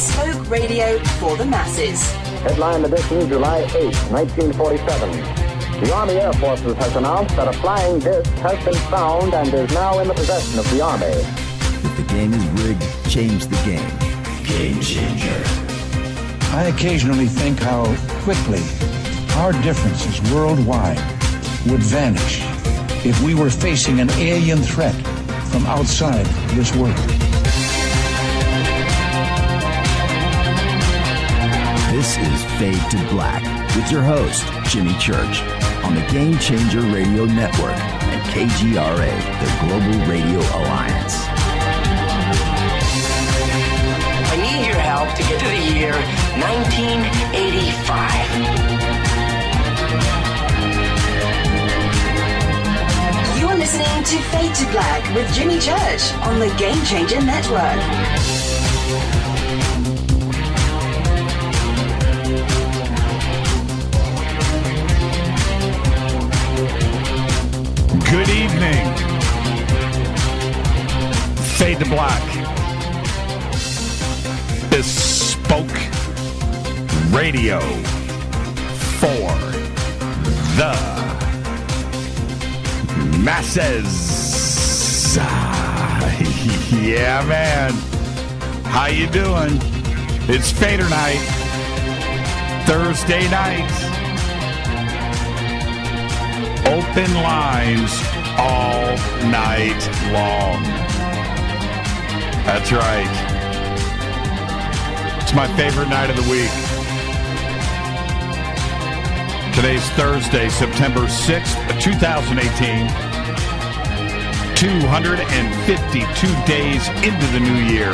bespoke radio for the masses. Headline edition, July 8, 1947. The Army Air Forces has announced that a flying disc has been found and is now in the possession of the Army. If the game is rigged, change the game. Game changer. I occasionally think how quickly our differences worldwide would vanish if we were facing an alien threat from outside this world. This is Fade to Black with your host, Jimmy Church, on the Game Changer Radio Network and KGRA, the Global Radio Alliance. I need your help to get to the year 1985. You're listening to Fade to Black with Jimmy Church on the Game Changer Network. Good evening. Fade to Black. Bespoke radio for the masses. Yeah, man. How you doing? It's Fader Night. Thursday night. Open lines all night long. That's right. It's my favorite night of the week. Today's Thursday, September 6th, 2018. 252 days into the new year.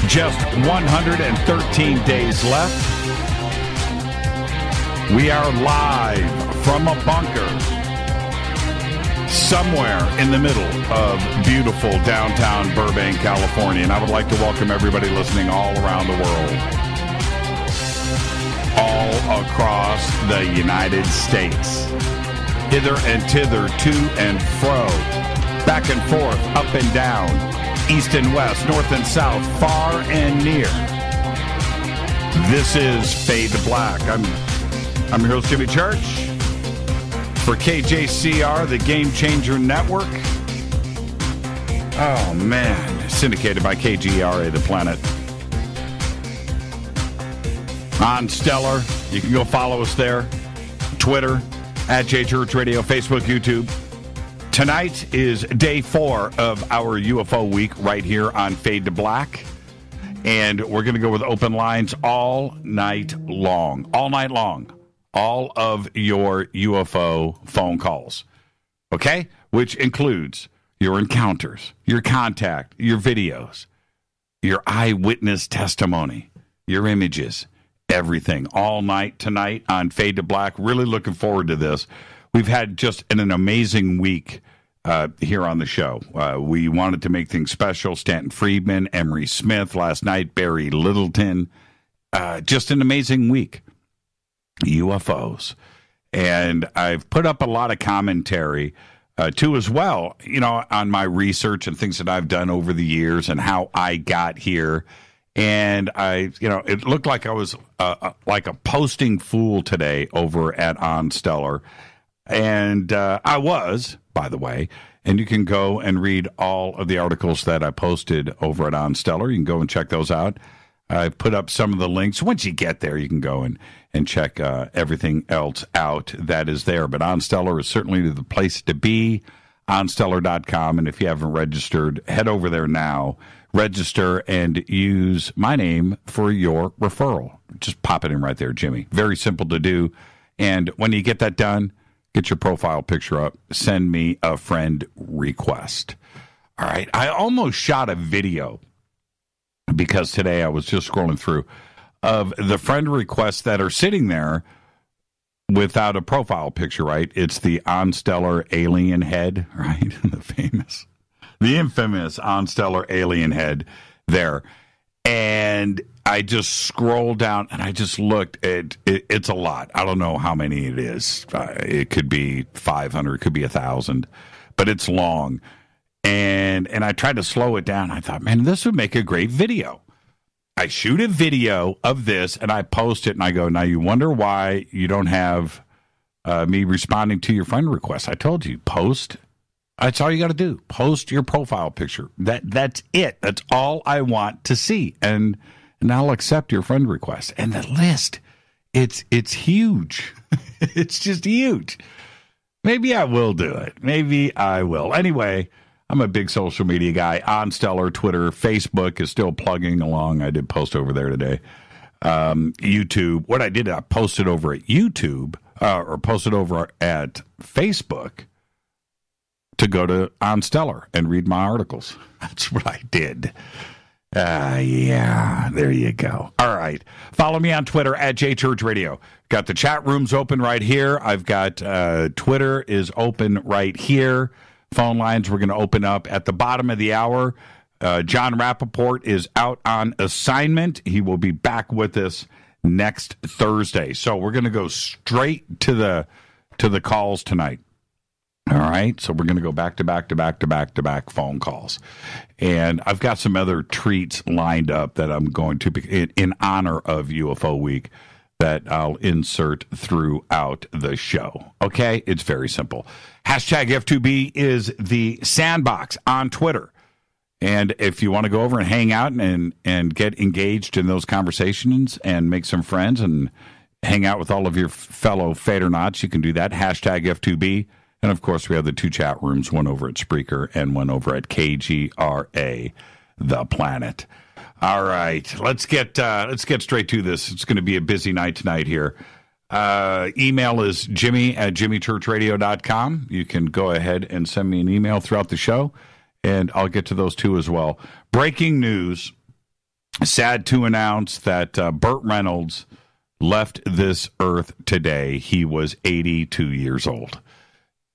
Just 113 days left. We are live from a bunker somewhere in the middle of beautiful downtown Burbank, California. And I would like to welcome everybody listening all around the world, all across the United States, hither and thither, to and fro, back and forth, up and down, east and west, north and south, far and near. This is Fade to Black. I'm your host, Jimmy Church, for KJCR, the Game Changer Network. Oh, man. Syndicated by KGRA, the planet. On Stellar. You can go follow us there. Twitter, at JChurch Radio, Facebook, YouTube. Tonight is day 4 of our UFO week right here on Fade to Black. And we're going to go with open lines all night long. All night long. All of your UFO phone calls, okay? Which includes your encounters, your contact, your videos, your eyewitness testimony, your images, everything. All night tonight on Fade to Black. Really looking forward to this. We've had just an amazing week here on the show. We wanted to make things special. Stanton Friedman, Emery Smith last night, Barry Littleton. Just an amazing week. UFOs. And I've put up a lot of commentary too as well, you know, on my research and things that I've done over the years and how I got here. And it looked like I was like a posting fool today over at On Stellar. And I was, by the way, and you can go and read all of the articles that I posted over at On Stellar. You can go and check those out. I put up some of the links. Once you get there, you can go and check everything else out that is there. But OnStellar is certainly the place to be, onstellar.com. And if you haven't registered, head over there now, register, and use my name for your referral. Just pop it in right there, Jimmy. Very simple to do. And when you get that done, get your profile picture up, send me a friend request. All right. I almost shot a video because today I was just scrolling through of the friend requests that are sitting there without a profile picture, right? It's the OnStellar alien head, right? The infamous OnStellar alien head there. And I just scrolled down and I just looked at it. It's a lot. I don't know how many it is. It could be 500, it could be 1,000, but it's long. And I tried to slow it down. I thought, man, this would make a great video. I shoot a video of this, and I post it, and I go, now you wonder why you don't have me responding to your friend request. I told you, post. That's all you got to do. Post your profile picture. That's it. That's all I want to see. And I'll accept your friend request. And the list, it's huge. It's just huge. Maybe I will do it. Maybe I will. Anyway, I'm a big social media guy on Stellar. Twitter, Facebook is still plugging along. I did post over there today. YouTube. What I did, I posted over at YouTube or posted over at Facebook to go to On Stellar and read my articles. That's what I did. Yeah, there you go. All right. Follow me on Twitter at JChurchRadio. Got the chat rooms open right here. I've got Twitter is open right here. Phone lines we're going to open up at the bottom of the hour. John Rappaport is out on assignment. He will be back with us next Thursday. So we're going to go straight to the calls tonight. All right, so we're going to go back to back phone calls. And I've got some other treats lined up that I'm going to be in honor of UFO Week that I'll insert throughout the show. Okay, it's very simple. Hashtag F2B is the sandbox on Twitter. And if you want to go over and hang out and get engaged in those conversations and make some friends and hang out with all of your fellow Fadernauts, you can do that. Hashtag F2B. And, of course, we have the two chat rooms, one over at Spreaker and one over at KGRA, The Planet. All right, let's get straight to this. It's going to be a busy night tonight here. Email is jimmy@jimmychurchradio.com. You can go ahead and send me an email throughout the show, and I'll get to those too as well. Breaking news, sad to announce that Burt Reynolds left this earth today. He was 82 years old.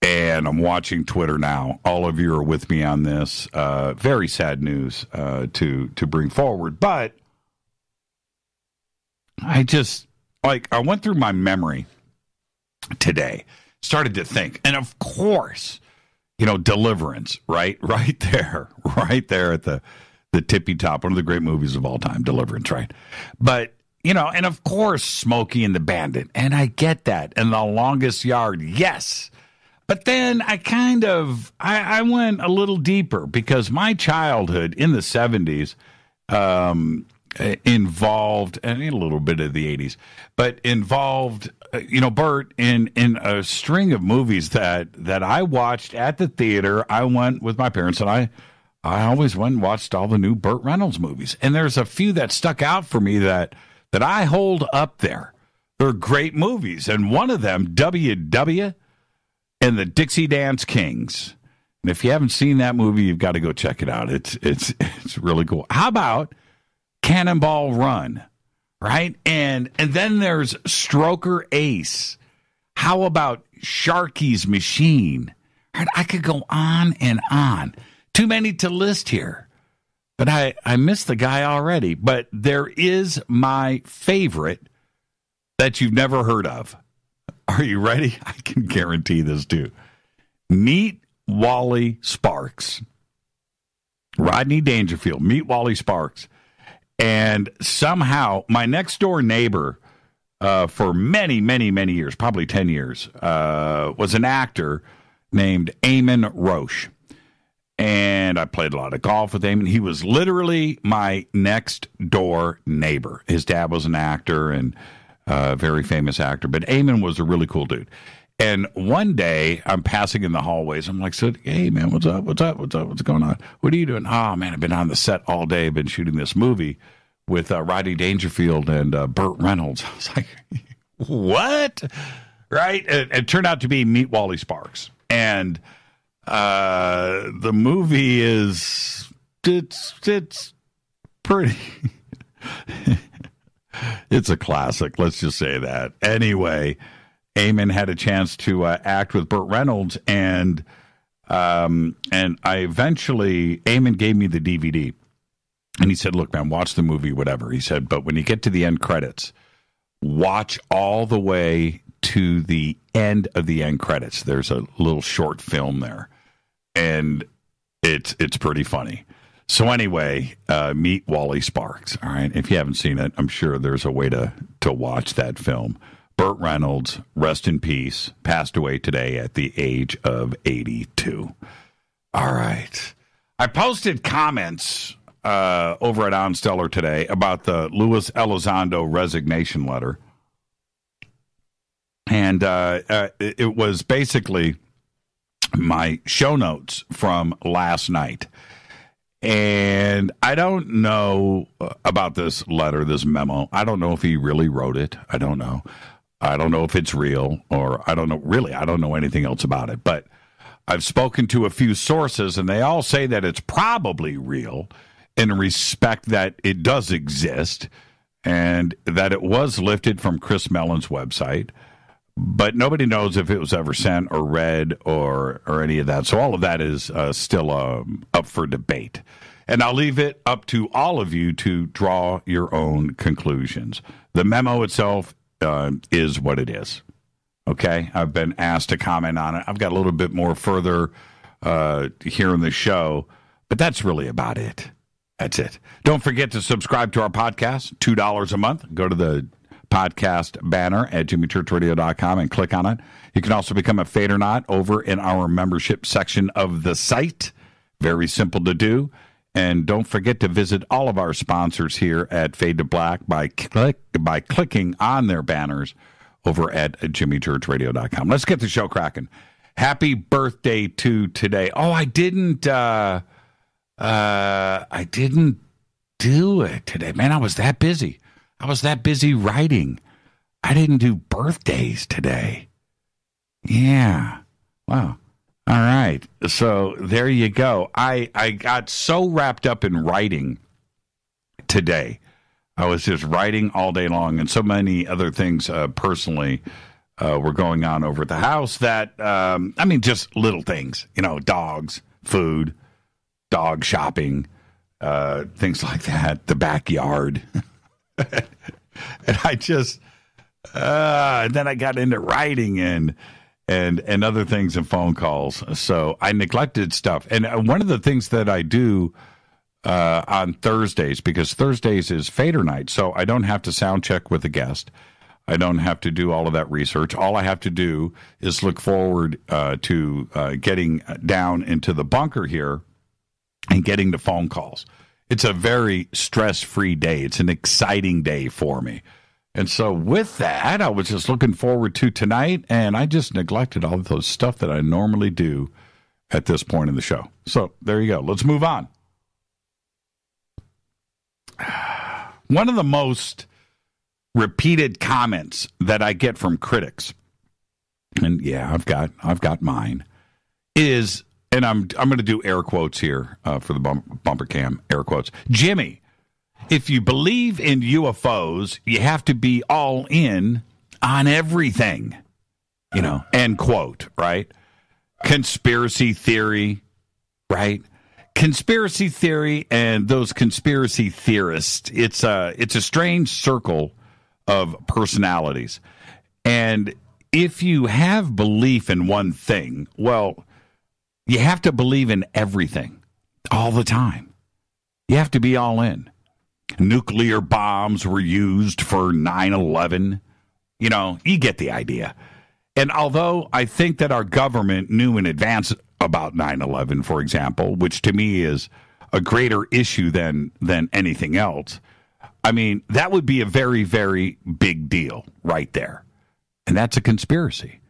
And I'm watching Twitter now. All of you are with me on this. Very sad news to bring forward. But I went through my memory today, started to think. And of course, Deliverance, right? Right there at the tippy top. One of the great movies of all time, Deliverance, right? But, and of course, Smokey and the Bandit. And I get that. And The Longest Yard, yes. But then I went a little deeper because my childhood in the 70s involved, and a little bit of the 80s, but involved, Burt in a string of movies that I watched at the theater. I went with my parents, and I always went and watched all the new Burt Reynolds movies. And there's a few that stuck out for me that I hold up there. They're great movies. And one of them, W.W., and the Dixie Dance Kings. And if you haven't seen that movie, you've got to go check it out. It's really cool. How about Cannonball Run, right? And then there's Stroker Ace. How about Sharky's Machine? Right? I could go on and on. Too many to list here. But I missed the guy already. But there is my favorite that you've never heard of. Are you ready? I can guarantee this too. Meet Wally Sparks. Rodney Dangerfield. Meet Wally Sparks. And somehow, my next door neighbor for many, many, many years, probably 10 years, was an actor named Eamon Roche. And I played a lot of golf with Eamon. He was literally my next door neighbor. His dad was an actor and very famous actor, but Eamon was a really cool dude. And one day I'm passing in the hallways. I'm like, hey man, what's up? What's going on? What are you doing? Oh man, I've been on the set all day. I've been shooting this movie with Rodney Dangerfield and Burt Reynolds. I was like, what? Right? It turned out to be Meet Wally Sparks. And the movie it's pretty it's a classic, let's just say that. Anyway, Eamon had a chance to act with Burt Reynolds, and I eventually, Eamon gave me the DVD, and he said, look, man, watch the movie, whatever. He said, but when you get to the end credits, watch all the way to the end of the end credits. There's a little short film there, and it's pretty funny. So anyway, meet Wally Sparks. All right. If you haven't seen it, I'm sure there's a way to watch that film. Burt Reynolds, rest in peace, passed away today at the age of 82. All right. I posted comments over at On Stellar today about the Luis Elizondo resignation letter. And it was basically my show notes from last night. And I don't know about this letter, this memo. I don't know if he really wrote it. I don't know. I don't know if it's real, or I don't know. Really, I don't know anything else about it. But I've spoken to a few sources, and they all say that it's probably real in respect that it does exist and that it was lifted from Chris Mellon's website. But nobody knows if it was ever sent or read or any of that. So all of that is still up for debate. And I'll leave it up to all of you to draw your own conclusions. The memo itself is what it is. Okay? I've been asked to comment on it. I've got a little bit more further here in the show, but that's really about it. That's it. Don't forget to subscribe to our podcast, $2 a month. Go to the podcast banner at jimmychurchradio.com and click on it. You can also become a Fade or Not over in our membership section of the site. Very simple to do. And don't forget to visit all of our sponsors here at Fade to Black by clicking on their banners over at jimmychurchradio.com. Let's get the show cracking. Happy birthday to today. Oh, I didn't do it today. Man, I was that busy. I was that busy writing. I didn't do birthdays today. Yeah. Wow. All right. So there you go. I got so wrapped up in writing today. I was just writing all day long, and so many other things personally were going on over at the house that, just little things, dogs, food, dog shopping, things like that, the backyard. And I just, then I got into writing and other things and phone calls. So I neglected stuff. And one of the things that I do on Thursdays, because Thursdays is Fader night, so I don't have to sound check with a guest. I don't have to do all of that research. All I have to do is look forward to getting down into the bunker here and getting the phone calls. It's a very stress-free day. It's an exciting day for me. And so with that, I was just looking forward to tonight, and I just neglected all of those stuff that I normally do at this point in the show. So there you go. Let's move on. One of the most repeated comments that I get from critics, and yeah, I've got mine, is, and I'm going to do air quotes here for the bumper cam, air quotes. Jimmy, if you believe in UFOs, you have to be all in on everything, end quote, right? Conspiracy theory, right? Conspiracy theory and those conspiracy theorists, it's a strange circle of personalities. And if you have belief in one thing, well, you have to believe in everything all the time. You have to be all in. Nuclear bombs were used for 9/11. You get the idea. And although I think that our government knew in advance about 9/11, for example, which to me is a greater issue than anything else, I mean, that would be a very, very big deal right there. And that's a conspiracy.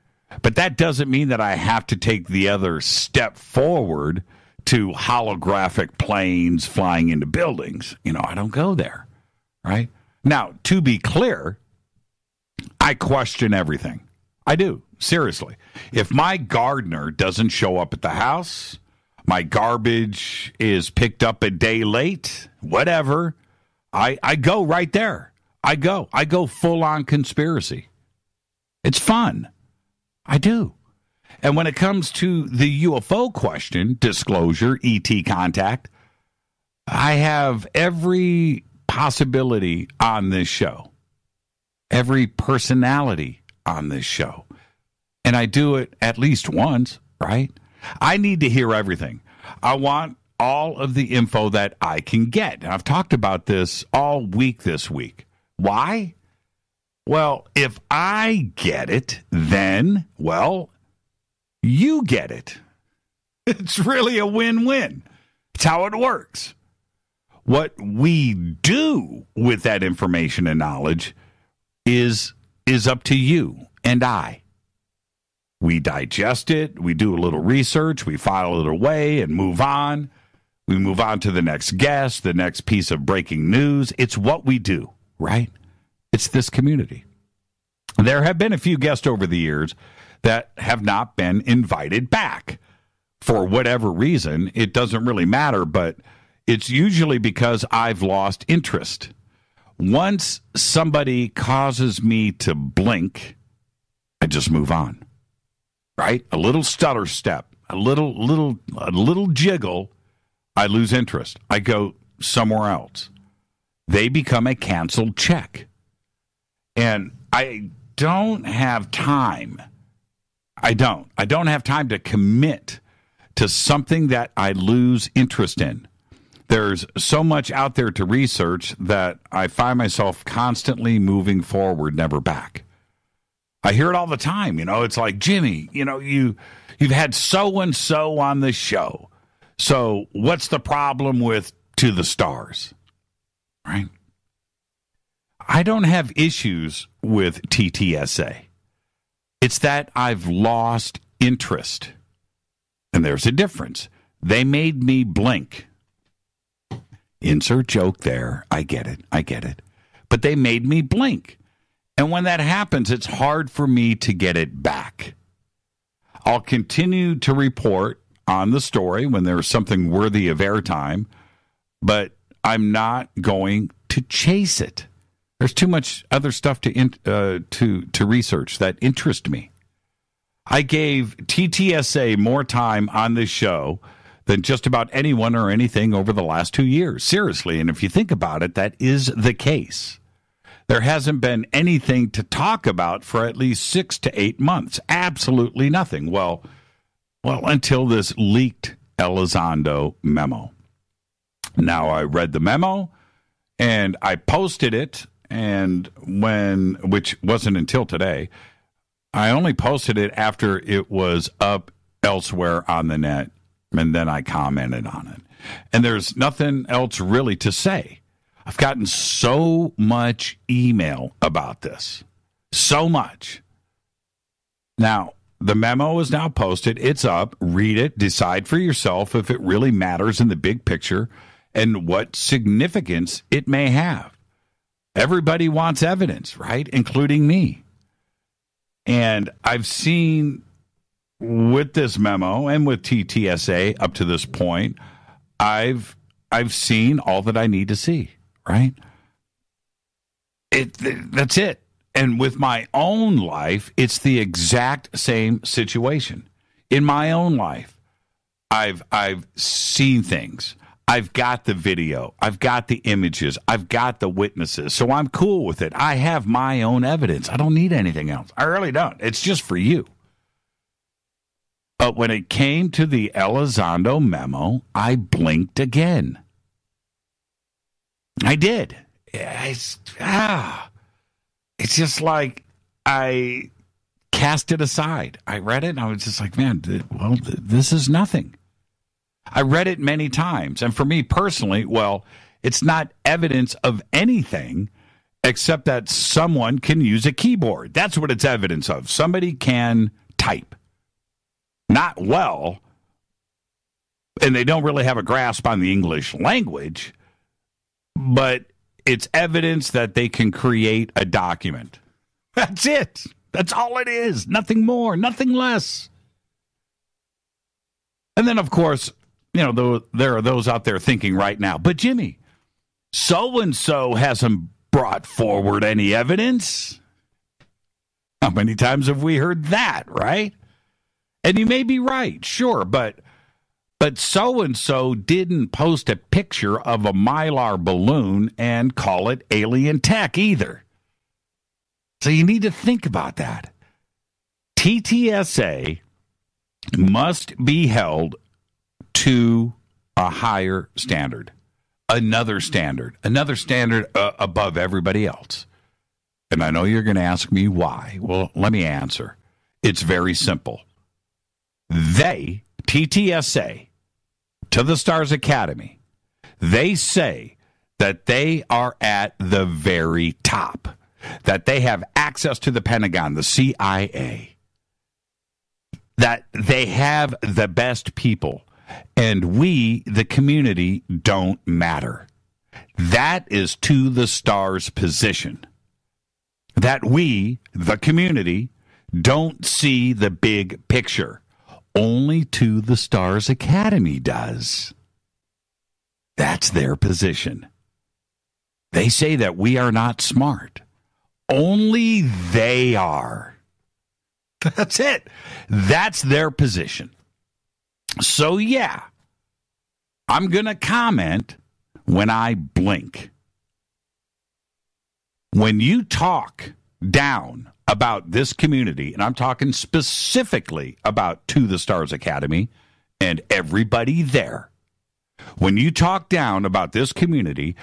But that doesn't mean that I have to take the other step forward to holographic planes flying into buildings. I don't go there, right? Now, to be clear, I question everything. I do, seriously. If my gardener doesn't show up at the house, my garbage is picked up a day late, whatever, I go right there. I go full on conspiracy. It's fun. I do. And when it comes to the UFO question, disclosure, ET contact, I have every possibility on this show, every personality on this show. And I do it at least once, right? I need to hear everything. I want all of the info that I can get. And I've talked about this all week this week. Why? Well, if I get it, then, well, you get it. It's really a win-win. It's how it works. What we do with that information and knowledge is up to you and I. We digest it, we do a little research, we file it away and move on. We move on to the next guest, the next piece of breaking news. It's what we do, right? It's this community. There have been a few guests over the years that have not been invited back. For whatever reason, it doesn't really matter, but it's usually because I've lost interest. Once somebody causes me to blink, I just move on. Right? A little stutter step, a little jiggle, I lose interest. I go somewhere else. They become a canceled check. And I don't have time. I don't have time to commit to something that I lose interest in. There's so much out there to research that I find myself constantly moving forward, never back. I hear it all the time. It's like, Jimmy, you've had so-and-so on the show. So what's the problem with To the Stars? Right? I don't have issues with TTSA. It's that I've lost interest. And there's a difference. They made me blink. Insert joke there. I get it. But they made me blink. And when that happens, it's hard for me to get it back. I'll continue to report on the story when there's something worthy of airtime, but I'm not going to chase it. There's too much other stuff to research that interest me. I gave TTSA more time on this show than just about anyone or anything over the last 2 years. Seriously, and if you think about it, that is the case. There hasn't been anything to talk about for at least 6 to 8 months. Absolutely nothing. Well, until this leaked Elizondo memo. Now, I read the memo, and I posted it, which wasn't until today. I only posted it after it was up elsewhere on the net, and then I commented on it. And there's nothing else really to say. I've gotten so much email about this. So much. Now, the memo is now posted. It's up. Read it. Decide for yourself if it really matters in the big picture and what significance it may have. Everybody wants evidence, right? Including me. And I've seen with this memo and with TTSA up to this point, I've seen all that I need to see. Right? That's it. And with my own life, it's the exact same situation. In my own life, I've seen things. I've got the video. I've got the images. I've got the witnesses. So I'm cool with it. I have my own evidence. I don't need anything else. I really don't. It's just for you. But when it came to the Elizondo memo, I blinked again. I did. It's just like I cast it aside. I read it, and I was just like, man, this is nothing. I read it many times, and for me personally, it's not evidence of anything except that someone can use a keyboard. That's what it's evidence of. Somebody can type. Not well, and they don't really have a grasp on the English language, but it's evidence that they can create a document. That's it. That's all it is. Nothing more, nothing less. And then, of course, there are those out there thinking right now, but Jimmy, so-and-so hasn't brought forward any evidence. How many times have we heard that, right? And you may be right, sure, but so-and-so didn't post a picture of a Mylar balloon and call it alien tech either. So you need to think about that. TTSA must be held to a higher standard, another standard above everybody else. And I know you're going to ask me why. Well, let me answer. It's very simple. They, TTSA, To the Stars Academy, they say that they are at the very top, that they have access to the Pentagon, the CIA, that they have the best people, and we, the community, don't matter. That is To the Stars' position. That we, the community, don't see the big picture. Only To the Stars Academy does. That's their position. They say that we are not smart. Only they are. That's it. That's their position. So, yeah, I'm going to comment when I blink. When you talk down about this community, and I'm talking specifically about To the Stars Academy and everybody there, when you talk down about this community,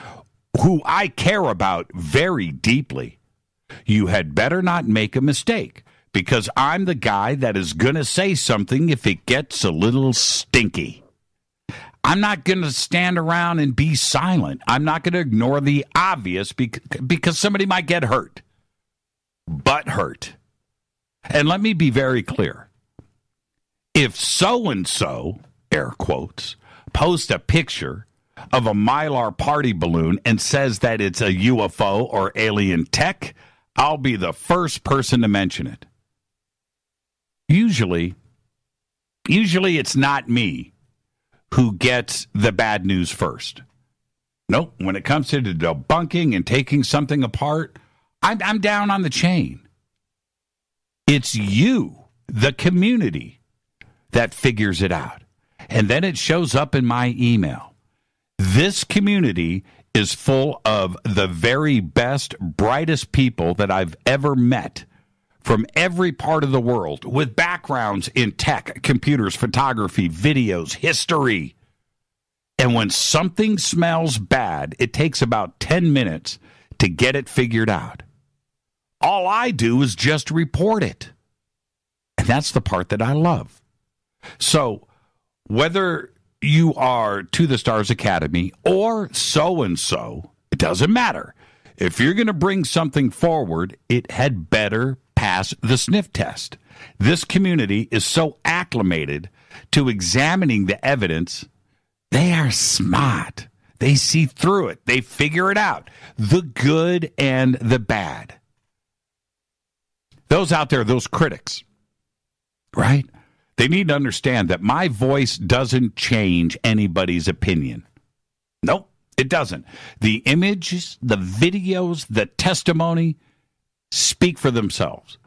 who I care about very deeply, you had better not make a mistake, because I'm the guy that is going to say something if it gets a little stinky. I'm not going to stand around and be silent. I'm not going to ignore the obvious because somebody might get hurt. But hurt. And let me be very clear. If so-and-so, air quotes, post a picture of a Mylar party balloon and says that it's a UFO or alien tech, I'll be the first person to mention it. Usually it's not me who gets the bad news first. Nope. When it comes to the debunking and taking something apart, I'm down on the chain. It's you, the community, that figures it out. And then it shows up in my email. This community is full of the very best, brightest people that I've ever met from every part of the world with backgrounds in tech, computers, photography, videos, history. And when something smells bad, it takes about 10 minutes to get it figured out. All I do is just report it. And that's the part that I love. So whether you are To the Stars Academy or so-and-so, it doesn't matter. If you're going to bring something forward, it had better pass the sniff test. This community is so acclimated to examining the evidence. They are smart. They see through it. They figure it out. The good and the bad. Those out there, those critics, right? They need to understand that my voice doesn't change anybody's opinion. Nope, it doesn't. The images, the videos, the testimony speak for themselves.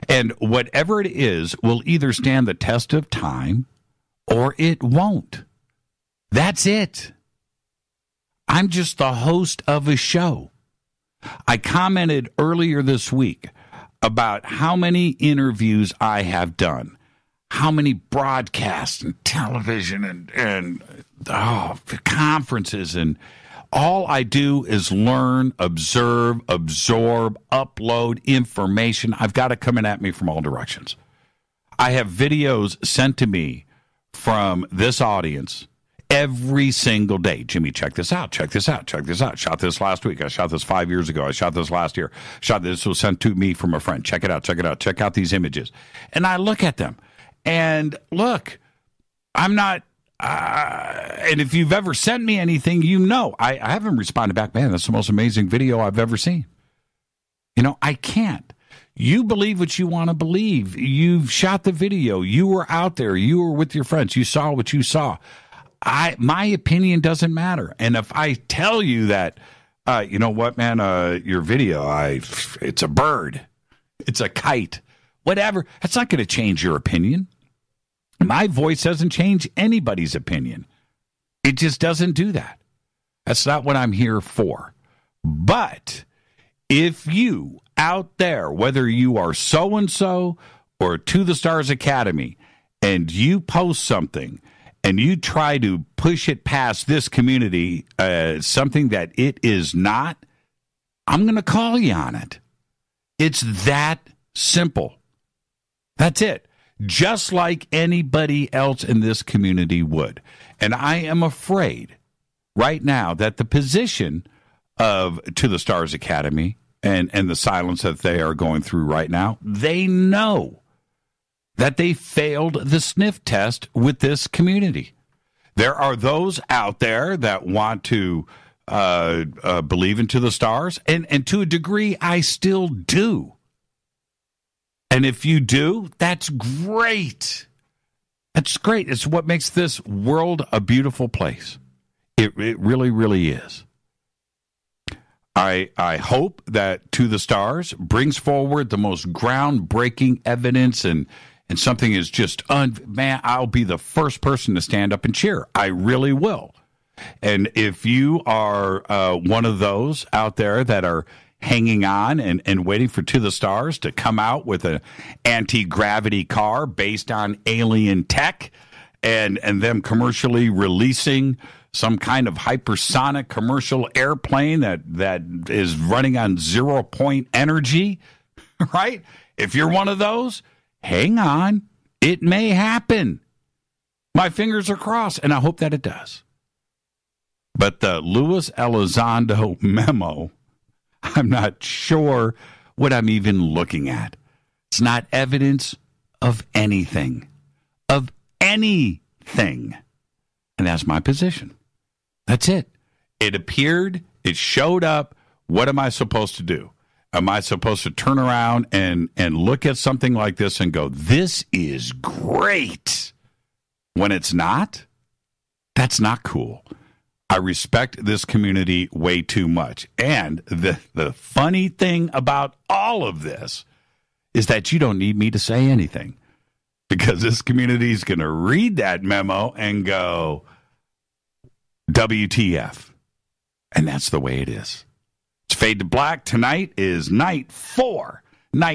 And whatever it is will either stand the test of time or it won't. That's it. I'm just the host of a show. I commented earlier this week about how many interviews I have done, how many broadcasts and television and conferences, and all I do is learn, observe, absorb, upload information. I've got it coming at me from all directions. I have videos sent to me from this audience every single day. Jimmy, check this out. Check this out. Check this out. Shot this last week. I shot this 5 years ago. I shot this last year. This was sent to me from a friend. Check it out. Check it out. Check out these images. And I look at them. And look, I'm not, and if you've ever sent me anything, you know, I haven't responded back. Man, that's the most amazing video I've ever seen. You know, I can't. You believe what you want to believe. You've shot the video. You were out there. You were with your friends. You saw what you saw. My opinion doesn't matter. And if I tell you that, you know what, man, your video, it's a bird, it's a kite, whatever, that's not going to change your opinion. My voice doesn't change anybody's opinion. It just doesn't do that. That's not what I'm here for. But if you out there, whether you are so-and-so or To the Stars Academy, and you post something and you try to push it past this community, something that it is not, I'm going to call you on it. It's that simple. That's it. Just like anybody else in this community would. And I am afraid right now that the position of To the Stars Academy and the silence that they are going through right now, they know that they failed the sniff test with this community. There are those out there that want to believe into the stars, and to a degree, I still do. And if you do, that's great. That's great. It's what makes this world a beautiful place. It really, really is. I hope that To the Stars brings forward the most groundbreaking evidence and something is just, man, I'll be the first person to stand up and cheer. I really will. And if you are one of those out there that are hanging on and waiting for To the Stars to come out with an anti-gravity car based on alien tech and them commercially releasing some kind of hypersonic commercial airplane that is running on 0-point energy, right? If you're one of those, hang on. It may happen. My fingers are crossed, and I hope that it does. But the Luis Elizondo memo, I'm not sure what I'm even looking at. It's not evidence of anything. Of anything. And that's my position. That's it. It appeared. It showed up. What am I supposed to do? Am I supposed to turn around and look at something like this and go, this is great, when it's not? That's not cool. I respect this community way too much. And the funny thing about all of this is that you don't need me to say anything, because this community is going to read that memo and go, WTF. And that's the way it is. It's Fade to Black. Tonight is night four of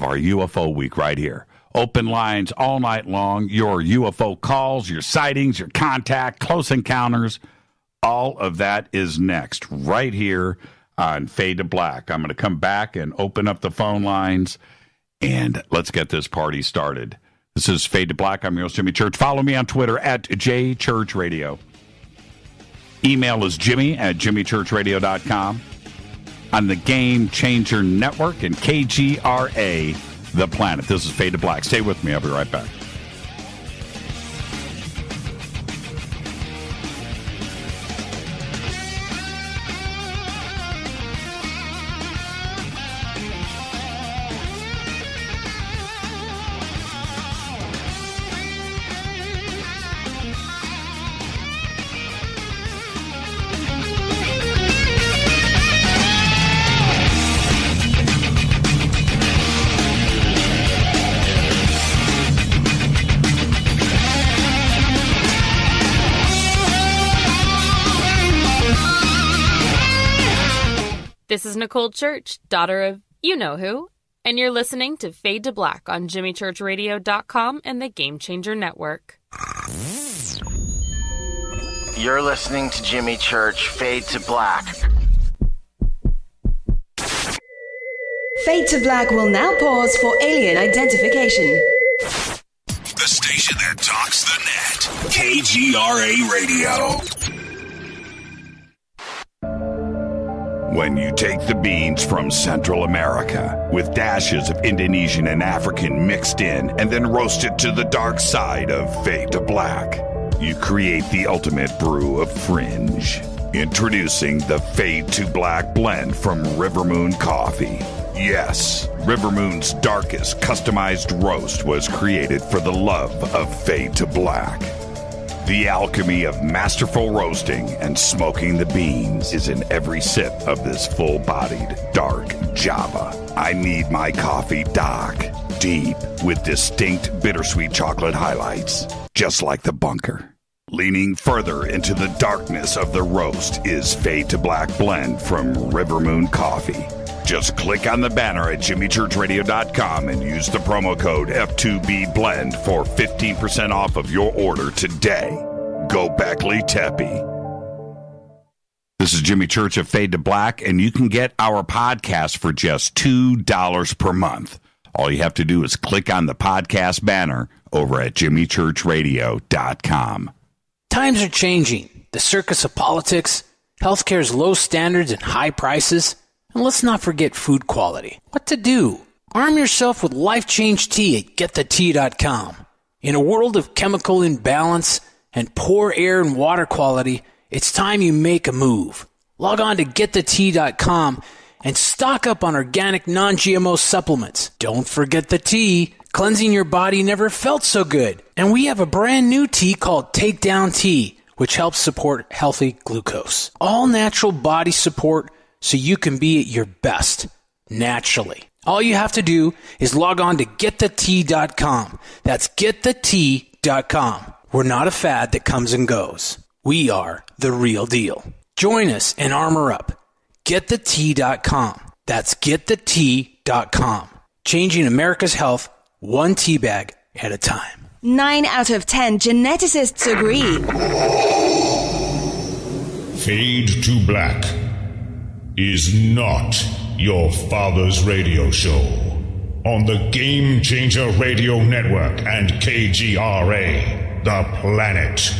our UFO week right here. Open lines all night long. Your UFO calls, your sightings, your contact, close encounters, all of that is next right here on Fade to Black. I'm going to come back and open up the phone lines, and let's get this party started. This is Fade to Black. I'm your host, Jimmy Church. Follow me on Twitter at JChurchRadio. Email is jimmy@jimmychurchradio.com. On the Game Changer Network and KGRA, The Planet. This is Fade to Black. Stay with me. I'll be right back. This is Nicole Church, daughter of you-know-who, and you're listening to Fade to Black on JimmyChurchRadio.com and the Game Changer Network. You're listening to Jimmy Church, Fade to Black. Fade to Black will now pause for alien identification. The station that talks the net. KGRA Radio. When you take the beans from Central America with dashes of Indonesian and African mixed in and then roast it to the dark side of Fade to Black, you create the ultimate brew of fringe. Introducing the Fade to Black blend from River Moon Coffee. Yes, River Moon's darkest customized roast was created for the love of Fade to Black. The alchemy of masterful roasting and smoking the beans is in every sip of this full-bodied, dark Java. I need my coffee dark, deep, with distinct bittersweet chocolate highlights, just like the bunker. Leaning further into the darkness of the roast is Fade to Black blend from River Moon Coffee. Just click on the banner at jimmychurchradio.com and use the promo code F2BBLEND for 15% off of your order today. Go Beckley Teppy. This is Jimmy Church of Fade to Black, and you can get our podcast for just $2 per month. All you have to do is click on the podcast banner over at jimmychurchradio.com. Times are changing. The circus of politics, healthcare's low standards and high prices, and let's not forget food quality. What to do? Arm yourself with Life Change Tea at getthetea.com. In a world of chemical imbalance and poor air and water quality, it's time you make a move. Log on to getthetea.com and stock up on organic non-GMO supplements. Don't forget the tea. Cleansing your body never felt so good. And we have a brand new tea called Takedown Tea, which helps support healthy glucose. All natural body support so you can be at your best, naturally. All you have to do is log on to getthetea.com. That's getthetea.com. We're not a fad that comes and goes. We are the real deal. Join us and armor up. Getthetea.com. That's getthetea.com. Changing America's health one tea bag at a time. 9 out of 10 geneticists agree. Fade to Black is not your father's radio show on the Game Changer Radio Network and KGRA, The Planet.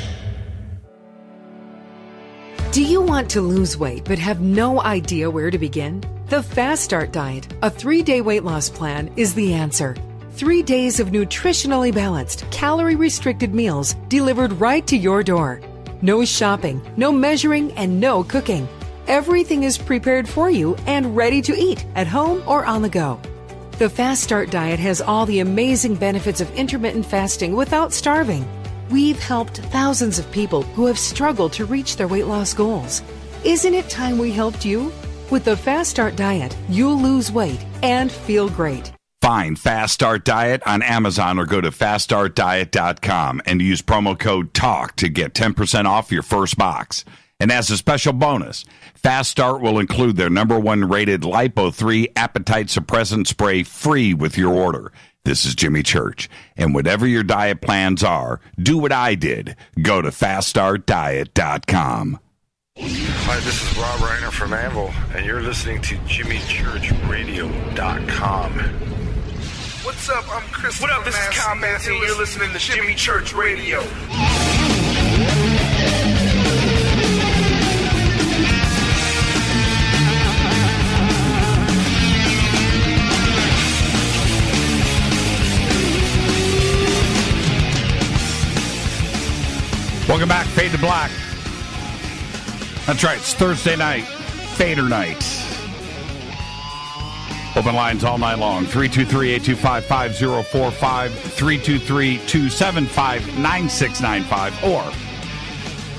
Do you want to lose weight but have no idea where to begin? The Fast Start Diet, a 3-day weight loss plan, is the answer. 3 days of nutritionally balanced, calorie-restricted meals delivered right to your door. No shopping, no measuring, and no cooking. Everything is prepared for you and ready to eat at home or on the go. The Fast Start Diet has all the amazing benefits of intermittent fasting without starving. We've helped thousands of people who have struggled to reach their weight loss goals. Isn't it time we helped you? With the Fast Start Diet, you'll lose weight and feel great. Find Fast Start Diet on Amazon or go to faststartdiet.com and use promo code TALK to get 10% off your first box. And as a special bonus, Fast Start will include their #1 rated Lipo-3 appetite suppressant spray free with your order. This is Jimmy Church, and whatever your diet plans are, do what I did. Go to faststartdiet.com. Hi, this is Rob Reiner from Anvil, and you're listening to JimmyChurchRadio.com. What's up? I'm Chris. What up? This is Kyle Matthew, and you're listening to Jimmy Church Radio. Welcome back, Fade to Black. That's right, it's Thursday night, Fader night. Open lines all night long, 323-825-5045, 323-275-9695, or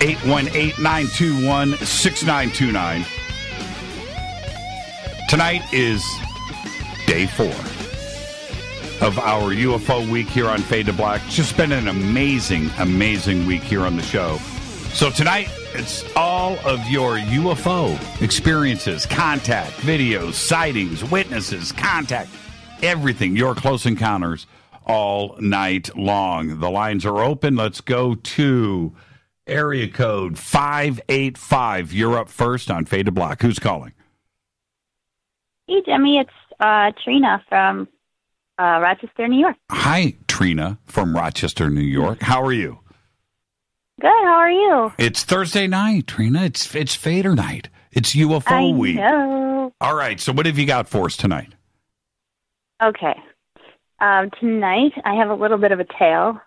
818-921-6929. Tonight is day 4 of our UFO week here on Fade to Black. It's just been an amazing, amazing week here on the show. So tonight, it's all of your UFO experiences, contact, videos, sightings, witnesses, contact, everything, your close encounters all night long. The lines are open. Let's go to area code 585. You're up first on Fade to Black. Who's calling? Hey, Jimmy. It's Trina from Rochester, New York. Hi, Trina from Rochester, New York. How are you? Good. How are you? It's Thursday night, Trina. It's Fader night. It's UFO week. Know. All right. So what have you got for us tonight? Okay. Tonight, I have a little bit of a tale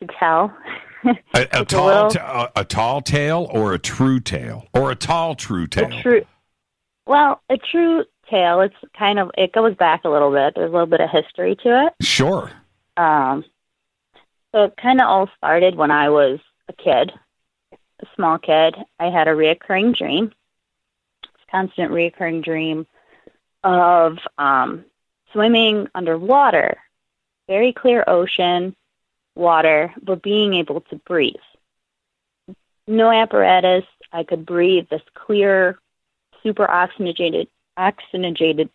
to tell. A tall tale or a true tale? Or a tall true tale? A true tale. It's kind of, it goes back a little bit. There's a little bit of history to it. Sure. So it kind of all started when I was a kid, a small kid. I had a reoccurring dream, constant reoccurring dream of swimming underwater, very clear ocean, water, but being able to breathe. No apparatus. I could breathe this clear, super oxygenated oxygenated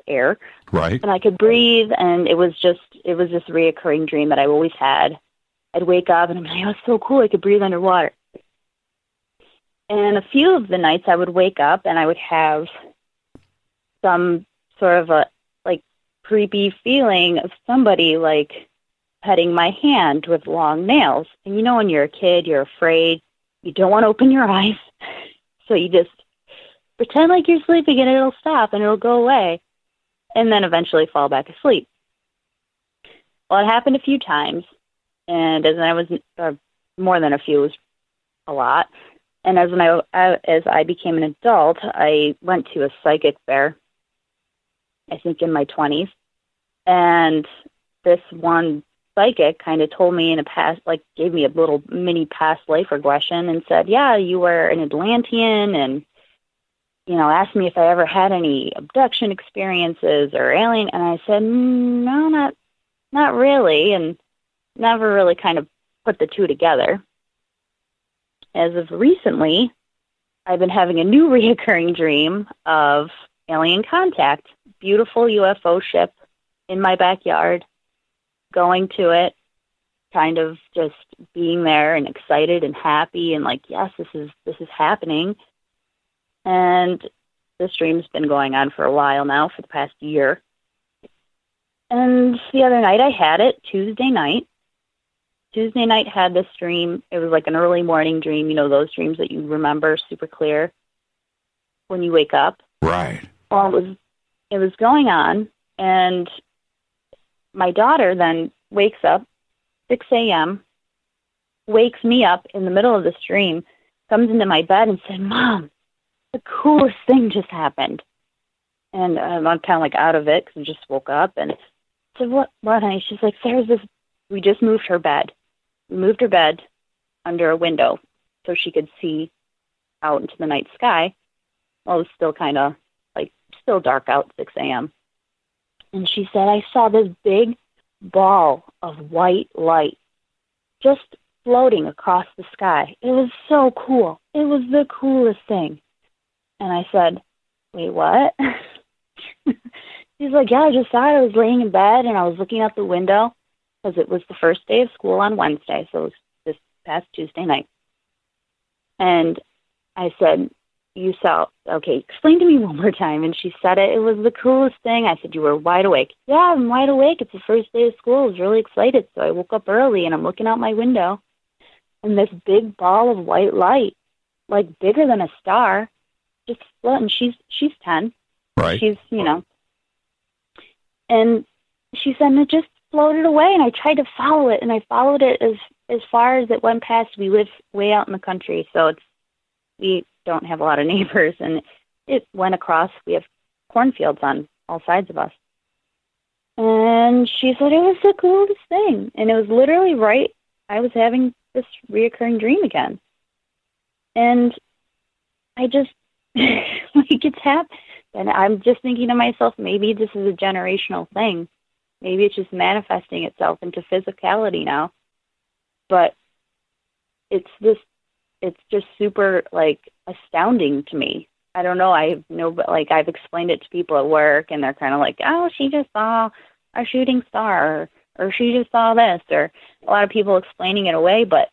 air. Right. And I could breathe, and it was this reoccurring dream that I always had. I'd wake up, and I'm like, oh, it's so cool, I could breathe underwater. And a few of the nights I would wake up, and I would have some sort of a, like, creepy feeling of somebody, like, petting my hand with long nails. And you know when you're a kid, you're afraid, you don't want to open your eyes, so you just pretend like you're sleeping and it'll stop and it'll go away, and then eventually fall back asleep. Well, it happened a few times, and as more than a few, it was a lot. And as I became an adult, I went to a psychic fair, I think in my 20s, and this one psychic kind of told me in a past, like gave me a little mini past life regression and said, yeah, you were an Atlantean, and, you know, asked me if I ever had any abduction experiences or alien. And I said, no, not really, and never really kind of put the two together. As of recently, I've been having a new reoccurring dream of alien contact, beautiful UFO ship in my backyard, going to it, kind of just being there and excited and happy and like, yes, this is happening. And this dream's been going on for a while now, for the past year. And the other night I had it, Tuesday night. Tuesday night had this dream. It was like an early morning dream, you know, those dreams that you remember super clear when you wake up. Right. Well, it was going on, and my daughter then wakes up, 6 a.m., wakes me up in the middle of this dream, comes into my bed and said, Mom, the coolest thing just happened. And I'm kind of like out of it because I just woke up, and I said, what, honey? She's like, Sarah's this, we just moved her bed. We moved her bed under a window so she could see out into the night sky. Well, it was still kind of like still dark out, 6 a.m. And she said, I saw this big ball of white light just floating across the sky. It was so cool. It was the coolest thing. And I said, wait, what? She's like, yeah, I just saw it. I was laying in bed and I was looking out the window because it was the first day of school on Wednesday, so it was this past Tuesday night. And I said, you saw, okay, explain to me one more time. And she said it was the coolest thing. I said, you were wide awake. Yeah, I'm wide awake. It's the first day of school. I was really excited. So I woke up early and I'm looking out my window, and this big ball of white light, like bigger than a star, just floating. She's 10. Right. She's, you know. And she said, it just floated away, and I tried to follow it, and I followed it as far as it went past. We live way out in the country, so we don't have a lot of neighbors, and it went across. We have cornfields on all sides of us. And she said it was the coolest thing, and it was literally right. I was having this reoccurring dream again, and I just like it's happened. And I'm just thinking to myself, maybe this is a generational thing. Maybe it's just manifesting itself into physicality now. But it's just super, like, astounding to me. I don't know. I've explained it to people at work, and they're kind of like, oh, she just saw a shooting star, or she just saw this, or a lot of people explaining it away. But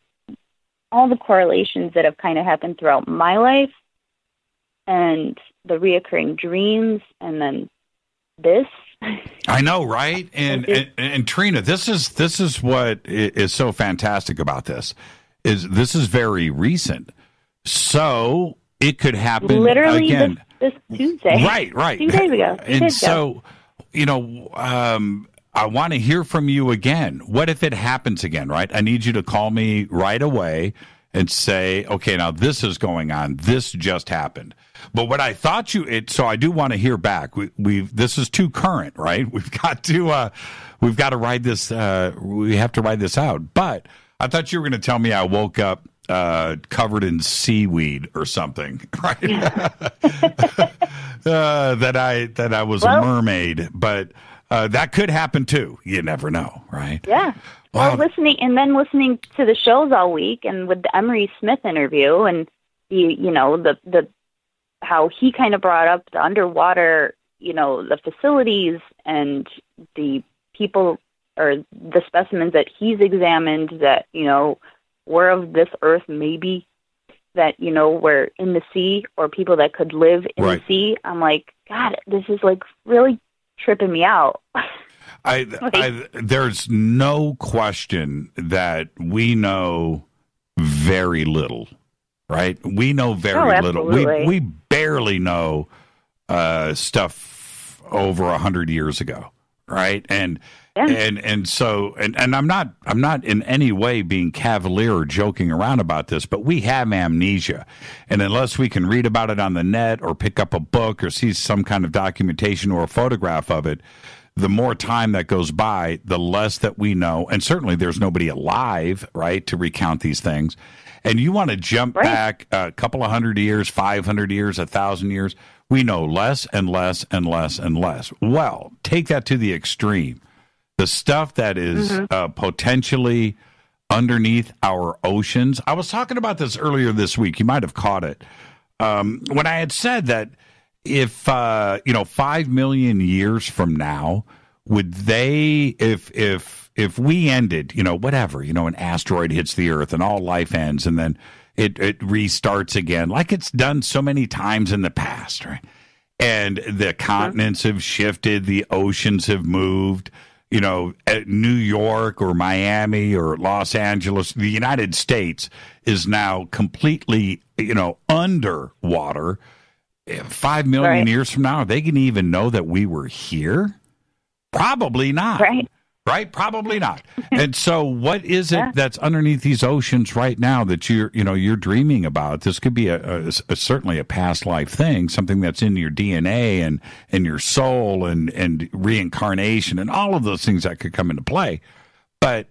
all the correlations that have kind of happened throughout my life, and the reoccurring dreams, and then this. I know, right? And Trina, this is what is so fantastic about this. This is very recent, so it could happen literally again this Tuesday. Right. 2 days ago. And so, you know, I want to hear from you again. What if it happens again? Right? I need you to call me right away and say, okay, now this is going on. This just happened. But what I thought so I do want to hear back. This is too current, right? We've got to ride this. We have to ride this out. But I thought you were going to tell me I woke up covered in seaweed or something, right? that I was a mermaid, but that could happen too. You never know, right? Yeah. Wow. Well, listening to the shows all week, and with the Emery Smith interview, and the how he kind of brought up the underwater, the facilities and the people or the specimens that he's examined that, were of this earth maybe, that, were in the sea or people that could live in the sea. I'm like, God, this is like really tripping me out. There's no question that we know very little, right? We know very little. We barely know stuff over 100 years ago, right? And so I'm not in any way being cavalier or joking around about this, but we have amnesia, and unless we can read about it on the net or pick up a book or see some kind of documentation or a photograph of it, the more time that goes by, the less that we know. And certainly there's nobody alive, right, to recount these things. And you want to jump back a couple of 100 years, 500 years, 1,000 years, we know less and less and less and less. Well, take that to the extreme. The stuff that is potentially underneath our oceans. I was talking about this earlier this week. You might have caught it. When I had said that if 5 million years from now, would they, if we ended, whatever, an asteroid hits the Earth and all life ends, and then it restarts again, like it's done so many times in the past, right? And the continents have shifted, the oceans have moved. At New York or Miami or Los Angeles, the United States is now completely, underwater. 5 million years from now, are they going to even know that we were here? Probably not. Right? Probably not. And so what is it that's underneath these oceans right now that you're dreaming about? This could be a certainly a past life thing, something that's in your DNA and your soul and reincarnation and all of those things that could come into play. But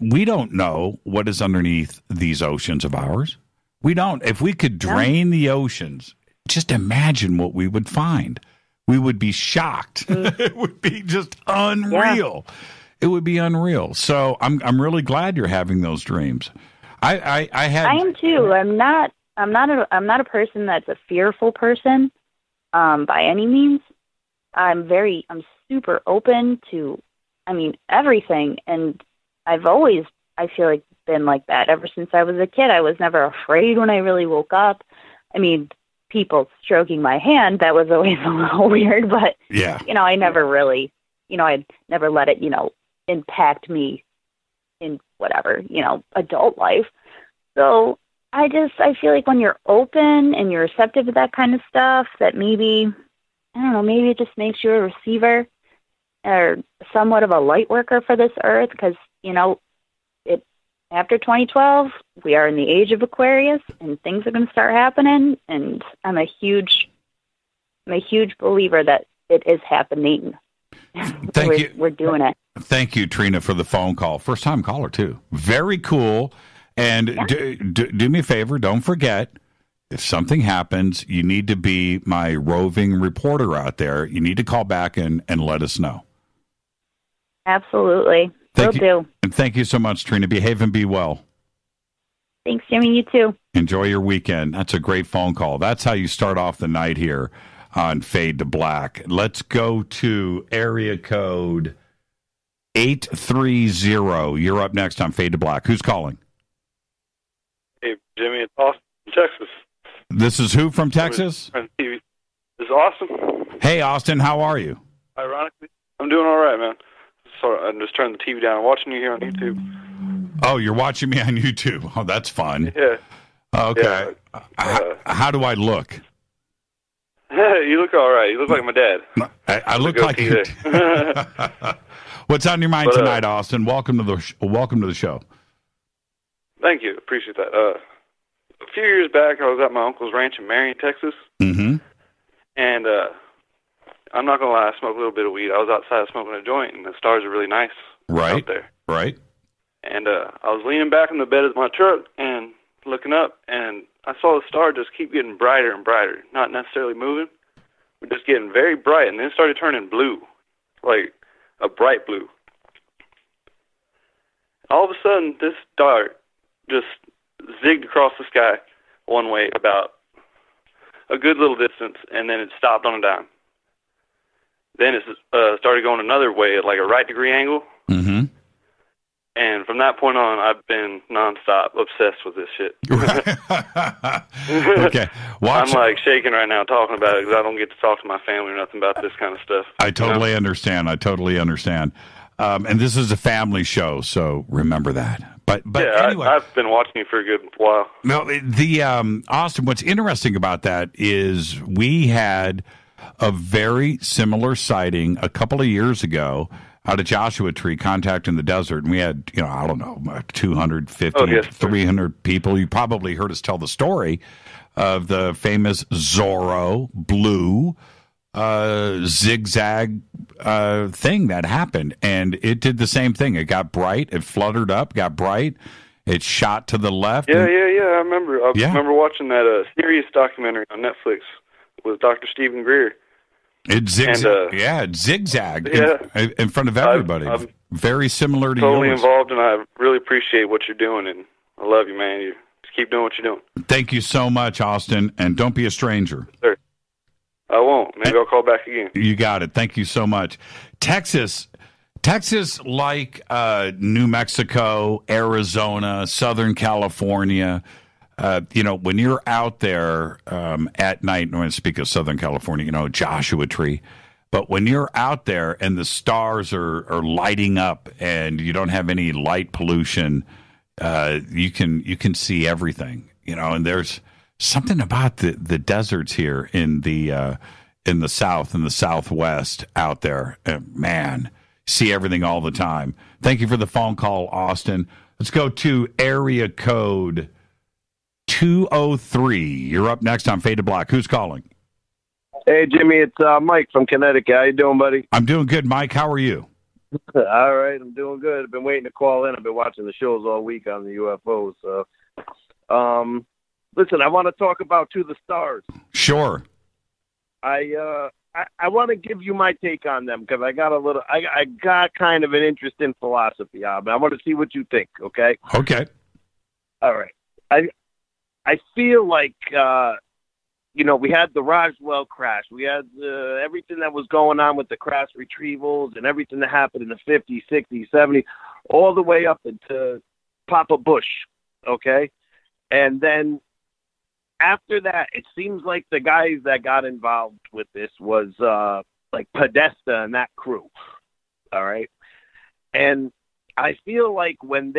we don't know what is underneath these oceans of ours. We don't. If we could drain the oceans, just imagine what we would find. We would be shocked. It would be just unreal. Yeah. It would be unreal. So I'm really glad you're having those dreams. I am too. I'm not a person that's a fearful person by any means. I'm super open to everything, and I've always, I feel like, been like that ever since I was a kid. I was never afraid when I really woke up. People stroking my hand, that was always a little weird, but I never really, I never let it, impact me in whatever, adult life. So I feel like when you're open and you're receptive to that kind of stuff, that maybe it just makes you a receiver or somewhat of a light worker for this earth, because, after 2012, we are in the age of Aquarius, and things are going to start happening. And I'm a huge believer that it is happening. We're doing it. Thank you, Trina, for the phone call. First time caller too. Very cool. And do me a favor. Don't forget, if something happens, you need to be my roving reporter out there. You need to call back and let us know. Absolutely. Will do. And thank you so much, Trina. Behave and be well. Thanks, Jimmy. You too. Enjoy your weekend. That's a great phone call. That's how you start off the night here on Fade to Black. Let's go to area code 830. You're up next on Fade to Black. Who's calling? Hey, Jimmy. It's Austin from Texas. This is who from Texas? This is Austin. Hey, Austin. How are you? Ironically, I'm doing all right, man. Sorry, I'm just turning the TV down. I'm watching you here on YouTube. Oh, you're watching me on YouTube. Oh, that's fun. Yeah. Okay. Yeah, how do I look? You look all right. You look like my dad. I look like you. What's on your mind tonight, Austin? Welcome to the show. Thank you. Appreciate that. A few years back, I was at my uncle's ranch in Marion, Texas. Mm-hmm. And I'm not going to lie, I smoked a little bit of weed. I was outside smoking a joint, and the stars are really nice out there. Right. And I was leaning back in the bed of my truck and looking up, and I saw the star just keep getting brighter and brighter, not necessarily moving, but just getting very bright, and then it started turning blue, like a bright blue. All of a sudden, this dart just zigged across the sky one way about a good little distance, and then it stopped on a dime. Then it started going another way at like a right degree angle. Mm-hmm. And from that point on, I've been nonstop obsessed with this shit. Okay. I'm like shaking right now talking about it because I don't get to talk to my family or nothing about this kind of stuff. I totally understand. And this is a family show, so remember that. But yeah, anyway, I've been watching you for a good while. No, the Austin, what's interesting about that is we had a very similar sighting a couple of years ago out of Joshua Tree, contact in the desert, and we had, 250, 300 people. You probably heard us tell the story of the famous Zorro blue zigzag thing that happened, and it did the same thing. It got bright, it fluttered up, got bright, it shot to the left. Yeah. I remember. I remember watching that Sirius documentary on Netflix with Dr. Stephen Greer. It zigzagged. It zigzagged in front of everybody. I'm very similar to totally yours. Involved, and I really appreciate what you're doing, and I love you, man. You just keep doing what you're doing. Thank you so much, Austin, and don't be a stranger. Sir. I won't. Maybe I'll call back again. You got it. Thank you so much. Texas, like New Mexico, Arizona, Southern California, when you're out there at night, when I speak of Southern California, Joshua Tree, but when you're out there and the stars are lighting up and you don't have any light pollution, you can see everything, and there's something about the deserts here in the South and the Southwest out there. Man, see everything all the time. Thank you for the phone call, Austin. Let's go to area code 203. You're up next on Fade to Black. Who's calling? Hey, Jimmy, it's Mike from Connecticut. How you doing, buddy? I'm doing good, Mike. How are you? All right, I'm doing good. I've been waiting to call in. I've been watching the shows all week on the UFOs. So, listen, I want to talk about To the Stars. Sure. I want to give you my take on them because I got kind of an interest in philosophy. I want to see what you think. Okay. Okay. All right. I feel like we had the Roswell crash. We had everything that was going on with the crash retrievals and everything that happened in the 50s, 60s, 70s, all the way up into Papa Bush. Okay. And then after that, it seems like the guys that got involved with this was like Podesta and that crew. All right. And I feel like when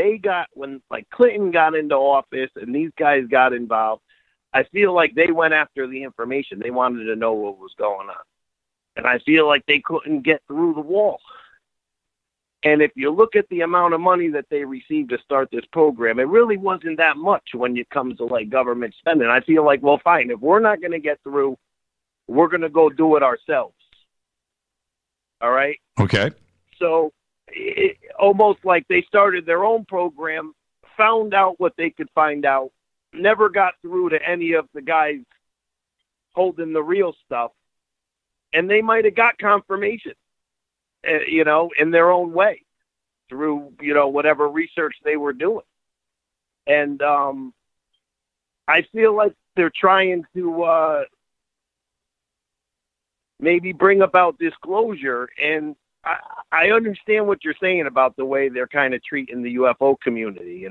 Clinton got into office and these guys got involved, I feel like they went after the information. They wanted to know what was going on. And I feel like they couldn't get through the wall. And if you look at the amount of money that they received to start this program, it really wasn't that much when it comes to like government spending. I feel like, well, fine, if we're not going to get through, we're going to go do it ourselves. All right? Okay. So almost like they started their own program, found out what they could find out, never got through to any of the guys holding the real stuff, and they might have got confirmation, in their own way through, whatever research they were doing. And I feel like they're trying to maybe bring about disclosure, and I understand what you're saying about the way they're kind of treating the UFO community,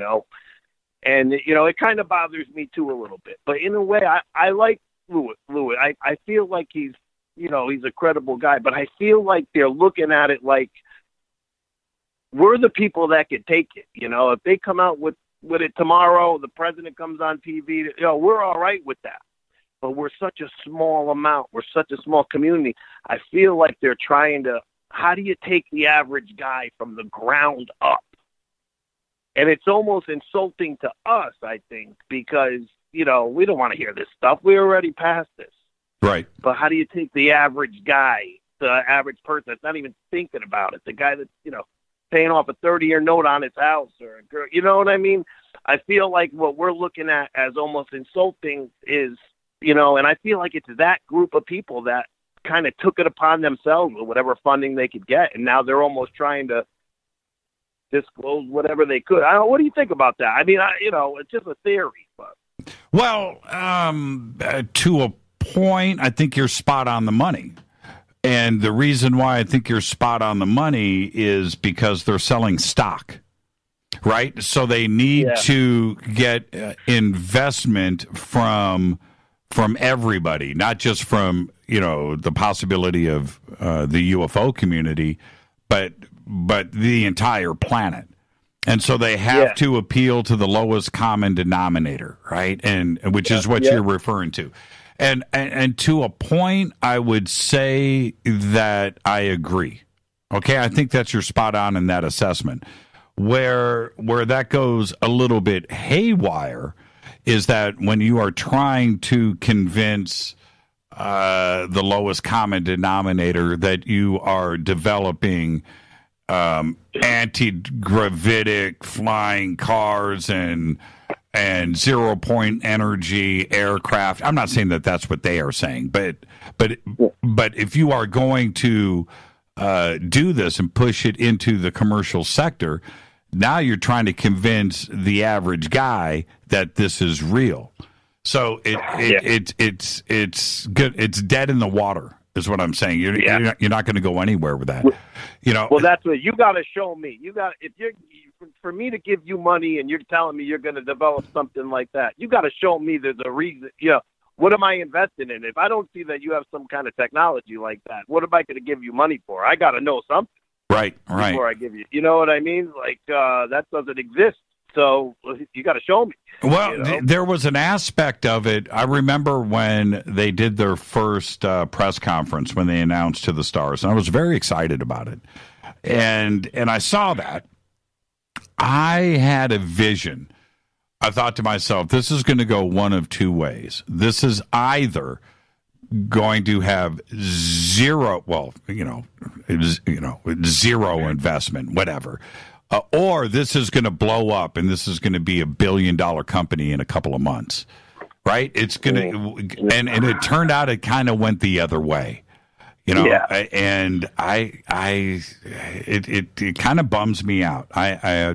and, it kind of bothers me too a little bit. But in a way, I like Louis. I feel like he's a credible guy, but I feel like they're looking at it like we're the people that could take it. If they come out with it tomorrow, the president comes on TV, we're all right with that. But we're such a small amount. We're such a small community. I feel like they're trying to, how do you take the average guy from the ground up? And it's almost insulting to us, I think, because, we don't want to hear this stuff. We're already past this. Right. But how do you take the average guy, the average person that's not even thinking about it, the guy that's, paying off a 30-year note on his house or a girl, you know what I mean? I feel like what we're looking at as almost insulting is, and I feel like it's that group of people that kind of took it upon themselves with whatever funding they could get, and now they're almost trying to disclose whatever they could. What do you think about that? I mean, it's just a theory. But well, to a point, I think you're spot on the money. And the reason why I think you're spot on the money is because they're selling stock, right? So they need to get investment from everybody, not just from, the possibility of the UFO community, but the entire planet. And so they have to appeal to the lowest common denominator, right? And which is what you're referring to. And to a point, I would say that I agree. Okay, I think that's your spot on in that assessment. Where that goes a little bit haywire is that when you are trying to convince the lowest common denominator that you are developing anti-gravitic flying cars and 0-point energy aircraft. I'm not saying that that's what they are saying, but if you are going to do this and push it into the commercial sector, now you're trying to convince the average guy that this is real. So it's good. It's dead in the water, is what I'm saying. You're not going to go anywhere with that. Well, that's what you got to show me. For me to give you money and you're telling me you're going to develop something like that, you got to show me there's a reason. What am I investing in? If I don't see that you have some kind of technology like that, what am I going to give you money for? I got to know something. Right. Before I give you, you know what I mean? Like that doesn't exist. So you got to show me. Well, there was an aspect of it. I remember when they did their first press conference when they announced to the stars, and I was very excited about it. And I saw that. I had a vision. I thought to myself, this is going to go one of two ways. This is either going to have zero investment, whatever. Or this is going to blow up, and this is going to be $1 billion company in a couple of months, right? It's going to, and it turned out it kind of went the other way, and it kind of bums me out. I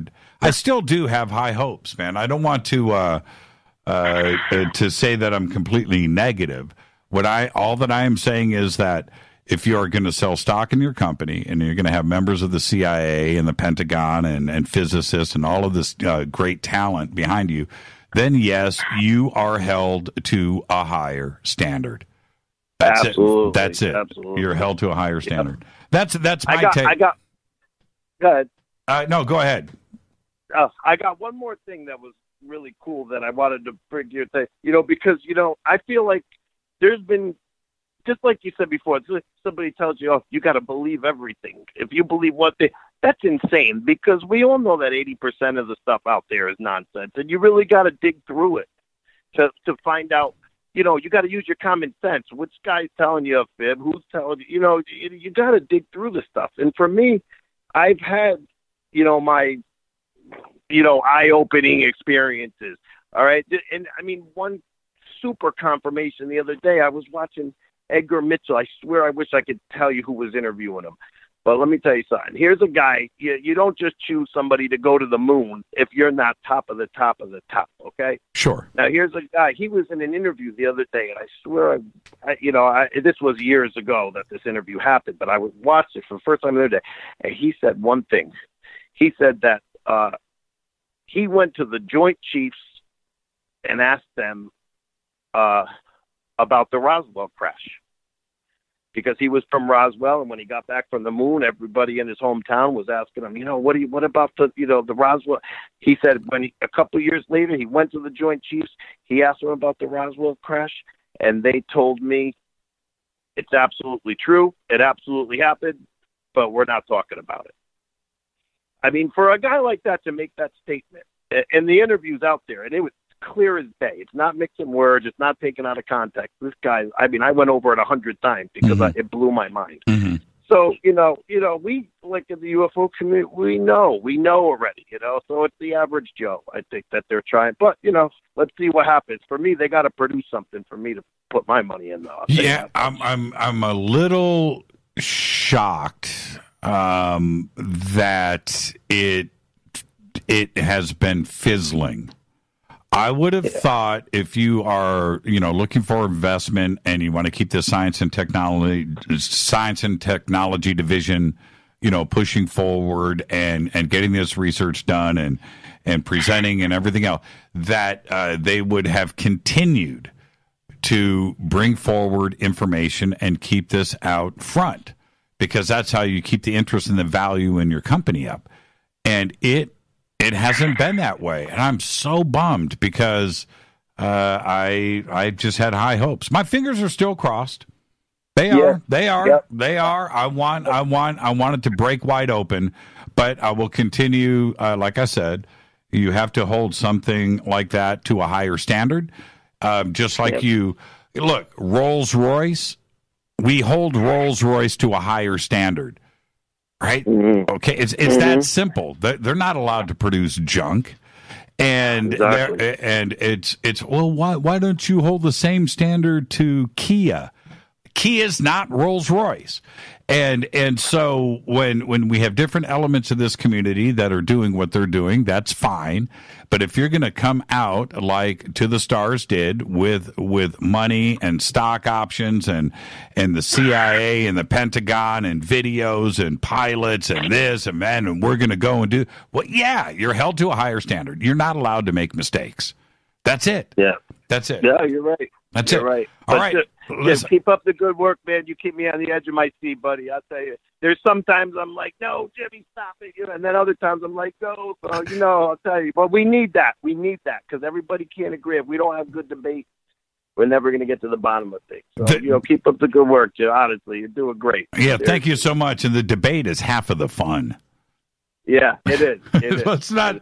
still do have high hopes, man. I don't want to say that I'm completely negative. All that I am saying is that if you are going to sell stock in your company and you're going to have members of the CIA and the Pentagon and physicists and all of this great talent behind you, then yes, you are held to a higher standard. That's Absolutely. it. That's it. Absolutely. You're held to a higher standard. That's my take. Go ahead. No, go ahead. I got one more thing that was really cool that I wanted to bring to your attention. Because I feel like there's been, just like you said before, somebody tells you, you got to believe everything. If you believe that's insane, because we all know that 80% of the stuff out there is nonsense, and you really got to dig through it to find out. You got to use your common sense. Which guy's telling you a fib? Who's telling you? You got to dig through the stuff. And for me, I've had, my, eye-opening experiences. All right. And I mean, one super confirmation the other day, I was watching Edgar Mitchell. I swear I wish I could tell you who was interviewing him. But let me tell you something. Here's a guy. You don't just choose somebody to go to the moon if you're not top of the top of the top, okay? Sure. Now, here's a guy. He was in an interview the other day, and I swear, this was years ago that this interview happened, but I watched it for the first time the other day, and he said one thing. He said that he went to the Joint Chiefs and asked them about the Roswell crash. Because he was from Roswell, and when he got back from the moon, everybody in his hometown was asking him, what about the Roswell? He said a couple of years later, he went to the Joint Chiefs, he asked them about the Roswell crash, and they told me it's absolutely true, it absolutely happened, but we're not talking about it. I mean, for a guy like that to make that statement, and the interview's out there, and it was clear as day. It's not mixing words. It's not taken out of context. This guy, I went over it 100 times because it blew my mind. Mm-hmm. So, we, like in the UFO community, we know already, so it's the average Joe, I think, that they're trying. But, let's see what happens. For me, they got to produce something for me to put my money in, though. Yeah, I'm a little shocked that it has been fizzling. I would have thought if you are, looking for investment and you want to keep the science and technology division, pushing forward and getting this research done and presenting and everything else, that they would have continued to bring forward information and keep this out front, because that's how you keep the interest and the value in your company up. And it hasn't been that way, and I'm so bummed because I just had high hopes. My fingers are still crossed. They are. I want it to break wide open, but I will continue. Like I said, you have to hold something like that to a higher standard. Just like you look, Rolls-Royce. We hold Rolls-Royce to a higher standard. Right? Okay, it's that simple. They're not allowed to produce junk, and it's why don't you hold the same standard to Kia? Kia's not Rolls-Royce, and so when we have different elements of this community that are doing what they're doing, that's fine. But if you're going to come out like To the Stars did with money and stock options and the CIA and the Pentagon and videos and pilots and this and that, and we're going to go and do, you're held to a higher standard. You're not allowed to make mistakes. That's it. Yeah. That's it. Yeah, you're right. That's you're it. Right. All right. Just keep up the good work, man. You keep me on the edge of my seat, buddy. I'll tell you. There's sometimes I'm like, no, Jimmy, stop it. And then other times I'm like, no, I'll tell you. But we need that. We need that because everybody can't agree. If we don't have good debate, we're never going to get to the bottom of things. So, keep up the good work, Jim. Honestly, you're doing great. Yeah, thank you so much. And the debate is half of the fun. Yeah, it is. Let's not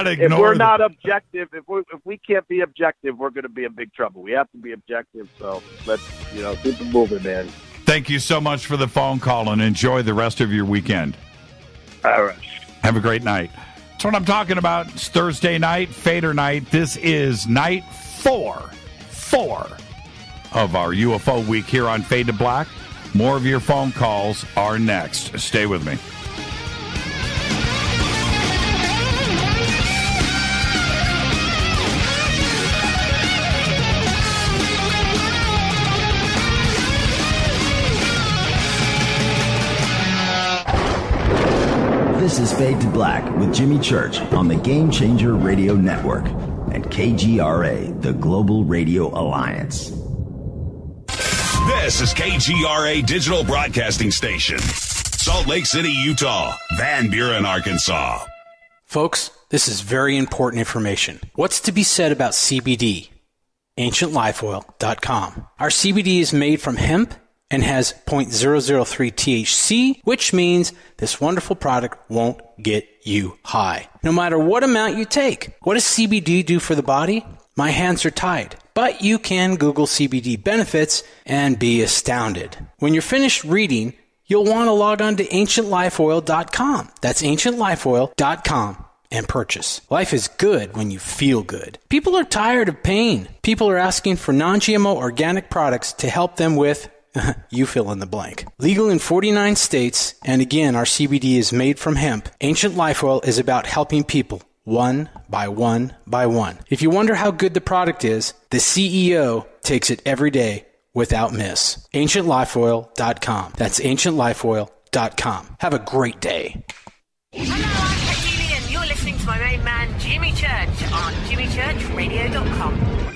ignore. If we're not objective, if we can't be objective, we're going to be in big trouble. We have to be objective. So let's keep it moving, man. Thank you so much for the phone call and enjoy the rest of your weekend. All right. Have a great night. That's what I'm talking about. It's Thursday night, Fader night. This is night 4 of our UFO week here on Fade to Black. More of your phone calls are next. Stay with me. This is Fade to Black with Jimmy Church on the Game Changer Radio Network and KGRA, the Global Radio Alliance. This is KGRA Digital Broadcasting Station, Salt Lake City, Utah, Van Buren, Arkansas. Folks, this is very important information. What's to be said about CBD? AncientLifeOil.com. Our CBD is made from hemp and has 0.003 THC, which means this wonderful product won't get you high, no matter what amount you take. What does CBD do for the body? My hands are tied, but you can Google CBD benefits and be astounded. When you're finished reading, you'll want to log on to AncientLifeOil.com. That's AncientLifeOil.com. and purchase. Life is good when you feel good. People are tired of pain. People are asking for non-GMO organic products to help them with you fill in the blank. Legal in 49 states, and again, our CBD is made from hemp. Ancient Life Oil is about helping people one by one by one. If you wonder how good the product is, the CEO takes it every day without miss. AncientLifeOil.com. That's AncientLifeOil.com. Have a great day. Hello, I'm Katie, and you're listening to my main man, Jimmy Church, on JimmyChurchRadio.com.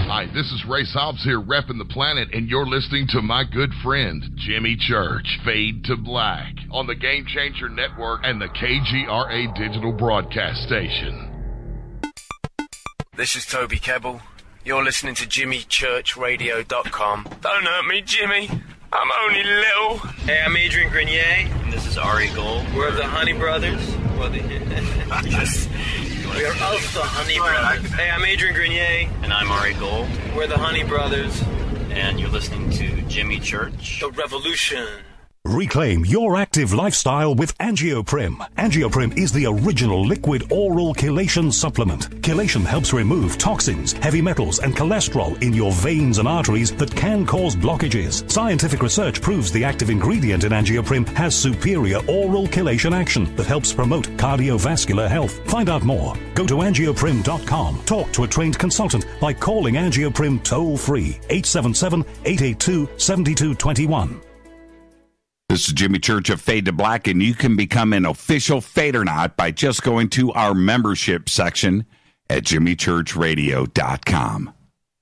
Hi, this is Ray Hobbs here, repping the planet, and you're listening to my good friend, Jimmy Church, Fade to Black, on the Game Changer Network and the KGRA Digital Broadcast Station. This is Toby Kebbell. You're listening to JimmyChurchRadio.com. Don't hurt me, Jimmy. I'm only little. Hey, I'm Adrian Grenier. And this is Ari Gold. We're the Honey Brothers. We're of the Honey Brothers. Hey, I'm Adrian Grenier. And I'm Ari Gold. We're the Honey Brothers. And you're listening to Jimmy Church. The Revolution. Reclaim your active lifestyle with Angioprim. Angioprim is the original liquid oral chelation supplement. Chelation helps remove toxins, heavy metals, and cholesterol in your veins and arteries that can cause blockages. Scientific research proves the active ingredient in Angioprim has superior oral chelation action that helps promote cardiovascular health. Find out more. Go to angioprim.com. Talk to a trained consultant by calling Angioprim toll-free 877-882-7221. This is Jimmy Church of Fade to Black, and you can become an official Fadernaut by just going to our membership section at jimmychurchradio.com.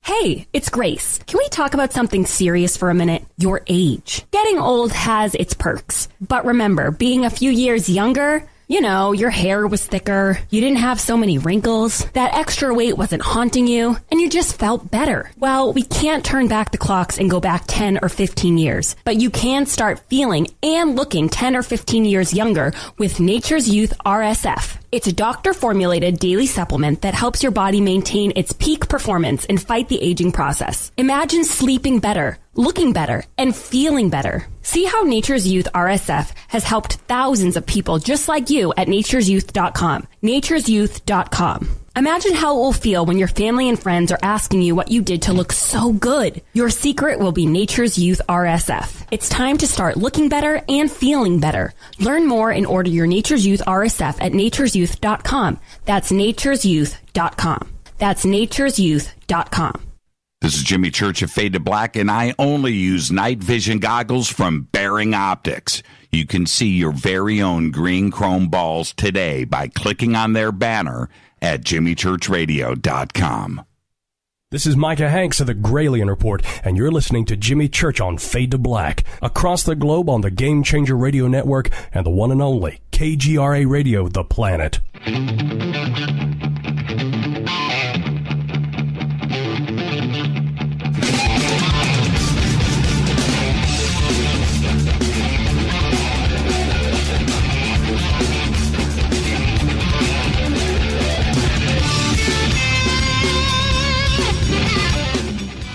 Hey, it's Grace. Can we talk about something serious for a minute? Your age. Getting old has its perks. But remember, being a few years younger, you know, your hair was thicker, you didn't have so many wrinkles, that extra weight wasn't haunting you, and you just felt better. Well, we can't turn back the clocks and go back 10 or 15 years, but you can start feeling and looking 10 or 15 years younger with Nature's Youth RSF. It's a doctor-formulated daily supplement that helps your body maintain its peak performance and fight the aging process. Imagine sleeping better, looking better, and feeling better. See how Nature's Youth RSF has helped thousands of people just like you at nature'syouth.com. nature'syouth.com. Imagine how it will feel when your family and friends are asking you what you did to look so good. Your secret will be Nature's Youth RSF. It's time to start looking better and feeling better. Learn more and order your Nature's Youth RSF at nature'syouth.com. That's nature'syouth.com. That's nature'syouth.com. This is Jimmy Church of Fade to Black, and I only use night vision goggles from Bearing Optics. You can see your very own green chrome balls today by clicking on their banner at jimmychurchradio.com. This is Micah Hanks of the Gralien Report, and you're listening to Jimmy Church on Fade to Black, across the globe on the Game Changer Radio Network and the one and only KGRA Radio, The Planet.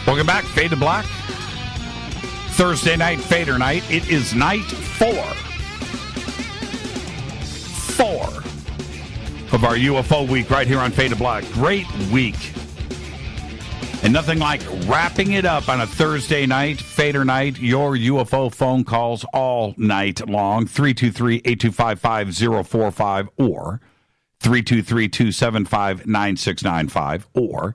Welcome back, Fade to Black. Thursday night, Fader night. It is night 4 of our UFO week right here on Fade to Black. Great week. And nothing like wrapping it up on a Thursday night, Fader night, your UFO phone calls all night long. 323-825-5045 or 323-275-9695 or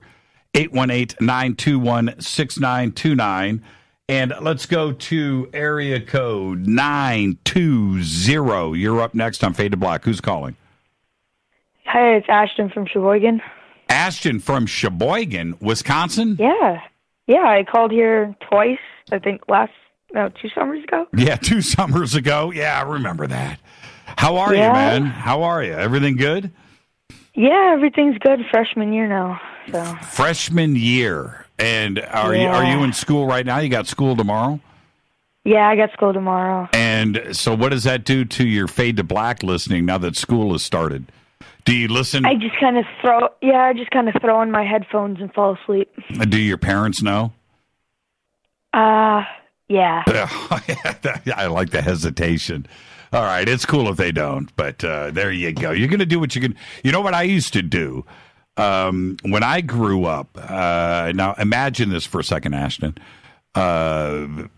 818-921-6929. And let's go to area code 920. You're up next on Fade to Black. Who's calling? Hi, it's Ashton from Sheboygan. Ashton from Sheboygan, Wisconsin? Yeah. Yeah, I called here twice, I think 2 summers ago. Yeah, 2 summers ago. Yeah, I remember that. How are you, man? How are you? Everything good? Yeah, everything's good. Freshman year now. So. Freshman year. And are you in school right now? You got school tomorrow? Yeah, I got school tomorrow. And so what does that do to your Fade to Black listening now that school has started? Do you listen? I just kind of throw in my headphones and fall asleep. Do your parents know? Yeah. I like the hesitation. All right, it's cool if they don't, but there you go. You're going to do what you can. You know what I used to do when I grew up? Now, imagine this for a second, Ashton.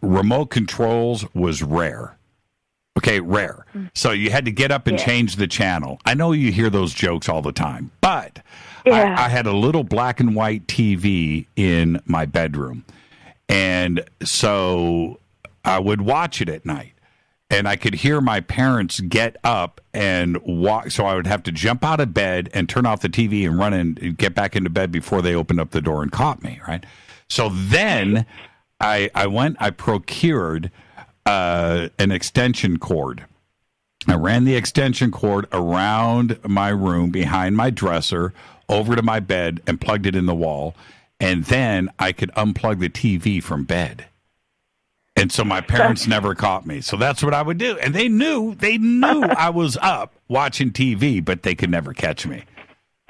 Remote controls was rare. Okay, rare. So you had to get up and change the channel. I know you hear those jokes all the time, but I had a little black and white TV in my bedroom. And so I would watch it at night. And I could hear my parents get up and walk. So I would have to jump out of bed and turn off the TV and run and get back into bed before they opened up the door and caught me, right? So then I procured an extension cord. I ran the extension cord around my room, behind my dresser, over to my bed, and plugged it in the wall. And then I could unplug the TV from bed. And so my parents never caught me. So that's what I would do. And they knew I was up watching TV, but they could never catch me.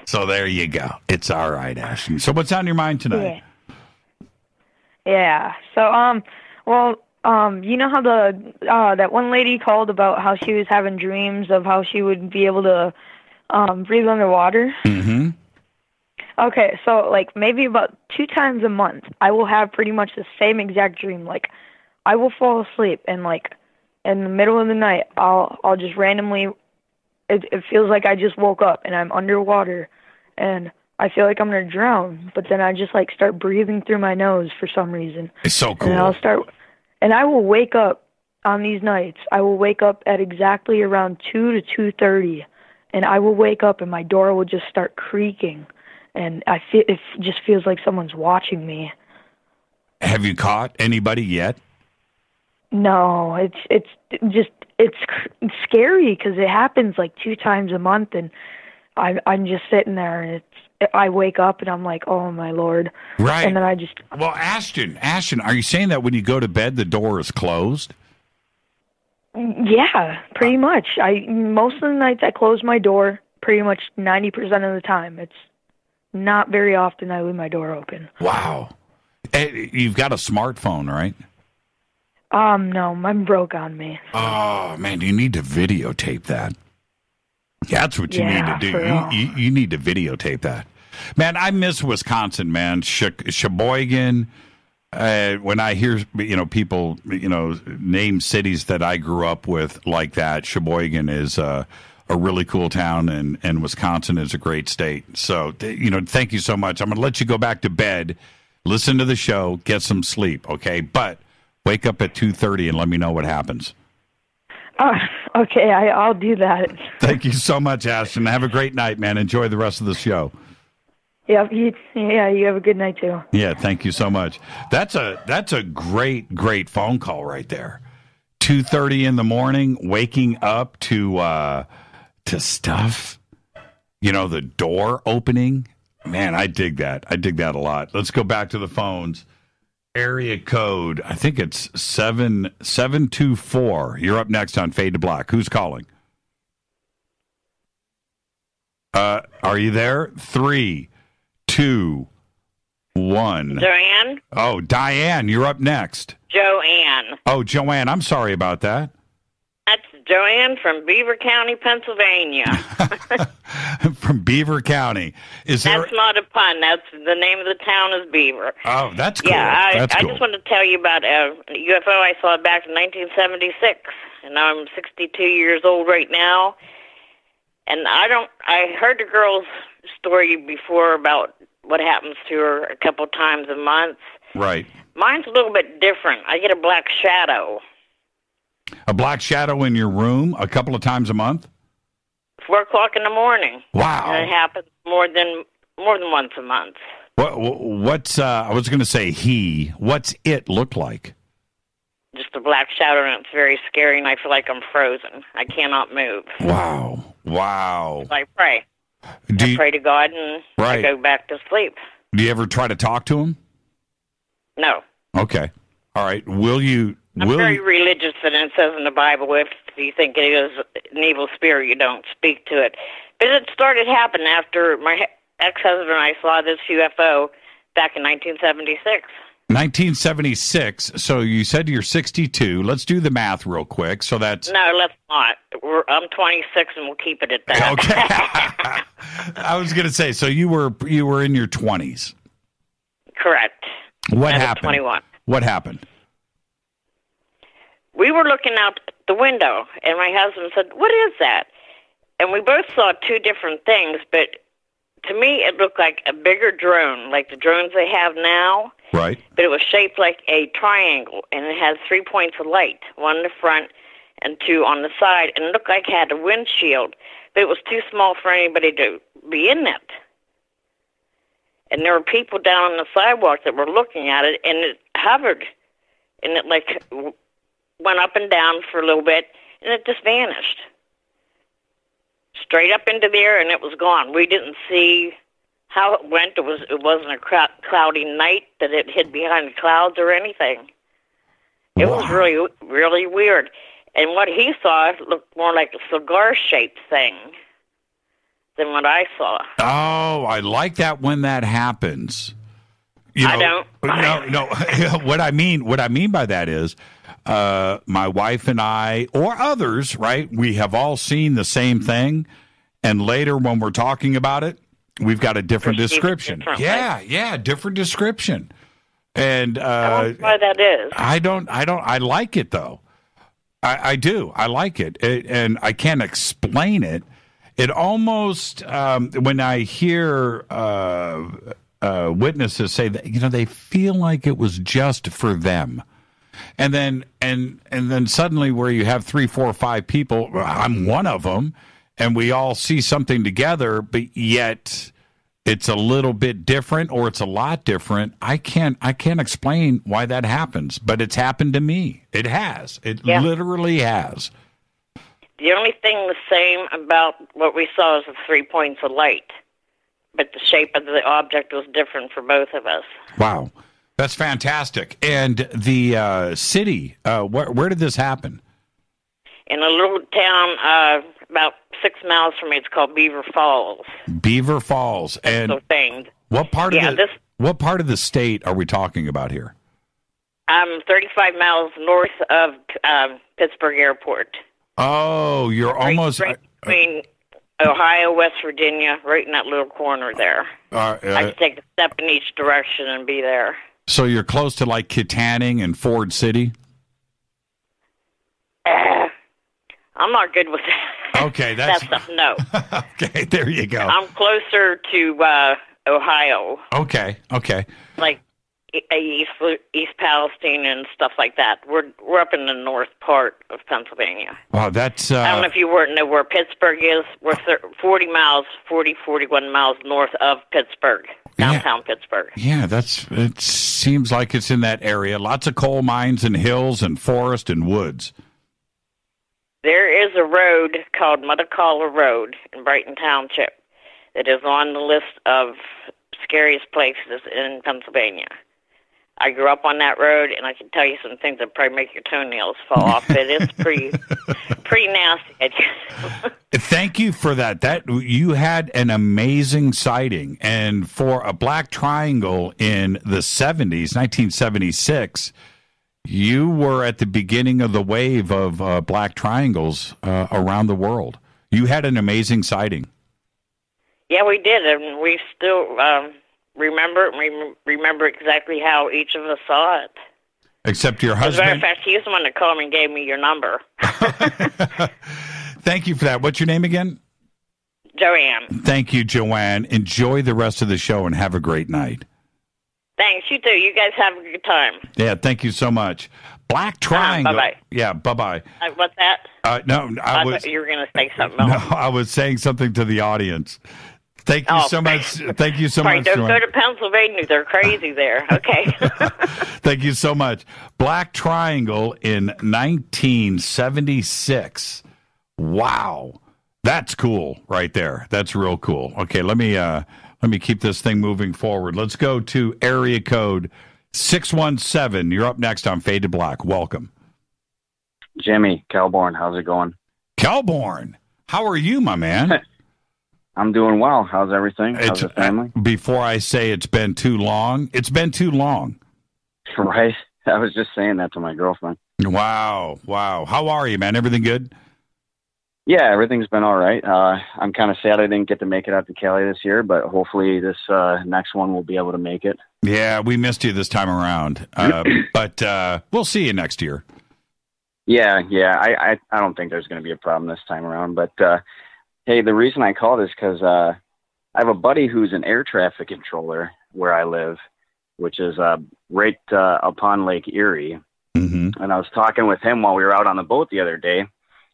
So there you go. It's all right, Ashton. So what's on your mind tonight? Yeah. So, You know how that one lady called about how she was having dreams of how she would be able to breathe underwater? Mm-hmm. Okay, so like maybe about 2 times a month, I will have pretty much the same exact dream. Like, I will fall asleep and like in the middle of the night, I'll just randomly. It feels like I just woke up and I'm underwater, and I feel like I'm gonna drown. But then I just like start breathing through my nose for some reason. It's so cool. And I will wake up on these nights. I will wake up at exactly around 2 to 2:30, and I will wake up and my door will just start creaking, and it just feels like someone's watching me. Have you caught anybody yet? No, it's scary because it happens like 2 times a month, and I'm just sitting there and I wake up and I'm like, oh my Lord. Right. And then I just. Well, Ashton, are you saying that when you go to bed, the door is closed? Yeah, pretty much. Most of the nights I close my door pretty much 90% of the time. It's not very often I leave my door open. Wow. You've got a smartphone, right? No, mine broke on me. Oh, man, you need to videotape that. That's what you need to do. You need to videotape that. Man, I miss Wisconsin, man. Sheboygan. When I hear, people, name cities that I grew up with like that, Sheboygan is a really cool town, and Wisconsin is a great state. So, thank you so much. I'm going to let you go back to bed, listen to the show, get some sleep, okay? But wake up at 2:30 and let me know what happens. Okay, I'll do that. Thank you so much, Ashton. Have a great night, man. Enjoy the rest of the show. Yeah, you have a good night too. Yeah, thank you so much. That's a great phone call right there. 2:30 in the morning, waking up to stuff. The door opening. Man, I dig that. I dig that a lot. Let's go back to the phones. Area code, I think it's 7724. You're up next on Fade to Black. Who's calling? Are you there? 3, 2, 1. Joanne? Oh, Diane, you're up next. Joanne. Oh, Joanne, I'm sorry about that. That's Joanne from Beaver County, Pennsylvania. From Beaver County. That's not a pun. That's the name of the town is Beaver. Oh, that's cool. Yeah, that's I cool. just want to tell you about a UFO I saw back in 1976, and I'm 62 years old right now. And I heard the girl's story before about what happens to her a couple times a month. Right. Mine's a little bit different. I get a black shadow. A black shadow in your room a couple of times a month? 4 o'clock in the morning. Wow. And it happens more than once a month. What's I was going to say what's it look like? Just a black shadow, and it's very scary, and I feel like I'm frozen. I cannot move. Wow. So I pray. I pray to God, and I go back to sleep. Do you ever try to talk to him? No. Okay. All right. I'm very religious, and it says in the Bible, if you think it is an evil spirit, you don't speak to it. But it started happening after my ex-husband and I saw this UFO back in 1976. 1976. So you said you're 62. Let's do the math real quick. So that's... No, let's not. I'm 26, and we'll keep it at that. Okay. I was going to say, so you were in your 20s. Correct. What happened? 21. What happened? We were looking out the window, and my husband said, "What is that?" And we both saw 2 different things, but to me it looked like a bigger drone, like the drones they have now. Right. But it was shaped like a triangle, and it had 3 points of light, 1 in the front and 2 on the side, and it looked like it had a windshield, but it was too small for anybody to be in it. And there were people down on the sidewalk that were looking at it, and it hovered, and it went up and down for a little bit, and it just vanished. Straight up into the air, and it was gone. We didn't see how it went. It wasn't a cloudy night that it hid behind the clouds or anything. It was really, really weird. And what he saw looked more like a cigar-shaped thing than what I saw. Oh, I like that when that happens. I don't. No. What I mean by that is, my wife and I, or others, right? We have all seen the same thing, and later when we're talking about it, we've got a different description. Yeah, different description. And I don't know why that is. I like it though. I do. I like it, and I can't explain it. It almost when I hear witnesses say that they feel like it was just for them, and then suddenly where you have 3, 4, 5 people, I'm one of them, and we all see something together, but yet it's a little bit different or it's a lot different. I can't explain why that happens, but it's happened to me. It has. It literally has. The only thing the same about what we saw is the 3 points of light, but the shape of the object was different for both of us. Wow. That's fantastic. And the city, where did this happen? In a little town about 6 miles from me. It's called Beaver Falls. Beaver Falls. And so famed. What part of the state are we talking about here? 35 miles north of Pittsburgh Airport. Oh, you're almost right between Ohio, West Virginia, right in that little corner there. I could take a step in each direction and be there. So you're close to like Kittanning and Ford City? I'm not good with that. Okay, that stuff. No. Okay, there you go. I'm closer to Ohio. Okay. Like East Palestine and stuff like that. We're up in the north part of Pennsylvania. Wow, that's. I don't know if you know where Pittsburgh is. We're 41 miles north of Pittsburgh, downtown Pittsburgh. Yeah, it seems like it's in that area. Lots of coal mines and hills and forest and woods. There is a road called Mudacalla Road in Brighton Township that is on the list of scariest places in Pennsylvania. I grew up on that road, and I can tell you some things that probably make your toenails fall off, but it's pretty nasty. Thank you for that. You had an amazing sighting, and for a black triangle in the 70s, 1976, you were at the beginning of the wave of black triangles around the world. You had an amazing sighting. Yeah, we did, and we still remember exactly how each of us saw it. Except your husband. As a matter of fact, he's the one that called me and gave me your number. Thank you for that. What's your name again? Joanne. Thank you, Joanne. Enjoy the rest of the show and have a great night. Thanks. You too. You guys have a good time. Yeah, thank you so much. Black Triangle. Bye-bye. Yeah, bye-bye. What's that? No, I thought you were going to say something else. No, I was saying something to the audience. Thank you so much. Thank you so much. Don't go to Pennsylvania. They're crazy there. Okay. Thank you so much. Black Triangle in 1976. Wow. That's cool right there. That's real cool. Okay, let me keep this thing moving forward. Let's go to area code 617. You're up next on Fade to Black. Welcome. Jimmy, Kelborn, how's it going? Kelborn, how are you, my man? I'm doing well. How's everything? How's the family? Before I say it's been too long, it's been too long. Right? I was just saying that to my girlfriend. Wow. How are you, man? Everything good? Yeah, everything's been all right. I'm kind of sad I didn't get to make it out to Cali this year, but hopefully this next one will be able to make it. Yeah, we missed you this time around, but we'll see you next year. Yeah. I don't think there's going to be a problem this time around, but hey, the reason I called is because I have a buddy who's an air traffic controller where I live, which is right upon Lake Erie. Mm-hmm. And I was talking with him while we were out on the boat the other day,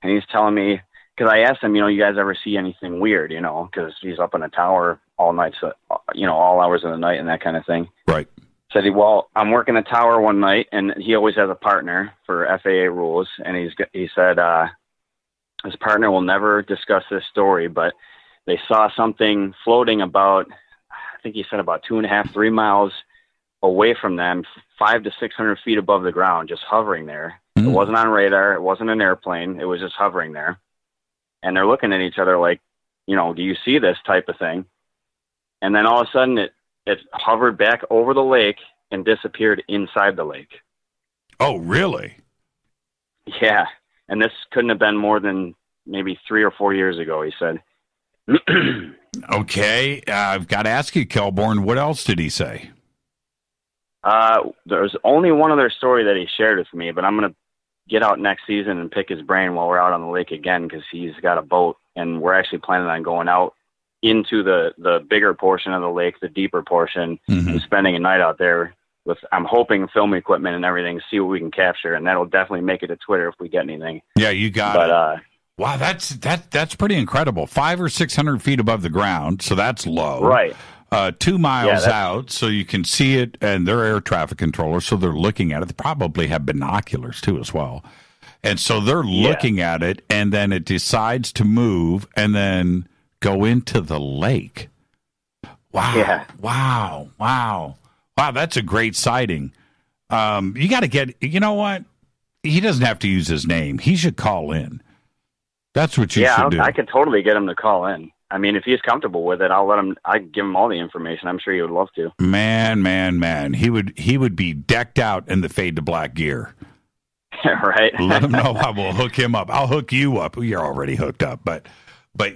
and he's telling me, because I asked him, you guys ever see anything weird, because he's up in a tower all night, so, all hours of the night and that kind of thing. Right. Said, well, I'm working a tower one night, and he always has a partner for FAA rules, and he said his partner will never discuss this story, but they saw something floating about, I think he said about 2.5, 3 miles away from them, 500 to 600 feet above the ground, just hovering there. Mm-hmm. It wasn't on radar. It wasn't an airplane. It was just hovering there. And they're looking at each other like, do you see this type of thing? And then all of a sudden it it hovered back over the lake and disappeared inside the lake. Oh, really? Yeah, and this couldn't have been more than maybe 3 or 4 years ago, he said. Okay, I've got to ask you, Kelborn, what else did he say? There's only one other story that he shared with me, but I'm going to get out next season and pick his brain while we're out on the lake again, because he's got a boat, and we're actually planning on going out into the bigger portion of the lake, the deeper portion, and spending a night out there with, I'm hoping, film equipment and everything, see what we can capture, and that'll definitely make it to Twitter if we get anything. Yeah, you got it. Wow, that's pretty incredible. 500 or 600 feet above the ground, so that's low. Right. 2 miles out, so you can see it, and they're air traffic controllers, so they're looking at it. They probably have binoculars, too, as well. And so they're looking at it, and then it decides to move and then go into the lake. Wow. Yeah. Wow. Wow. Wow, that's a great sighting. You got to get, you know what? He doesn't have to use his name. He should call in. That's what you should do. I could totally get him to call in. I mean, if he's comfortable with it, I'd give him all the information. I'm sure he would love to. Man. He would be decked out in the Fade to Black gear. Right. Let him know. I will hook him up. I'll hook you up. You're already hooked up, but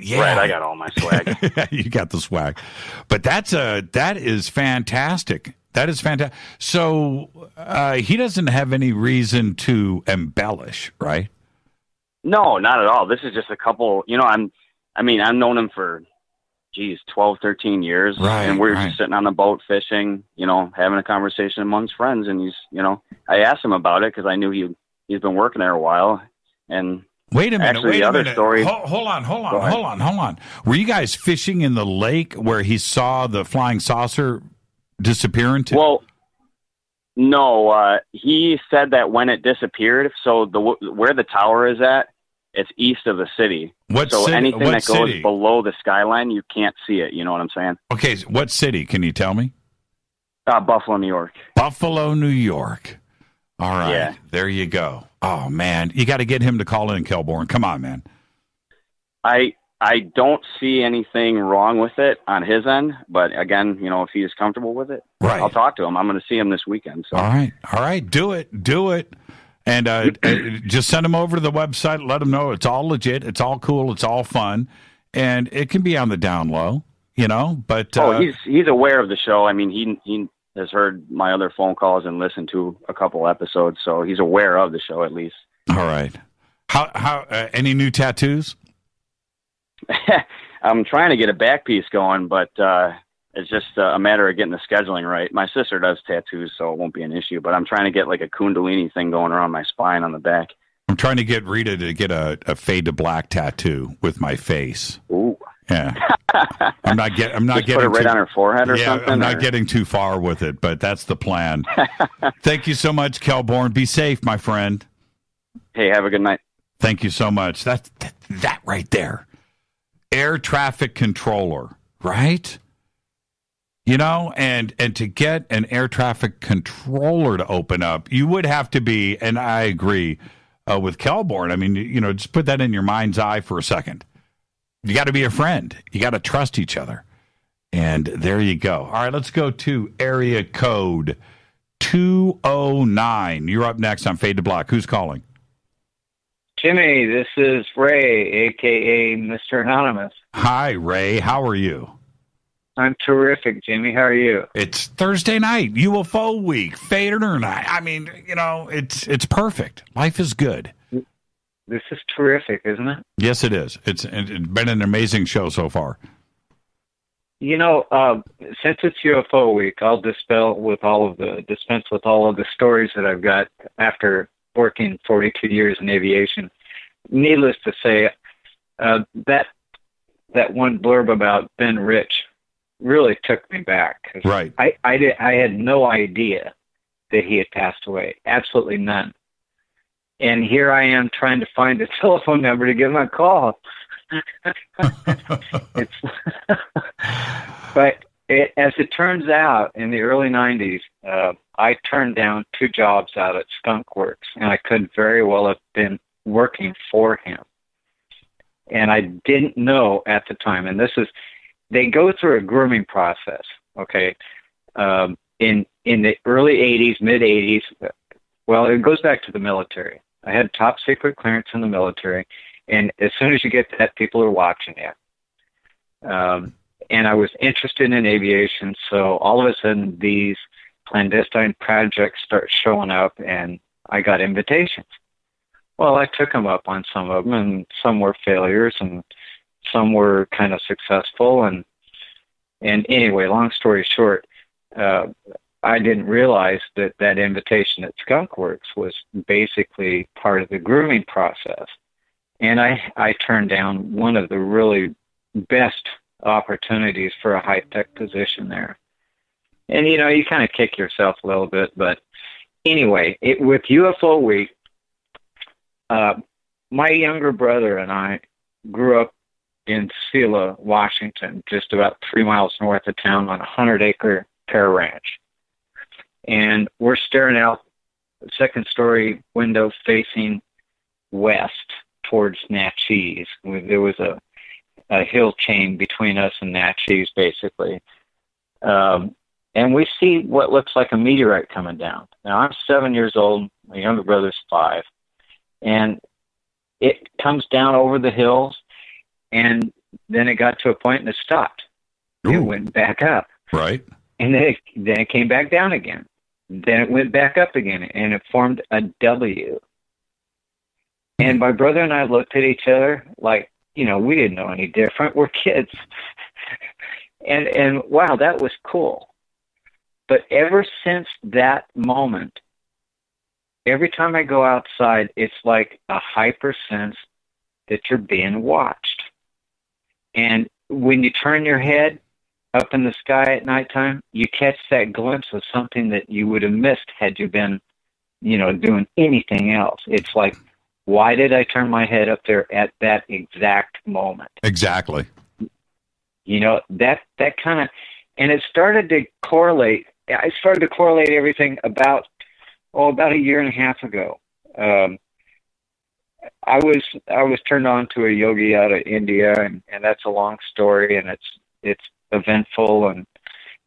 yeah. Right, I got all my swag. You got the swag. But that is fantastic. That is fantastic. So he doesn't have any reason to embellish, right? No, not at all. This is just a couple, I've known him for, 12, 13 years. Right. And we're just sitting on the boat fishing, having a conversation amongst friends. And he's, I asked him about it because I knew he's been working there a while. And wait a minute. Actually, the other story. Hold on. Were you guys fishing in the lake where he saw the flying saucer disappear into? Well, no. He said that when it disappeared, so where the tower is at, it's east of the city. Anything that goes below the skyline, you can't see it. You know what I'm saying? Okay, so what city? Can you tell me? Buffalo, New York. Buffalo, New York. All right. Yeah. There you go. Oh, man. You got to get him to call in, Kelborn. Come on, man. I don't see anything wrong with it on his end, but again, if he is comfortable with it, right. I'll talk to him. I'm going to see him this weekend. So. All right. Do it. And just send him over to the website. Let him know it's all legit. It's all cool. It's all fun. And it can be on the down low, but. He's aware of the show. I mean, he has heard my other phone calls and listened to a couple episodes, so he's aware of the show at least. All right. How any new tattoos? I'm trying to get a back piece going, but it's just a matter of getting the scheduling right. My sister does tattoos, so it won't be an issue, but I'm trying to get like a Kundalini thing going around my spine on the back. I'm trying to get Rita to get a Fade to Black tattoo with my face. Ooh. Yeah. I'm not getting put it right on her forehead or something? I'm not getting too far with it, but that's the plan. Thank you so much, Kelborn. Be safe, my friend. Hey, have a good night. Thank you so much. That right there. Air traffic controller, right? And to get an air traffic controller to open up, you would have to be, and I agree with Kelborn. I mean, just put that in your mind's eye for a second. You got to be a friend. You got to trust each other. And there you go. All right, let's go to area code 209. You're up next on Fade to Black. Who's calling? Jimmy, this is Ray, a.k.a. Mr. Anonymous. Hi, Ray. How are you? I'm terrific, Jimmy. How are you? It's Thursday night, UFO week, Fadernight. I mean, it's perfect. Life is good. This is terrific, isn't it? Yes, it is. It's been an amazing show so far. Since it's UFO week, I'll dispense with all of the stories that I've got after working 42 years in aviation. Needless to say, that one blurb about Ben Rich really took me back. Right. I had no idea that he had passed away. Absolutely none. And here I am trying to find a telephone number to give him a call. As it turns out, in the early 90s, I turned down 2 jobs out at Skunk Works, and I could very well have been working for him. And I didn't know at the time, and they go through a grooming process, okay? In the early 80s, mid 80s, well, it goes back to the military. I had top secret clearance in the military, and as soon as you get that, people are watching you. And I was interested in aviation, so all of a sudden these clandestine projects start showing up, and I got invitations. Well, I took them up on some of them, and some were failures, and some were kind of successful. And anyway, long story short, I didn't realize that invitation at Skunk Works was basically part of the grooming process. And I turned down one of the really best opportunities for a high-tech position there. And, you kind of kick yourself a little bit. But anyway, with UFO Week, my younger brother and I grew up in Selah, Washington, just about 3 miles north of town on a 100-acre pear ranch. And we're staring out the second-story window facing west towards Natchez. There was a hill chain between us and Natchez, basically. And we see what looks like a meteorite coming down. Now, I'm 7 years old. My younger brother's 5. And it comes down over the hills, and then it got to a point and it stopped. Ooh. It went back up. Right. And then it came back down again. Then it went back up again, and it formed a W. And my brother and I looked at each other like, we didn't know any different. We're kids. and wow, that was cool. But ever since that moment, every time I go outside, it's like a hyper sense that you're being watched. And when you turn your head up in the sky at nighttime, you catch that glimpse of something that you would have missed had you been, doing anything else. It's like, why did I turn my head up there at that exact moment? Exactly. That kind of, and it started to correlate. I started to correlate everything about a year and a half ago. I was turned on to a yogi out of India, and that's a long story, and it's eventful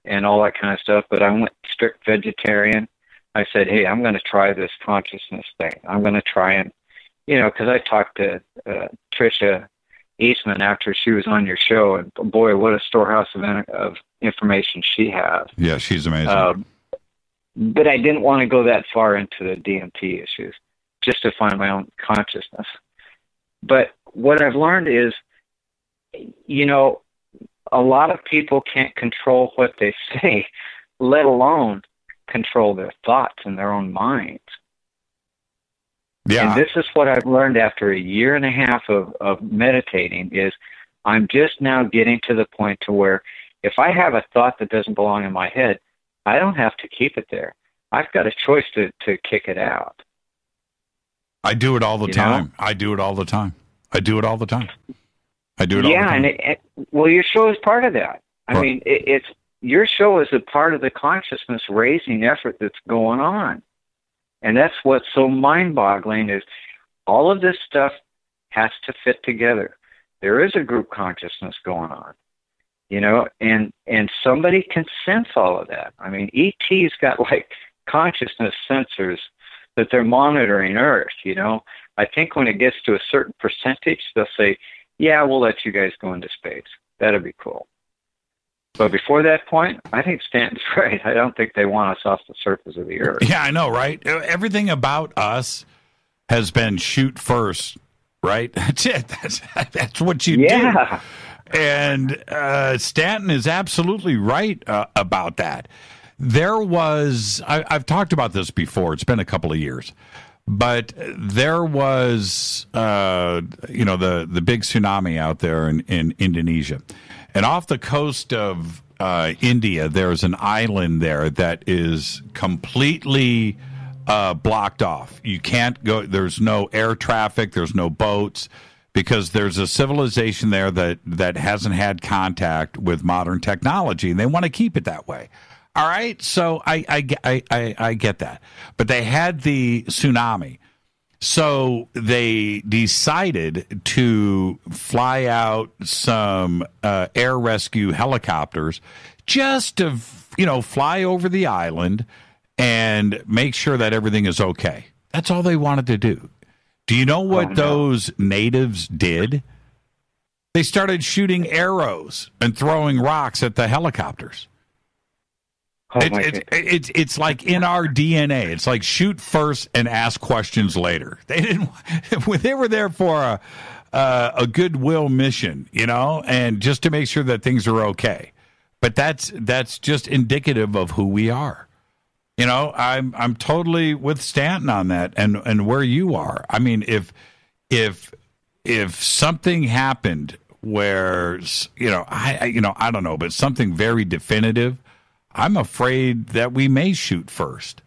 and all that kind of stuff. But I went strict vegetarian. I said, hey, I'm going to try this consciousness thing. I'm going to try and, because I talked to Tricia Eastman after she was on your show, and boy, what a storehouse of information she has. Yeah, she's amazing. But I didn't want to go that far into the DMT issues, just to find my own consciousness. But what I've learned is, a lot of people can't control what they say, let alone control their thoughts and their own minds. Yeah. And this is what I've learned after a year and a half of meditating is I'm just now getting to the point to where if I have a thought that doesn't belong in my head, I don't have to keep it there. I've got a choice to kick it out. I do it all the time. I do it all the time. I do it all the time. Yeah, and well, your show is part of that. I mean, it's your show is a part of the consciousness raising effort that's going on. And that's what's so mind-boggling is all of this stuff has to fit together. There is a group consciousness going on, and somebody can sense all of that. I mean, ET's got like consciousness sensors that they're monitoring Earth, I think when it gets to a certain percentage, they'll say, yeah, we'll let you guys go into space. That'd be cool. But before that point, I think Stanton's right. I don't think they want us off the surface of the Earth. Yeah, I know, right? Everything about us has been shoot first, right? That's it. That's what you do. And Stanton is absolutely right about that. There was, I've talked about this before. It's been a couple of years. But there was, the big tsunami out there in Indonesia. And off the coast of India, there's an island there that is completely blocked off. You can't go, there's no air traffic, there's no boats, because there's a civilization there that hasn't had contact with modern technology, and they want to keep it that way. All right, so I get that. But they had the tsunami. So they decided to fly out some air rescue helicopters just to fly over the island and make sure that everything is okay. That's all they wanted to do. Do you know what those natives did? They started shooting arrows and throwing rocks at the helicopters. It's like in our DNA. It's like shoot first and ask questions later. They were there for a goodwill mission, and just to make sure that things are okay. But that's just indicative of who we are. I'm totally with Stanton on that, and where you are. I mean, if something happened where I don't know, but something very definitive, I'm afraid that we may shoot first.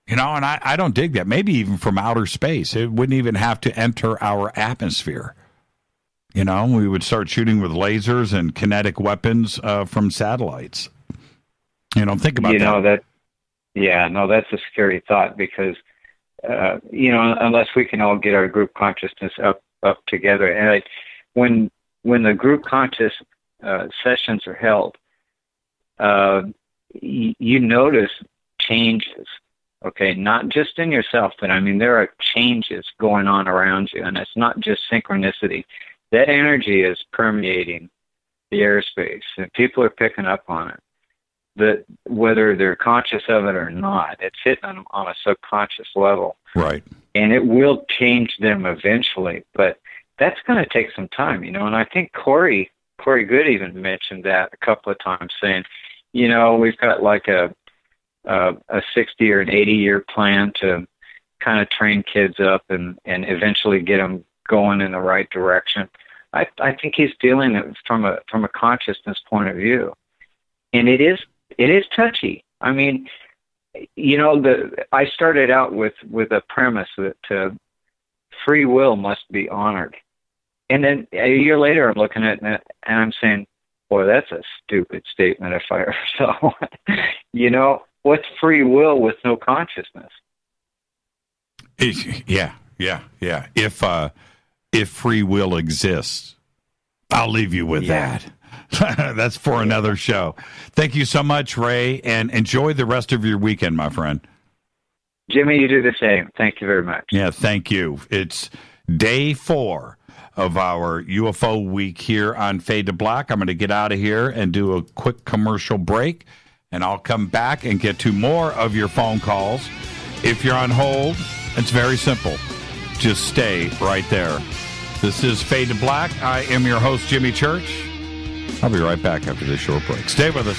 And I don't dig that. Maybe even from outer space, it wouldn't even have to enter our atmosphere. We would start shooting with lasers and kinetic weapons from satellites. Think about that. That's a scary thought because, unless we can all get our group consciousness up together. And when the group conscious sessions are held, you notice changes, okay? Not just in yourself, but there are changes going on around you, and it's not just synchronicity. That energy is permeating the airspace, and people are picking up on it. That whether they're conscious of it or not, it's hitting them on a subconscious level. Right. And it will change them eventually, but that's going to take some time, and I think Corey Good even mentioned that a couple of times, saying, we've got like a 60 or an 80-year plan to kind of train kids up and eventually get them going in the right direction. I think he's dealing it from a consciousness point of view, and it is touchy. I started out with a premise that free will must be honored, and then a year later I'm looking at it and I'm saying, boy, that's a stupid statement if I ever saw one. What's free will with no consciousness? Yeah. If free will exists, I'll leave you with that. That's for another show. Thank you so much, Ray, and enjoy the rest of your weekend, my friend. Jimmy, you do the same. Thank you very much. Yeah, thank you. It's day 4 of our UFO week here on Fade to Black. I'm going to get out of here and do a quick commercial break, and I'll come back and get to more of your phone calls. If you're on hold, it's very simple. Just stay right there. This is Fade to Black. I am your host, Jimmy Church. I'll be right back after this short break. Stay with us.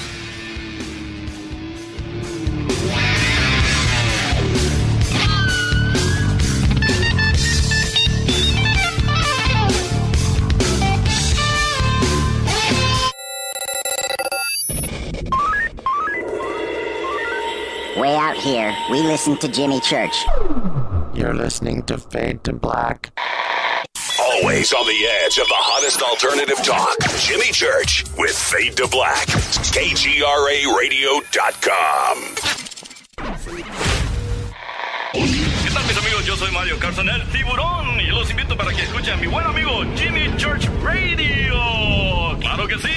Way out here, we listen to Jimmy Church. You're listening to Fade to Black. Always on the edge of the hottest alternative talk. Jimmy Church with Fade to Black. KGRARadio.com. ¿Qué tal, mis amigos? Yo soy Mario Carson, el tiburón, y los invito para que escuchen a mi buen amigo Jimmy Church Radio. ¡Claro que sí!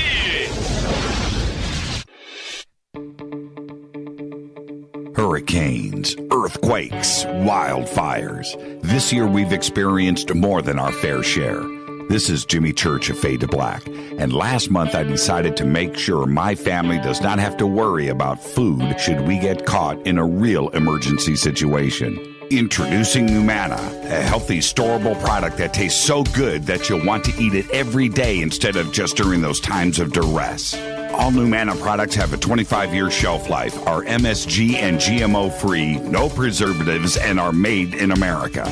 Hurricanes, earthquakes, wildfires. This year we've experienced more than our fair share. This is Jimmy Church of Fade to Black, and last month I decided to make sure my family does not have to worry about food should we get caught in a real emergency situation. Introducing Numana, a healthy, storable product that tastes so good that you'll want to eat it every day instead of just during those times of duress. All Numana products have a 25-year shelf life, are MSG and GMO-free, no preservatives, and are made in America.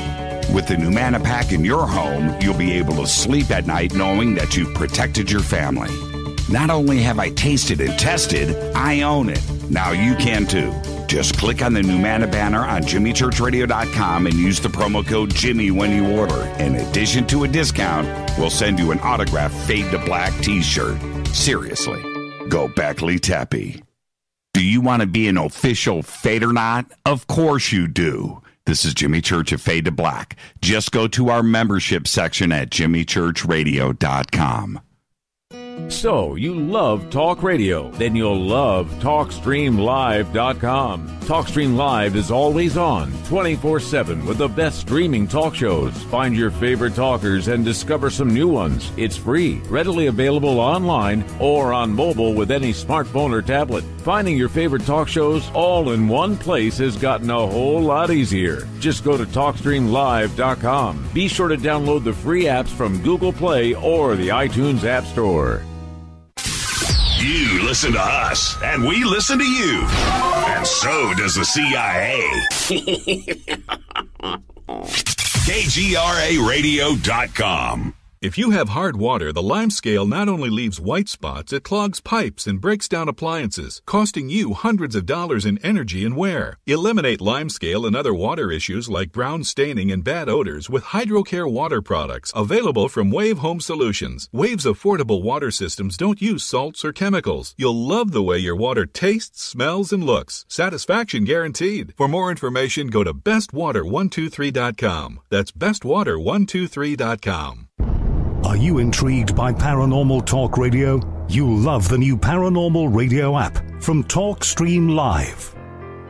With the Numana pack in your home, you'll be able to sleep at night knowing that you've protected your family. Not only have I tasted and tested, I own it. Now you can too. Just click on the Numana banner on JimmyChurchRadio.com and use the promo code Jimmy when you order. In addition to a discount, we'll send you an autographed Fade to Black t-shirt. Seriously. Go Beckley Tappy. Do you want to be an official Fadernaut? Of course you do. This is Jimmy Church of Fade to Black. Just go to our membership section at JimmyChurchRadio.com. So, you love talk radio? Then you'll love TalkStreamLive.com. TalkStream Live is always on, 24/7 with the best streaming talk shows. Find your favorite talkers and discover some new ones. It's free, readily available online or on mobile with any smartphone or tablet. Finding your favorite talk shows all in one place has gotten a whole lot easier. Just go to TalkStreamLive.com. Be sure to download the free apps from Google Play or the iTunes App Store. You listen to us, and we listen to you. And so does the CIA. KGRARadio.com. If you have hard water, the lime scale not only leaves white spots, it clogs pipes and breaks down appliances, costing you hundreds of dollars in energy and wear. Eliminate lime scale and other water issues like brown staining and bad odors with HydroCare water products, available from Wave Home Solutions. Wave's affordable water systems don't use salts or chemicals. You'll love the way your water tastes, smells, and looks. Satisfaction guaranteed. For more information, go to bestwater123.com. That's bestwater123.com. Are you intrigued by paranormal talk radio? You'll love the new paranormal radio app from TalkStream Live.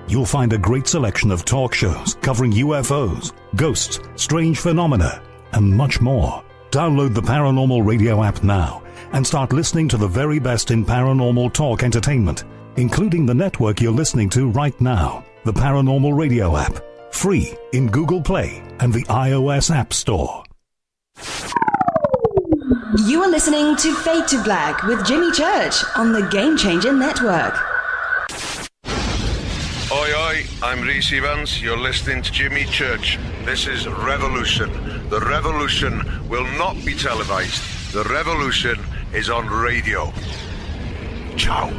You'll find a great selection of talk shows covering UFOs, ghosts, strange phenomena, and much more. Download the paranormal radio app now and start listening to the very best in paranormal talk entertainment, including the network you're listening to right now, the paranormal radio app, free in Google Play and the iOS App Store. You are listening to Fade to Black with Jimmy Church on the Game Changer Network. Oi, oi, I'm Reese Evans. You're listening to Jimmy Church. This is Revolution. The revolution will not be televised. The revolution is on radio. Ciao.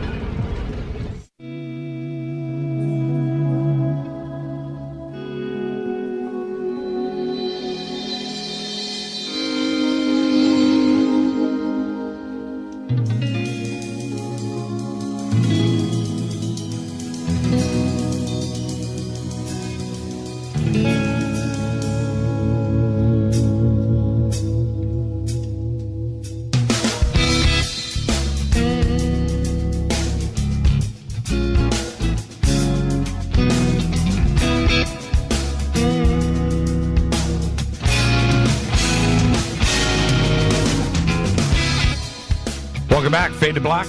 Welcome back, Fade to Black.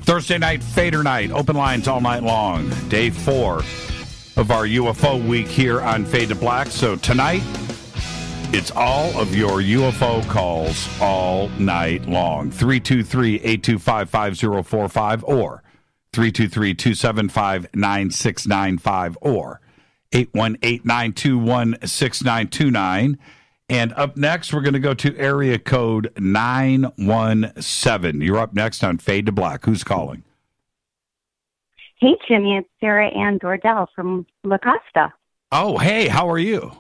Thursday night, Fader night. Open lines all night long. Day 4 of our UFO week here on Fade to Black. So tonight, it's all of your UFO calls all night long. 323-825-5045 or 323-275-9695 or 818-921-6929. And up next, we're going to go to area code 917. You're up next on Fade to Black. Who's calling? Hey, Jimmy. It's Sarah Ann Dordell from La Costa. Oh, hey. How are you?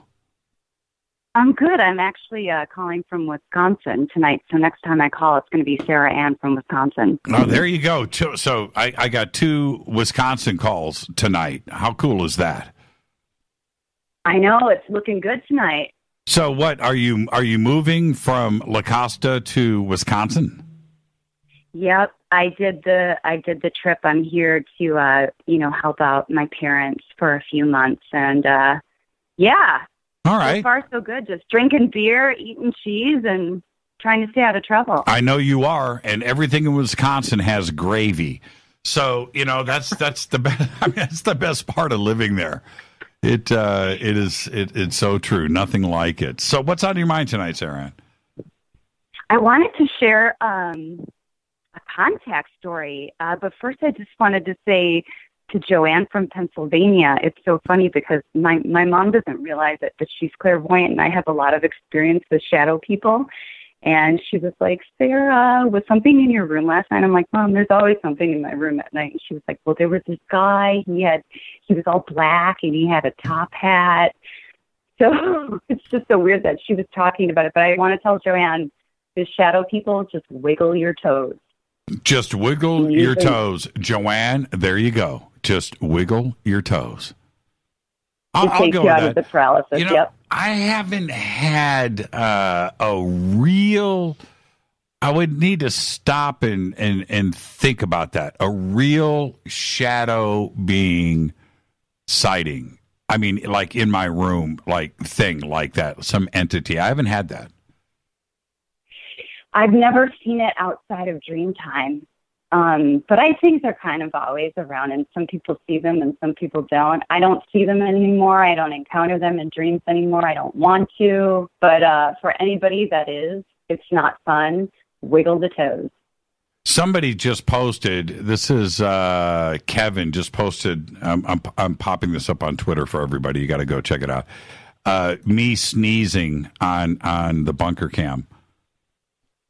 I'm good. I'm actually calling from Wisconsin tonight. So next time I call, it's going to be Sarah Ann from Wisconsin. Oh, there you go. So I got 2 Wisconsin calls tonight. How cool is that? I know. It's looking good tonight. So what, are you moving from La Costa to Wisconsin? Yep, I did the trip. I'm here to help out my parents for a few months, and yeah. All right. So far so good. Just drinking beer, eating cheese, and trying to stay out of trouble. I know you are, and everything in Wisconsin has gravy. So that's the best. I mean, that's the best part of living there. It's so true. Nothing like it. So what's on your mind tonight, Sarah? I wanted to share a contact story, but first I just wanted to say to Joanne from Pennsylvania, it's so funny because my mom doesn't realize it, but she's clairvoyant, and I have a lot of experience with shadow people. And she was like, Sarah, was something in your room last night? I'm like, Mom, there's always something in my room at night. And she was like, well, there was this guy. He was all black, and he had a top hat. So it's just so weird that she was talking about it. But I want to tell Joanne, the shadow people, just wiggle your toes. Just wiggle your toes. Joanne, there you go. Just wiggle your toes. I'll go with out that. Of the paralysis. Yep. I haven't had a real I would need to stop and think about that. A real shadow being sighting. I mean, like in my room, like thing like that, some entity. I haven't had that. I've never seen it outside of dream time. But I think they're kind of always around, and some people see them and some people don't. I don't see them anymore. I don't encounter them in dreams anymore. I don't want to. But for anybody that is, it's not fun. Wiggle the toes. Somebody just posted, this is Kevin just posted, I'm popping this up on Twitter for everybody. You got to go check it out. Me sneezing on the bunker cam.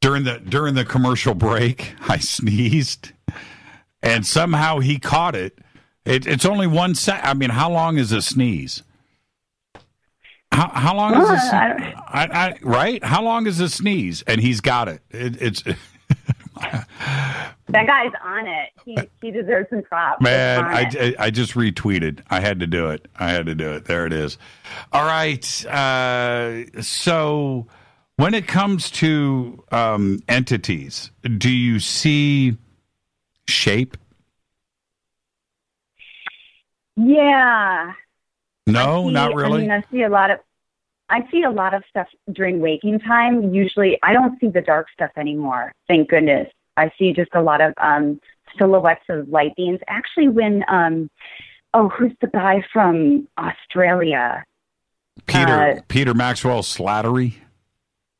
During the commercial break, I sneezed, and somehow he caught it. It's only 1 second. I mean, how long is a sneeze? How long is this? Right? How long is a sneeze? And he's got it. It's that guy's on it. He deserves some props. Man, I just retweeted. I had to do it. There it is. All right. So when it comes to entities, do you see shape? Yeah. No, not really. I mean, I see a lot of stuff during waking time. Usually, I don't see the dark stuff anymore. Thank goodness. I see just a lot of silhouettes of light beings. Actually, when who's the guy from Australia? Peter Maxwell Slattery.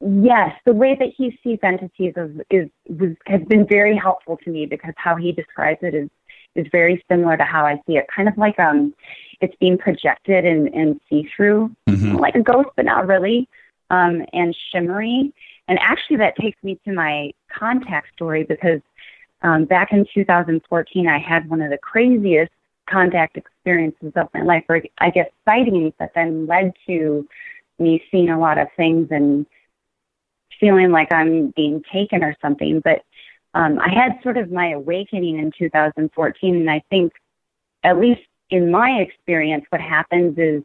Yes, the way that he sees entities has been very helpful to me, because how he describes it is very similar to how I see it. Kind of like it's being projected and see-through, like a ghost, but not really, and shimmery. And actually that takes me to my contact story, because back in 2014, I had one of the craziest contact experiences of my life, or I guess sightings that then led to me seeing a lot of things and feeling like I'm being taken or something. But I had sort of my awakening in 2014, and I think, at least in my experience, what happens is,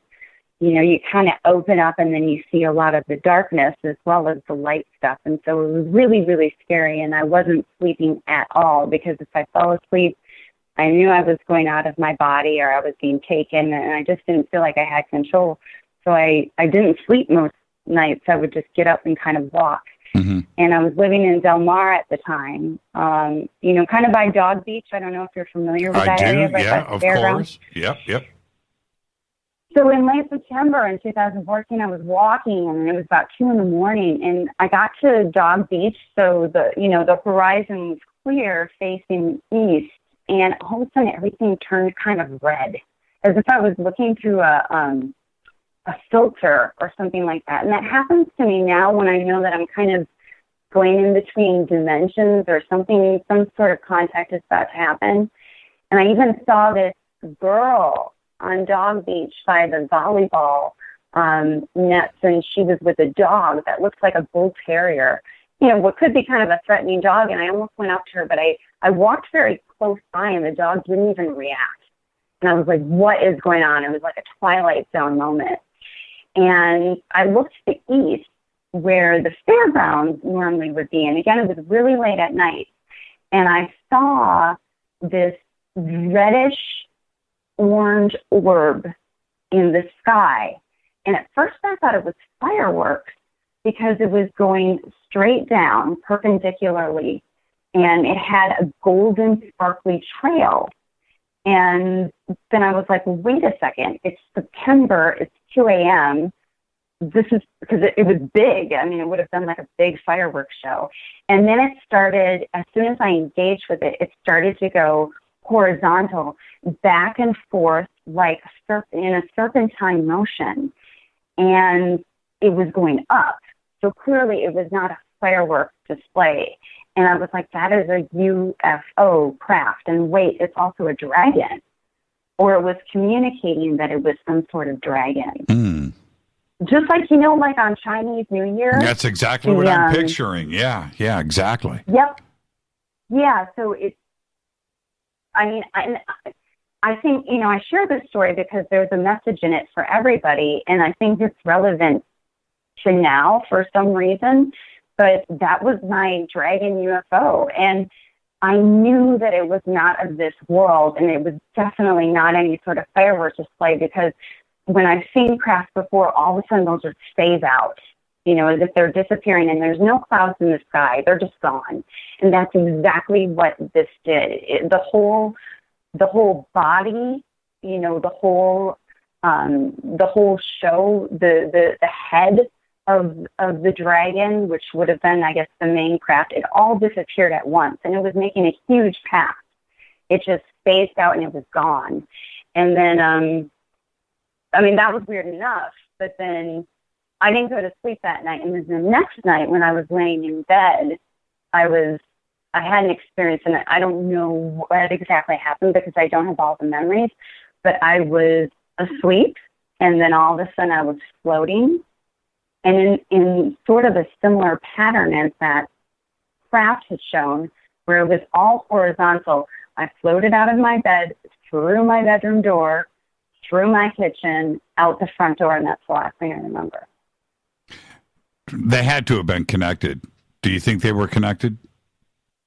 you kind of open up and then you see a lot of the darkness as well as the light stuff. And so it was really, really scary, and I wasn't sleeping at all, because if I fell asleep, I knew I was going out of my body or I was being taken, and I just didn't feel like I had control. So I didn't sleep most nights. I would just get up and kind of walk. And I was living in Del Mar at the time, kind of by Dog Beach. I don't know if you're familiar with that area. Yeah, of course. Yep. So in late September in 2014, I was walking, and it was about 2 a.m, and I got to Dog Beach. So the horizon was clear facing east, and all of a sudden everything turned kind of red, as if I was looking through a filter or something like that. And that happens to me now when I know that I'm kind of going in between dimensions or something, some sort of contact is about to happen. And I even saw this girl on Dog Beach by the volleyball nets, and she was with a dog that looks like a bull terrier, what could be kind of a threatening dog. And I almost went up to her, but I walked very close by, and the dog didn't even react. And I was like, what is going on? It was like a Twilight Zone moment. And I looked to the east, where the fairgrounds normally would be. And again, it was really late at night. And I saw this reddish orange orb in the sky. And at first I thought it was fireworks, because it was going straight down perpendicularly, and it had a golden sparkly trail. And then I was like, well, wait a second, it's September, it's 2 a.m. This is because it was big. I mean, it would have been like a big fireworks show. And then it started, as soon as I engaged with it, it started to go horizontal, back and forth, like in a serpentine motion. And it was going up. So clearly it was not a fireworks display. And I was like, that is a UFO craft. And wait, it's also a dragon. Or it was communicating that it was some sort of dragon. Just like, like on Chinese New Year. That's exactly what I'm picturing. Yeah, exactly. Yep. Yeah, so I think, I share this story because there's a message in it for everybody, and I think it's relevant to now for some reason. but that was my dragon UFO. And I knew that it was not of this world, and it was definitely not any sort of fireworks display, because when I've seen craft before, all of a sudden they'll just phase out, as if they're disappearing, and there's no clouds in the sky. They're just gone. And that's exactly what this did. The whole body, the whole show, the head of the dragon, which would have been, I guess, the main craft, it all disappeared at once, and it was making a huge path. It just phased out and it was gone. And then, that was weird enough, but then I didn't go to sleep that night. And then the next night when I was laying in bed, I had an experience, and I don't know what exactly happened because I don't have all the memories, but I was asleep, and then all of a sudden I was floating. And in sort of a similar pattern as that craft had shown, where it was all horizontal, I floated out of my bed, through my bedroom door, through my kitchen, out the front door, and that's the last thing I remember. They had to have been connected. Do you think they were connected?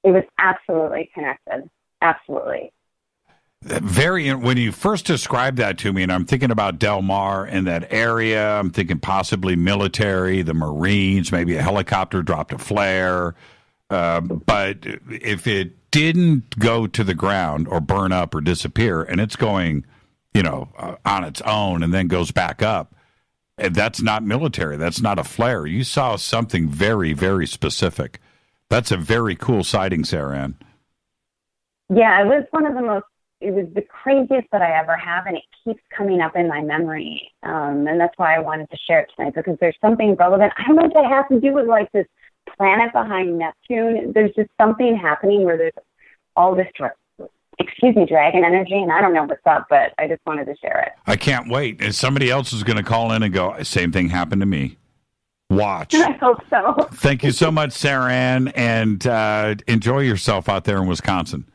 It was absolutely connected. Absolutely. When you first described that to me, and I'm thinking about Del Mar and that area, I'm thinking possibly military, the Marines, maybe a helicopter dropped a flare. But if it didn't go to the ground or burn up or disappear, and it's going, on its own and then goes back up, that's not military. That's not a flare. You saw something very, very specific. That's a very cool sighting, Sarah Ann. Yeah, it was it was the craziest that I ever have, and it keeps coming up in my memory. And that's why I wanted to share it tonight, because there's something relevant. I don't know if it has to do with like this planet behind Neptune. There's just something happening where there's all this, dragon energy, and I don't know what's up, but I just wanted to share it. I can't wait. And somebody else is going to call in and go, same thing happened to me. Watch. I hope so. Thank you so much, Sarah Ann, and enjoy yourself out there in Wisconsin.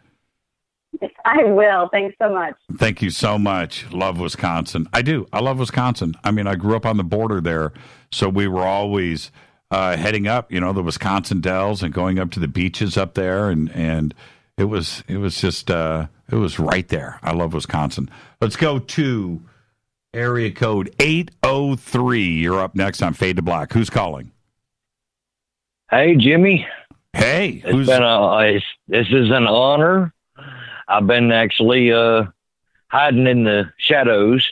I will. Thanks so much. Thank you so much. Love Wisconsin. I do. I love Wisconsin. I mean, I grew up on the border there, so we were always heading up, the Wisconsin Dells and going up to the beaches up there, and it was just it was right there. I love Wisconsin. Let's go to area code 803. You're up next on Fade to Black. Who's calling? Hey, Jimmy. Hey. This is an honor. I've been actually hiding in the shadows.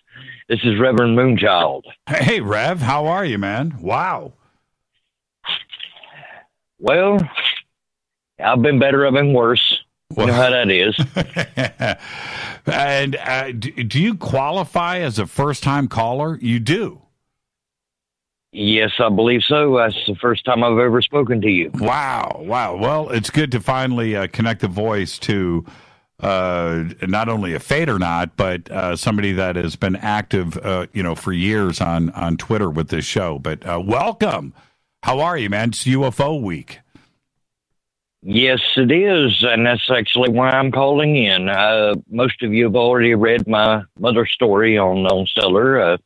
This is Reverend Moonchild. Hey, Rev. How are you, man? Wow. Well, I've been better. I've been worse. You know how that is. And do you qualify as a first-time caller? You do. Yes, I believe so. That's the first time I've ever spoken to you. Wow. Well, it's good to finally connect the voice to not only a fade or not, but somebody that has been active, for years on Twitter with this show. But welcome. How are you, man? It's UFO week. Yes, it is, and that's actually why I'm calling in. Most of you have already read my mother's story on Stellar.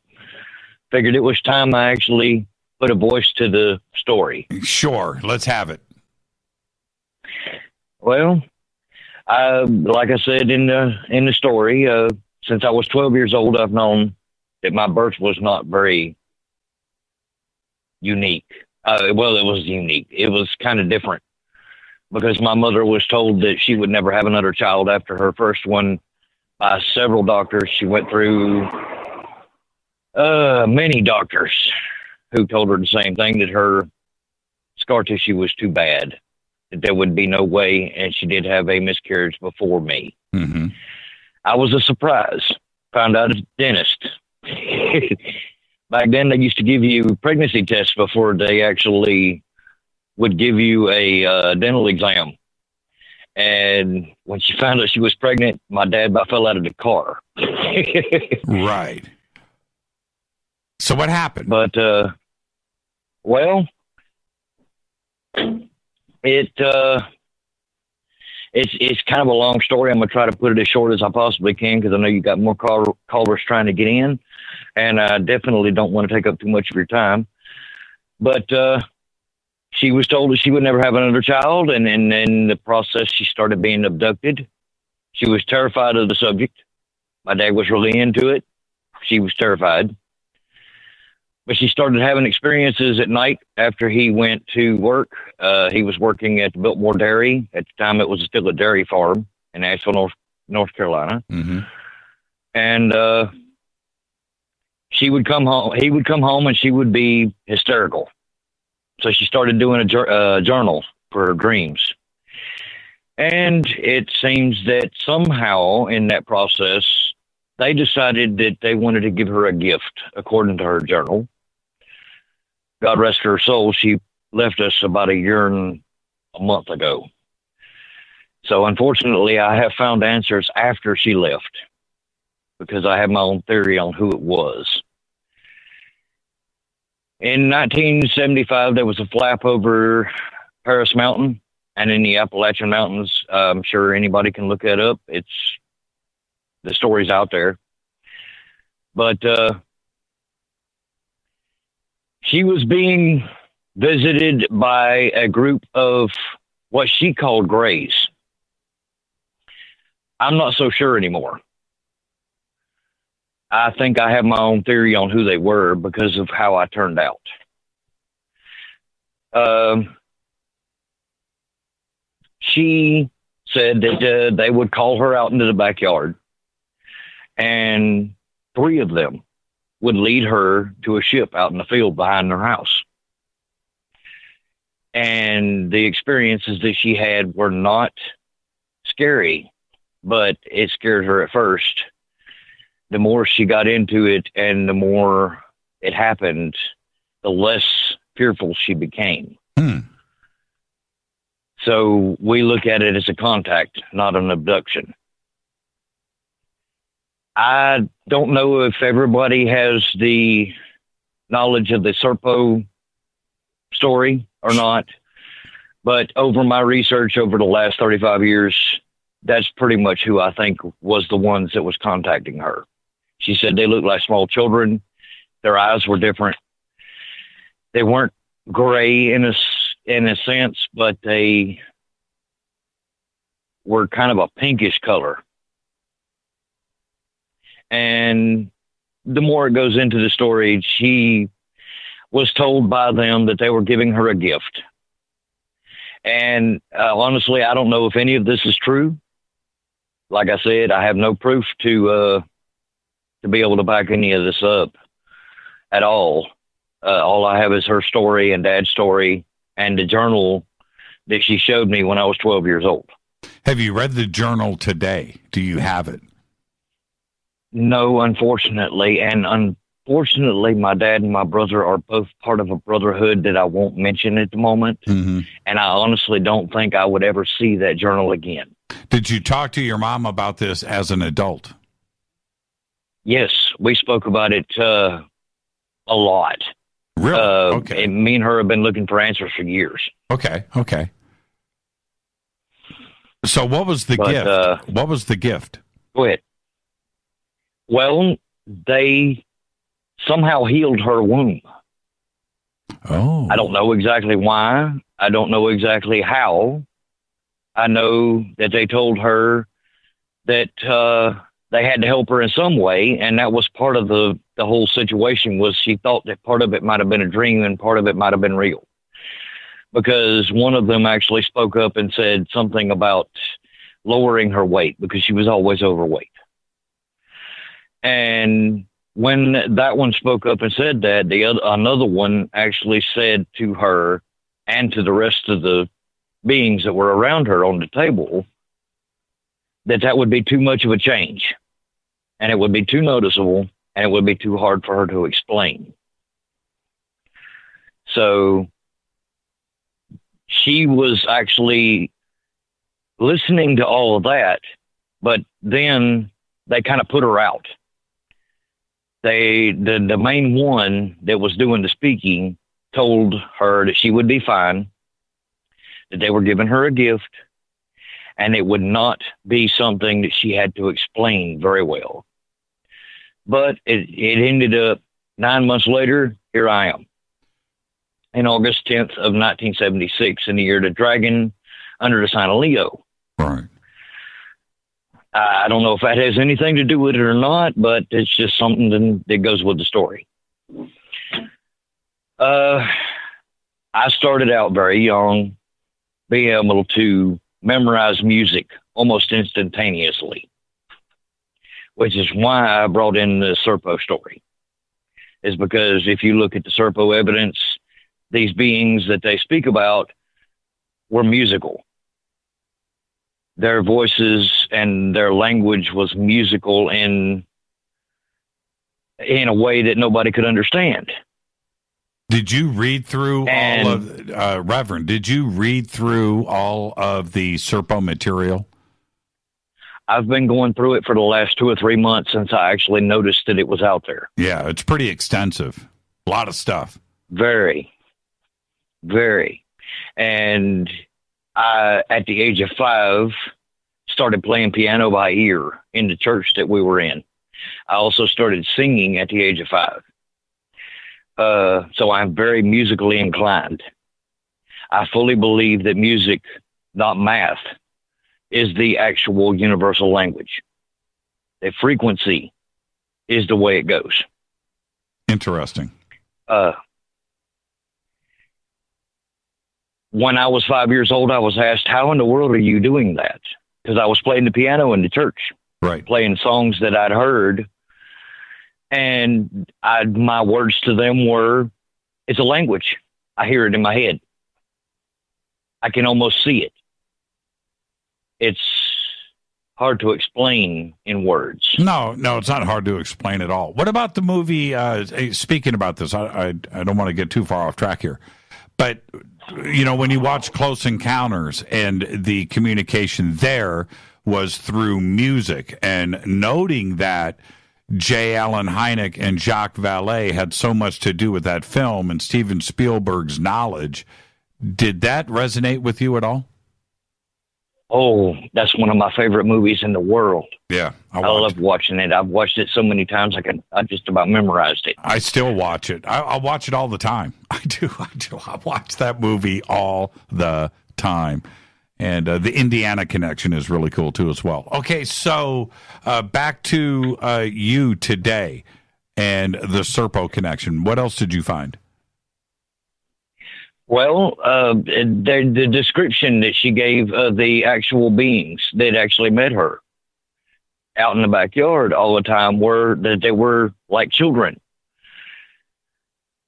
Figured it was time I actually put a voice to the story. Sure, let's have it. Well, like I said in the story, since I was 12 years old, I've known that my birth was not very unique. It was unique. It was kind of different, because my mother was told that she would never have another child after her first one by several doctors. She went through many doctors who told her the same thing, that her scar tissue was too bad, that there would be no way, and she did have a miscarriage before me. Mm-hmm. I was a surprise. Found out at the dentist. Back then, they used to give you pregnancy tests before they actually would give you a dental exam. And when she found out she was pregnant, my dad about fell out of the car. Right. So what happened? But, it's kind of a long story. I'm going to try to put it as short as I possibly can, because I know you got more callers trying to get in, and I definitely don't want to take up too much of your time. But she was told that she would never have another child, and in the process, she started being abducted. She was terrified of the subject. My dad was really into it. She was terrified. But she started having experiences at night after he went to work. He was working at the Biltmore Dairy. At the time, it was still a dairy farm in Asheville, North Carolina. Mm-hmm. And she would come home. He would come home, and she would be hysterical. So she started doing a journal for her dreams. And it seems that somehow in that process, they decided that they wanted to give her a gift, according to her journal. God rest her soul, she left us about a year and a month ago. So unfortunately, I have found answers after she left, because I have my own theory on who it was. In 1975, there was a flap over Paris Mountain and in the Appalachian Mountains. I'm sure anybody can look that up. The story's out there. But she was being visited by a group of what she called Greys. I'm not so sure anymore. I think I have my own theory on who they were because of how I turned out. She said that they would call her out into the backyard, and 3 of them would lead her to a ship out in the field behind their house. And the experiences that she had were not scary, but it scared her at first. The more she got into it and the more it happened, the less fearful she became. So we look at it as a contact, not an abduction. I don't know if everybody has the knowledge of the Serpo story or not, but over my research over the last 35 years, that's pretty much who I think was the ones that was contacting her. She said they looked like small children. Their eyes were different. They weren't gray in a sense, but they were kind of a pinkish color. And the more it goes into the story, she was told by them that they were giving her a gift. And honestly, I don't know if any of this is true. Like I said, I have no proof to be able to back any of this up at all. All I have is her story and Dad's story and the journal that she showed me when I was 12 years old. Have you read the journal today? Do you have it? No, unfortunately. And unfortunately, my dad and my brother are both part of a brotherhood that I won't mention at the moment. Mm-hmm. And I honestly don't think I would ever see that journal again. Did you talk to your mom about this as an adult? Yes, we spoke about it a lot. Really? Okay. And me and her have been looking for answers for years. Okay. So what was the gift? What was the gift? Go ahead. Well, they somehow healed her womb. Oh. I don't know exactly why. I don't know exactly how. I know that they told her that they had to help her in some way, and that was part of the whole situation. Was she thought that part of it might have been a dream and part of it might have been real. Because one of them actually spoke up and said something about lowering her weight because she was always overweight. And when that one spoke up and said that, another one actually said to her and to the rest of the beings that were around her on the table that would be too much of a change, and it would be too noticeable, and it would be too hard for her to explain. So she was actually listening to all of that, but then they kind of put her out. The main one that was doing the speaking told her that she would be fine, that they were giving her a gift, and it would not be something that she had to explain very well. But it ended up 9 months later, here I am. in August 10th of 1976 in the year of the dragon under the sign of Leo. Right. I don't know if that has anything to do with it or not, but it's just something that goes with the story. I started out very young, being able to memorize music almost instantaneously, which is why I brought in the Serpo story. Is because if you look at the Serpo evidence, these beings that they speak about were musical. Their voices and their language was musical in a way that nobody could understand. Did you read through all of, Reverend, did you read through all of the Serpo material? I've been going through it for the last 2 or 3 months since I actually noticed that it was out there. Yeah, it's pretty extensive. A lot of stuff. Very, very. And I, at the age of 5, started playing piano by ear in the church that we were in. I also started singing at the age of 5. So I'm very musically inclined. I fully believe that music, not math, is the actual universal language. The frequency is the way it goes. Interesting. When I was 5 years old, I was asked, how in the world are you doing that? Because I was playing the piano in the church, right, playing songs that I'd heard. And my words to them were, it's a language. I hear it in my head. I can almost see it. It's hard to explain in words. No, it's not hard to explain at all. What about the movie, speaking about this, I don't want to get too far off track here, but, you know, when you watch Close Encounters and the communication there was through music, and noting that J. Allen Hynek and Jacques Vallée had so much to do with that film and Steven Spielberg's knowledge, did that resonate with you at all? Oh, that's one of my favorite movies in the world. Yeah, I love watching it. I've watched it so many times I just about memorized it. I still watch it. I watch it all the time. I do. I watch that movie all the time. And the Indiana connection is really cool, too, as well. Okay, so back to you today and the Serpo connection. What else did you find? Well, the description that she gave of the actual beings that actually met her out in the backyard all the time were that they were like children.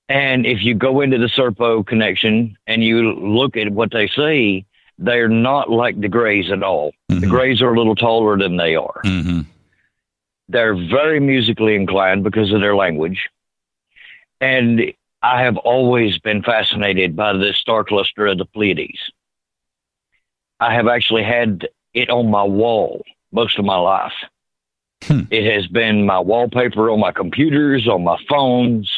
And if you go into the Serpo connection and you look at what they say, they're not like the Greys at all. Mm-hmm. The Greys are a little taller than they are. Mm-hmm. They're very musically inclined because of their language. And I have always been fascinated by the star cluster of the Pleiades. I have actually had it on my wall most of my life. It has been my wallpaper on my computers, on my phones.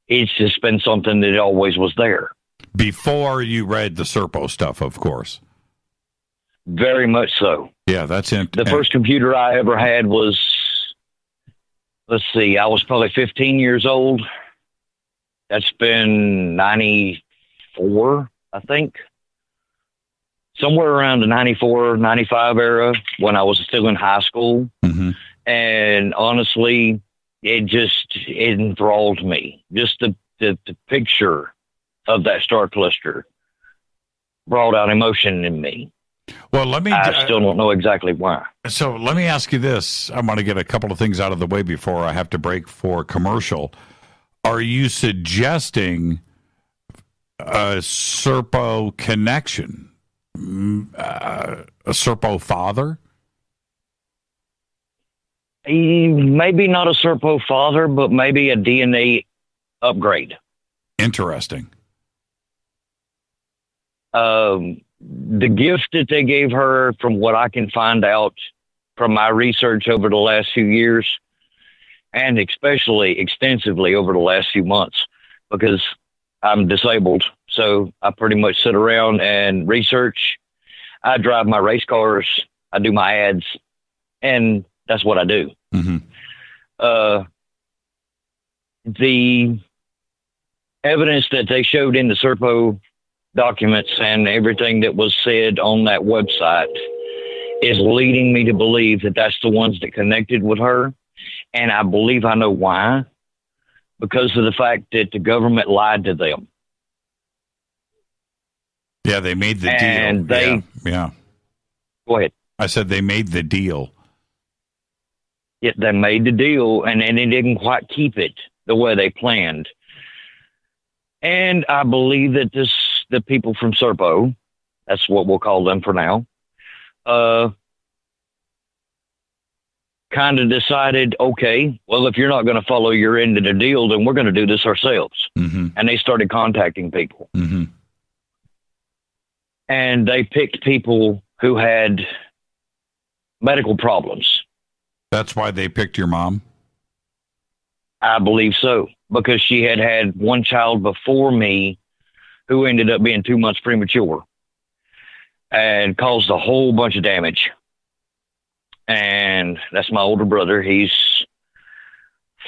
It's just been something that always was there. Before you read the Serpo stuff, of course. Very much so. Yeah, that's it. The first computer I ever had was, let's see, I was probably 15 years old. That's been 94, I think. Somewhere around the 94, 95 era when I was still in high school. Mm-hmm. And honestly, it enthralled me. Just the picture of that star cluster brought out emotion in me. Well, I still don't know exactly why. So let me ask you this. I want to get a couple of things out of the way before I have to break for commercial. Are you suggesting a Serpo connection? A Serpo father? Maybe not a Serpo father, but maybe a DNA upgrade. Interesting. The gift that they gave her, from what I can find out from my research over the last few years, and especially extensively over the last few months, because I'm disabled. So I pretty much sit around and research. I drive my race cars. I do my ads, and that's what I do. Mm-hmm. evidence that they showed in the Serpo documents and everything that was said on that website is leading me to believe that that's the ones that connected with her. And I believe I know why. Because of the fact that the government lied to them. Yeah, they made the deal. And they... Yeah. Go ahead. I said they made the deal. Yeah, they made the deal, and they didn't quite keep it the way they planned. And I believe that the people from Serpo, that's what we'll call them for now, kind of decided, okay, well, if you're not going to follow your end of the deal, then we're going to do this ourselves. Mm-hmm. And they started contacting people. Mm-hmm. And they picked people who had medical problems. That's why they picked your mom? I believe so, because she had had one child before me who ended up being 2 months premature and caused a whole bunch of damage. And that's my older brother. He's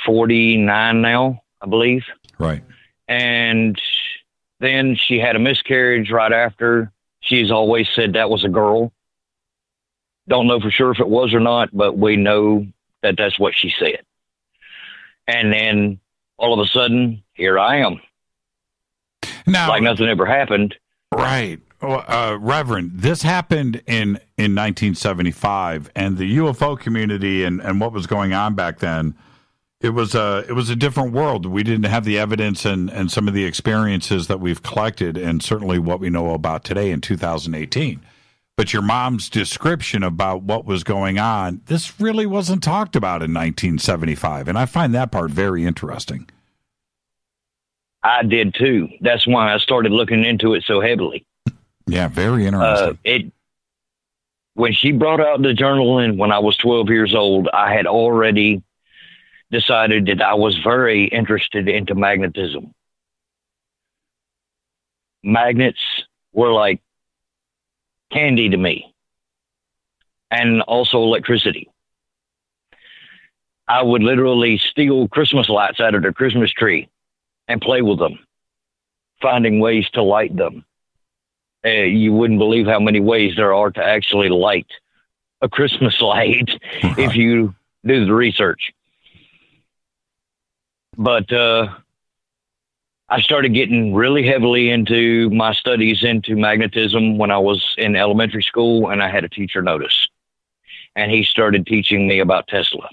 49 now, I believe. Right. And then she had a miscarriage right after. She's always said that was a girl. Don't know for sure if it was or not, but we know that that's what she said. And then all of a sudden, here I am. Now, like nothing ever happened. Right. Reverend, this happened in 1975, and the UFO community and what was going on back then, it was a different world. We didn't have the evidence and some of the experiences that we've collected, and certainly what we know about today in 2018. But your mom's description about what was going on, this really wasn't talked about in 1975, and I find that part very interesting. I did too. That's why I started looking into it so heavily. Yeah, very interesting. When she brought out the journal and when I was 12 years old, I had already decided that I was very interested into magnetism. Magnets were like candy to me, and also electricity. I would literally steal Christmas lights out of their Christmas tree and play with them, finding ways to light them. You wouldn't believe how many ways there are to actually light a Christmas light if you do the research. But I started getting really heavily into my studies into magnetism when I was in elementary school, and I had a teacher notice. And he started teaching me about Tesla.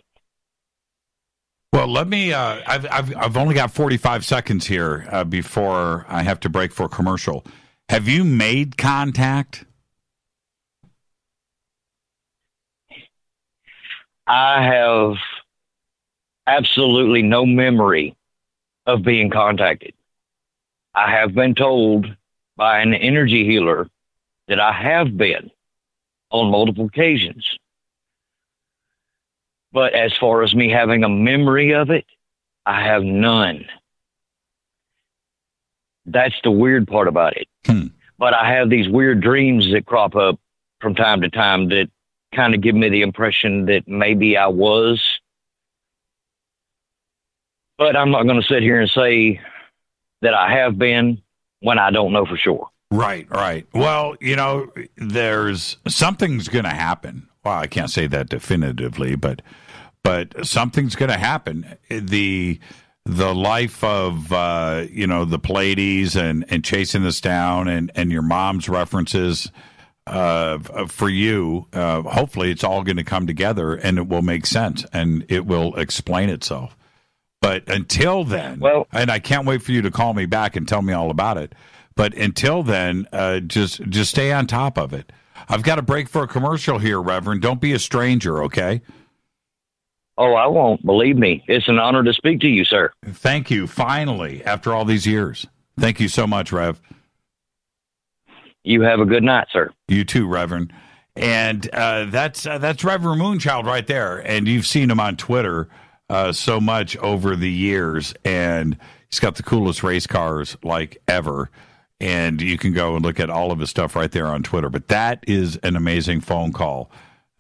Well, let me. I've only got 45 seconds here before I have to break for a commercial. Have you made contact? I have absolutely no memory of being contacted. I have been told by an energy healer that I have been on multiple occasions. But as far as me having a memory of it, I have none. That's the weird part about it. But I have these weird dreams that crop up from time to time that kind of give me the impression that maybe I was. But I'm not going to sit here and say that I have been when I don't know for sure. Right. Well, there's something's going to happen. Well, I can't say that definitively, but something's going to happen. The life of the Pleiades and chasing this down and your mom's references for you. Hopefully, it's all going to come together and it will make sense and it will explain itself. But until then, and I can't wait for you to call me back and tell me all about it. But until then, just stay on top of it. I've got to break for a commercial here, Reverend. Don't be a stranger, okay? Oh, I won't. Believe me. It's an honor to speak to you, sir. Thank you. Finally, after all these years. Thank you so much, Rev. You have a good night, sir. You too, Reverend. And that's Reverend Moonchild right there. And you've seen him on Twitter so much over the years. And he's got the coolest race cars like ever. And you can go and look at all of his stuff right there on Twitter. But that is an amazing phone call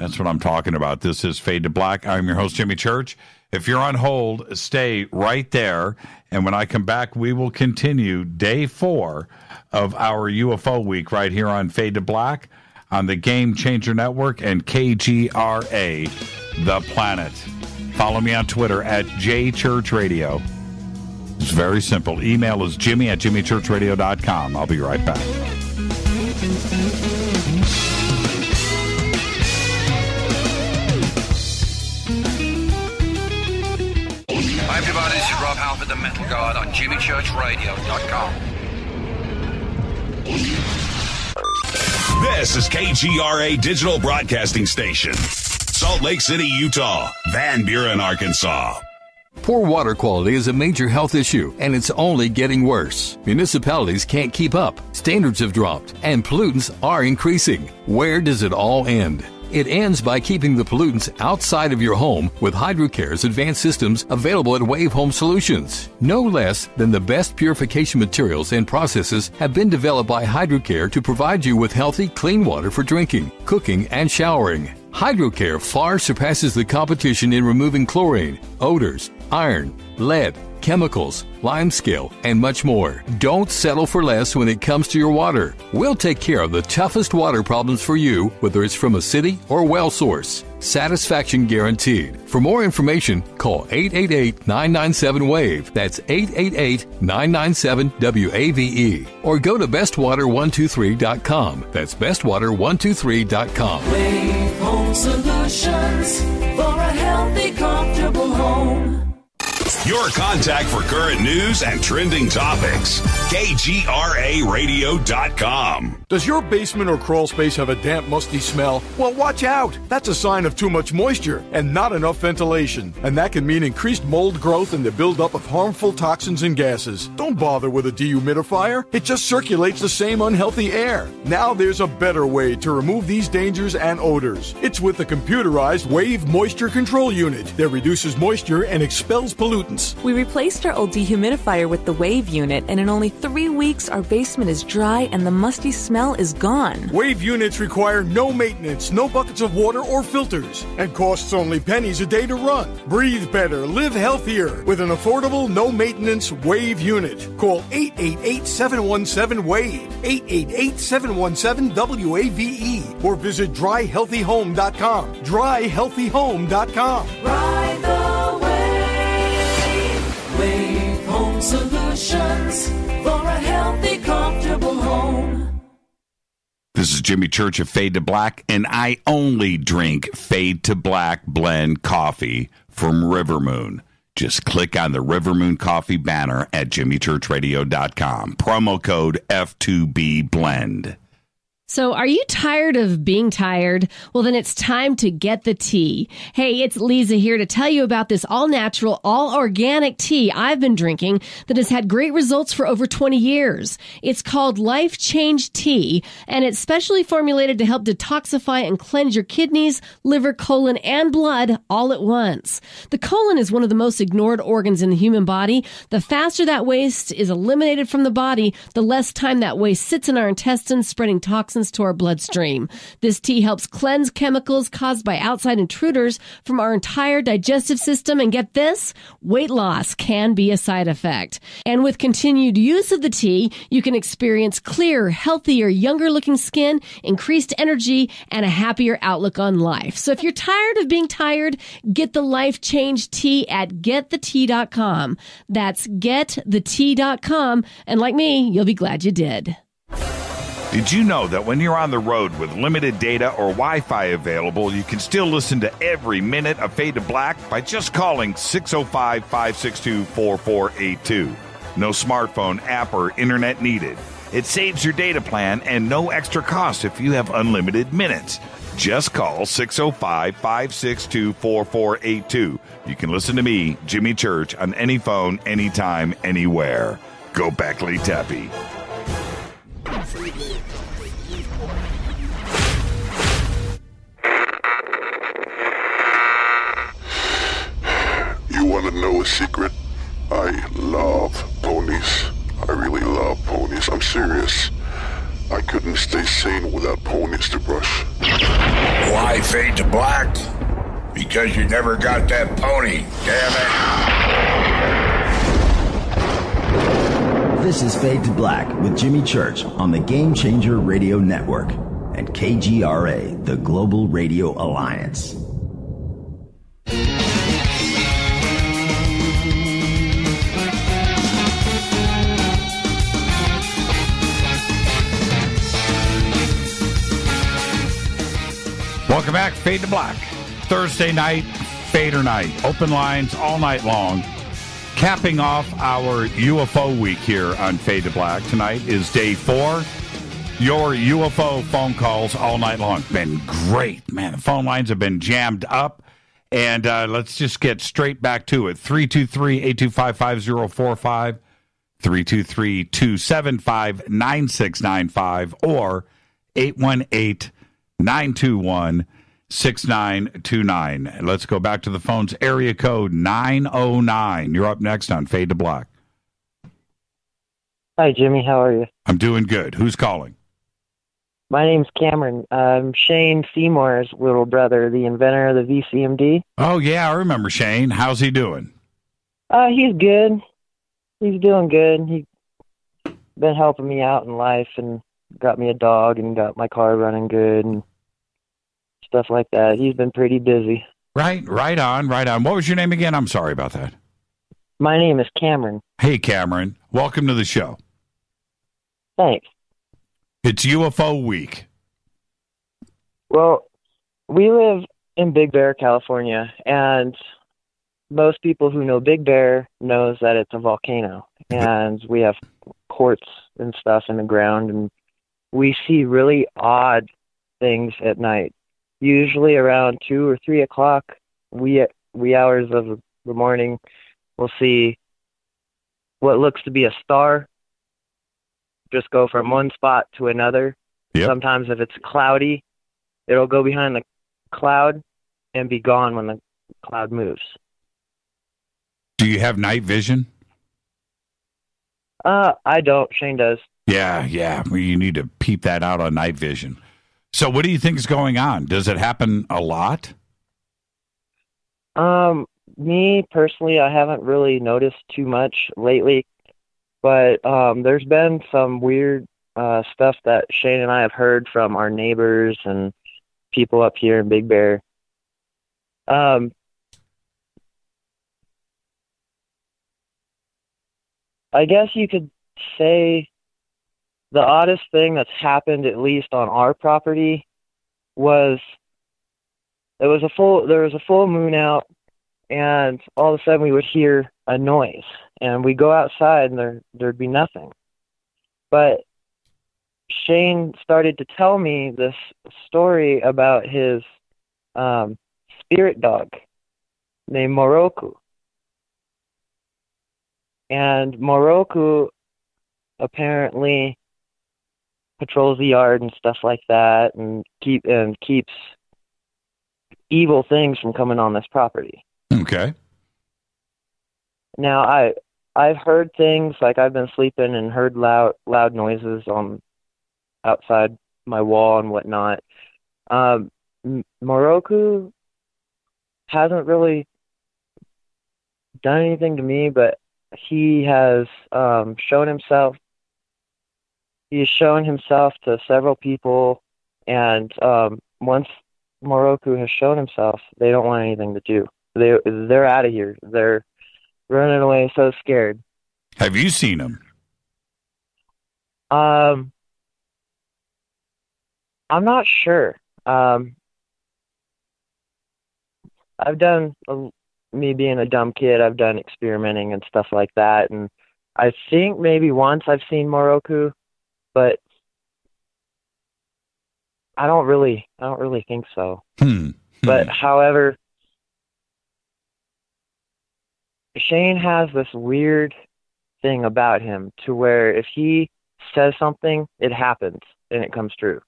That's what I'm talking about. This is Fade to Black. I'm your host, Jimmy Church. If you're on hold, stay right there. And when I come back, we will continue day 4 of our UFO week right here on Fade to Black on the Game Changer Network and KGRA, The Planet. Follow me on Twitter at JChurchRadio. It's very simple. Email is jimmy@jimmychurchradio.com. I'll be right back. Hi everybody, this is Rob Halford, the Metal Guard on jimmychurchradio.com. This is KGRA Digital Broadcasting Station. Salt Lake City, Utah. Van Buren, Arkansas. Poor water quality is a major health issue, and it's only getting worse. Municipalities can't keep up, standards have dropped, and pollutants are increasing. Where does it all end? It ends by keeping the pollutants outside of your home with HydroCare's advanced systems available at Wave Home Solutions. No less than the best purification materials and processes have been developed by HydroCare to provide you with healthy, clean water for drinking, cooking, and showering. HydroCare far surpasses the competition in removing chlorine, odors, iron, lead, chemicals, limescale, and much more. Don't settle for less when it comes to your water. We'll take care of the toughest water problems for you, whether it's from a city or well source. Satisfaction guaranteed. For more information, call 888-997-WAVE. That's 888-997-WAVE. Or go to bestwater123.com. That's bestwater123.com. Wave Home Solutions for a healthy, comfortable home. Your contact for current news and trending topics. KGRARadio.com. Does your basement or crawl space have a damp, musty smell? Well, watch out. That's a sign of too much moisture and not enough ventilation. And that can mean increased mold growth and the buildup of harmful toxins and gases. Don't bother with a dehumidifier. It just circulates the same unhealthy air. Now there's a better way to remove these dangers and odors. It's with the computerized Wave Moisture Control Unit that reduces moisture and expels pollutants. We replaced our old dehumidifier with the Wave unit, and in only 3 weeks, our basement is dry and the musty smell is gone. Wave units require no maintenance, no buckets of water or filters, and costs only pennies a day to run. Breathe better, live healthier with an affordable, no-maintenance Wave unit. Call 888-717-WAVE, 888-717-WAVE, or visit dryhealthyhome.com, dryhealthyhome.com. Ride the wave. Wave Home Solutions for a healthy, comfortable home. This is Jimmy Church of Fade to Black, and I only drink Fade to Black blend coffee from Rivermoon. Just click on the Rivermoon Coffee banner at jimmychurchradio.com. Promo code F2B Blend. So are you tired of being tired? Well, then it's time to get the tea. Hey, it's Lisa here to tell you about this all-natural, all-organic tea I've been drinking that has had great results for over 20 years. It's called Life Change Tea, and it's specially formulated to help detoxify and cleanse your kidneys, liver, colon, and blood all at once. The colon is one of the most ignored organs in the human body. The faster that waste is eliminated from the body, the less time that waste sits in our intestines, spreading toxins to our bloodstream. This tea helps cleanse chemicals caused by outside intruders from our entire digestive system. And get this, weight loss can be a side effect. And with continued use of the tea, you can experience clearer, healthier, younger looking skin, increased energy, and a happier outlook on life. So if you're tired of being tired, get the Life Change Tea at getthetea.com. That's getthetea.com. And like me, you'll be glad you did. Did you know that when you're on the road with limited data or Wi-Fi available, you can still listen to every minute of Fade to Black by just calling 605-562-4482. No smartphone, app, or internet needed. It saves your data plan and no extra cost if you have unlimited minutes. Just call 605-562-4482. You can listen to me, Jimmy Church, on any phone, anytime, anywhere. Go Beckley Tappy. You want to know a secret? I love ponies. I really love ponies. I'm serious. I couldn't stay sane without ponies to brush. Why fade to black? Because you never got that pony, damn it. This is Fade to Black with Jimmy Church on the Game Changer Radio Network and KGRA, the Global Radio Alliance. Welcome back, Fade to Black. Thursday night, Fader night. Open lines all night long. Capping off our UFO week here on Fade to Black. Tonight is day 4. Your UFO phone calls all night long. Been great, man. The phone lines have been jammed up. And let's just get straight back to it. 323-825-5045, 323-275-9695, or 818-921-6929. Let's go back to the phones. Area code 909. You're up next on Fade to Black. Hi, Jimmy. How are you? I'm doing good. Who's calling? My name's Cameron. I'm Shane Seymour's little brother, the inventor of the VCMD. Oh, yeah, I remember Shane. How's he doing? He's good. He's doing good. He's been helping me out in life and got me a dog and got my car running good and stuff like that. He's been pretty busy. Right on. What was your name again? I'm sorry about that. My name is Cameron. Hey, Cameron. Welcome to the show. Thanks. It's UFO week. Well, we live in Big Bear, California, and most people who know Big Bear knows that it's a volcano, and we have quartz and stuff in the ground, and we see really odd things at night. Usually around 2 or 3 o'clock, wee hours of the morning, we'll see what looks to be a star just go from one spot to another. Yep. Sometimes if it's cloudy, it'll go behind the cloud and be gone when the cloud moves. Do you have night vision? I don't. Shane does. Yeah. Well, you need to peep that out on night vision. So what do you think is going on? Does it happen a lot? Me personally, I haven't really noticed too much lately, but there's been some weird stuff that Shane and I have heard from our neighbors and people up here in Big Bear. I guess you could say the oddest thing that's happened, at least on our property, was there was a full moon out, and all of a sudden we would hear a noise, and we go outside and there'd be nothing. But Shane started to tell me this story about his spirit dog named Moroku. And Moroku apparently patrols the yard and stuff like that, and keeps evil things from coming on this property. Okay. Now I've heard things, like I've been sleeping and heard loud noises on outside my wall and whatnot. Moroku hasn't really done anything to me, but he has shown himself. He has shown himself to several people, and once Moroku has shown himself, they don't want anything to do. They're out of here. They're running away so scared. Have you seen him? I'm not sure. I've done, me being a dumb kid, I've done experimenting and stuff like that, and I think maybe once I've seen Moroku, but I don't really think so. But however, Shane has this weird thing about him to where if he says something, it happens and it comes true.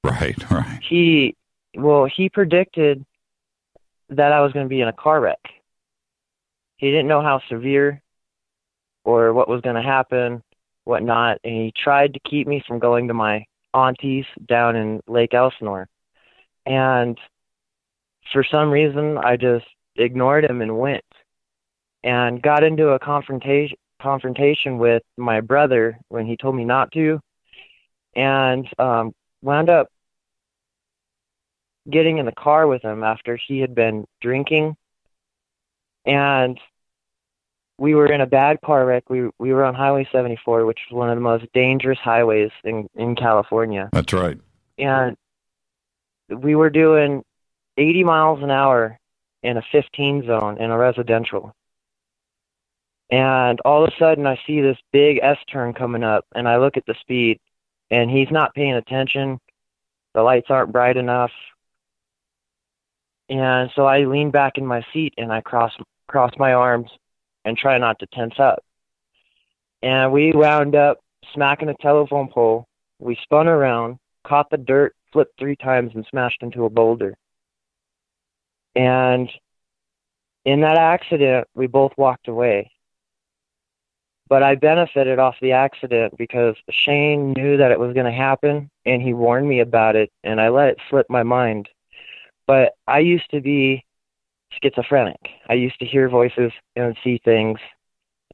Right. He predicted that I was going to be in a car wreck. He didn't know how severe or what was going to happen, whatnot, and he tried to keep me from going to my auntie's down in Lake Elsinore. And for some reason, I just ignored him and went, and got into a confrontation with my brother when he told me not to, and wound up getting in the car with him after he had been drinking, and we were in a bad car wreck. We were on Highway 74, which is one of the most dangerous highways in California. That's right. And we were doing 80 miles an hour in a 15 zone in a residential. And all of a sudden I see this big S-turn coming up, and I look at the speed, and he's not paying attention. The lights aren't bright enough. And so I lean back in my seat, and I cross my arms and try not to tense up. And we wound up smacking a telephone pole. We spun around, caught the dirt, flipped 3 times, and smashed into a boulder. And in that accident, we both walked away. But I benefited off the accident because Shane knew that it was going to happen, and he warned me about it, and I let it slip my mind. But I used to be schizophrenic. I used to hear voices and see things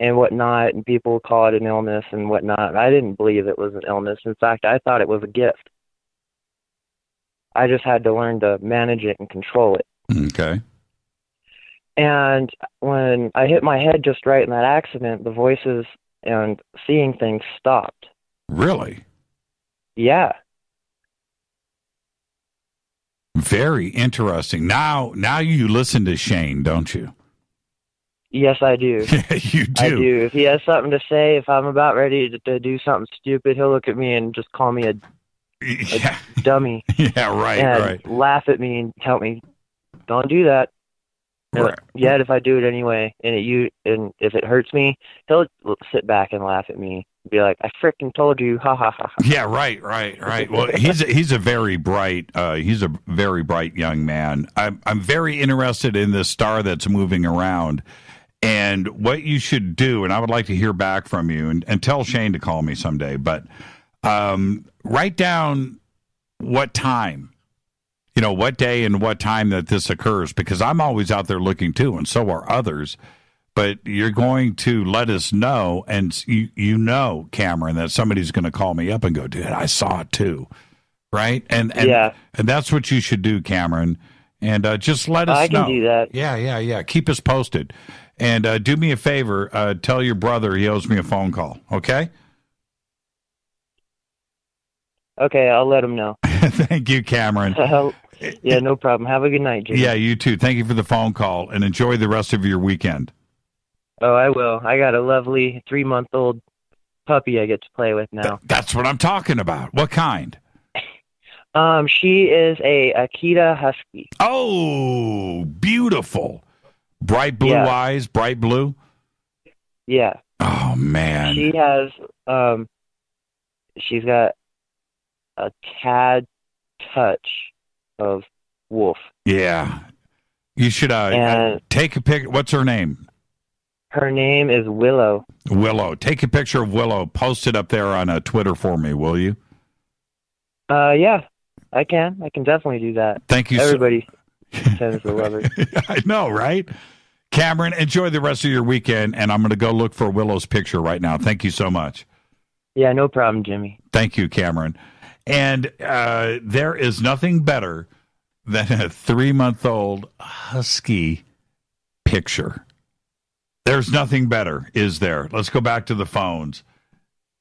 and whatnot, and people would call it an illness and whatnot. I didn't believe it was an illness. In fact, I thought it was a gift. I just had to learn to manage it and control it. Okay. And when I hit my head just right in that accident, the voices and seeing things stopped. Really? Yeah. Very interesting. Now you listen to Shane, don't you? Yes, I do. You do. I do. If he has something to say, if I'm about ready to do something stupid, he'll look at me and just call me a dummy. Yeah, right, and right. laugh at me and tell me, don't do that. Right. Yet if I do it anyway, and if it hurts me, he'll sit back and laugh at me, be like, "I frickin' told you, ha ha ha." Yeah, right. Well, he's a very bright young man. I'm very interested in this star that's moving around, and what you should do. And I would like to hear back from you, and tell Shane to call me someday. But write down what time. What day and what time that this occurs, because I'm always out there looking too, and so are others. But you're going to let us know, and you know, Cameron, that somebody's going to call me up and go, "Dude, I saw it too," right? And yeah, and that's what you should do, Cameron. And just let us know. I can do that. Yeah. Keep us posted, and do me a favor. Tell your brother he owes me a phone call. Okay. Okay, I'll let him know. Thank you, Cameron. Yeah, no problem. Have a good night, Jimmy. Yeah, you too. Thank you for the phone call, and enjoy the rest of your weekend. Oh, I will. I got a lovely 3-month-old puppy I get to play with now. That's what I'm talking about. What kind? She is a Akita Husky. Oh, beautiful. Bright blue eyes, bright blue? Yeah. Oh, man. She has, she's got a tad touch of wolf. Yeah. You should take a pic. What's her name? Her name is Willow. Willow. Take a picture of Willow. Post it up there on Twitter for me, will you? Yeah, I can. I can definitely do that. Thank you. Everybody tends to love her. I know, right? Cameron, enjoy the rest of your weekend, and I'm going to go look for Willow's picture right now. Thank you so much. Yeah, no problem, Jimmy. Thank you, Cameron. And there is nothing better than a 3-month-old husky picture. There's nothing better, is there? Let's go back to the phones.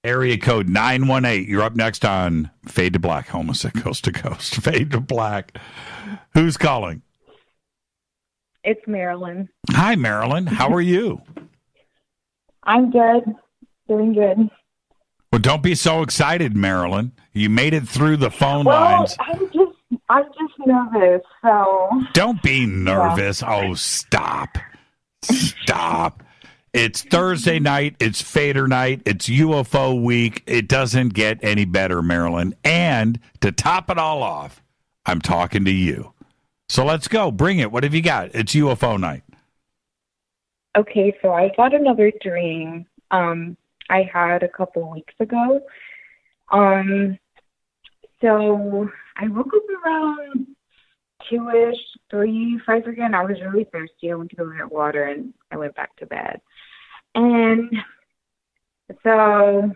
Area code 918. You're up next on Fade to Black. Homicide Coast to Coast. Fade to Black. Who's calling? It's Marilyn. Hi, Marilyn. How are you? I'm good. Doing good. Well, don't be so excited, Marilyn. You made it through the phone lines. I'm just nervous, so. Don't be nervous. Yeah. Oh, stop. Stop. It's Thursday night. It's Fader night. It's UFO week. It doesn't get any better, Marilyn. And to top it all off, I'm talking to you. So let's go. Bring it. What have you got? It's UFO night. Okay, so I got another dream. I had a couple of weeks ago. So I woke up around 2-ish, 3, if I forget. I was really thirsty. I went to go get water, and I went back to bed. And so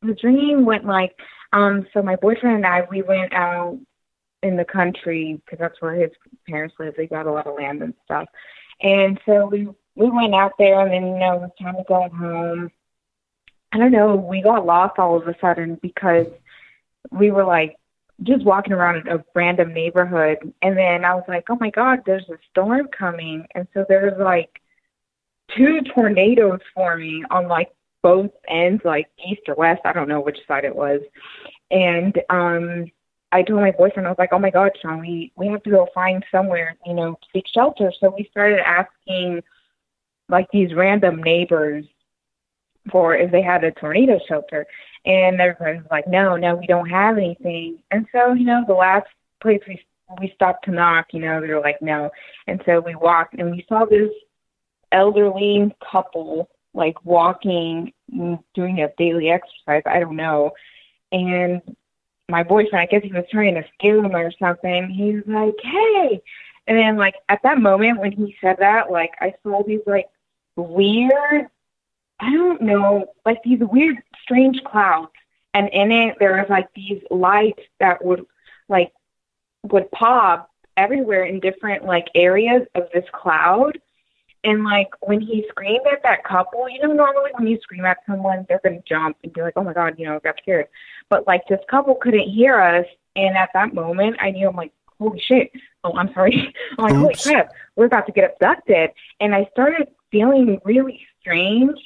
the dream went like, so my boyfriend and I, we went out in the country because that's where his parents live. They got a lot of land and stuff. And so we went out there, and then, it was time to go home. I don't know, we got lost all of a sudden because we were like just walking around a random neighborhood. And then I was like, oh my God, there's a storm coming. And so there's like 2 tornadoes forming on like both ends, like east or west. I don't know which side it was. And I told my boyfriend, I was like, oh my God, Sean, we have to go find somewhere, to seek shelter. So we started asking like these random neighbors for if they had a tornado shelter. And everybody was like, no, we don't have anything. And so, the last place we stopped to knock, they were like, no. And so we walked, and we saw this elderly couple like walking, doing a daily exercise. I don't know. And my boyfriend, I guess he was trying to scare them or something. He was like, hey. And then like at that moment when he said that, like I saw these like weird, I don't know, like these weird, strange clouds. And in it, there was like these lights that would pop everywhere in different like areas of this cloud. And like when he screamed at that couple, normally when you scream at someone, they're going to jump and be like, oh my God, I got scared. But like this couple couldn't hear us. And at that moment, I knew, I'm like, holy shit. Oh, I'm sorry. I'm like, holy crap, we're about to get abducted. And I started feeling really strange.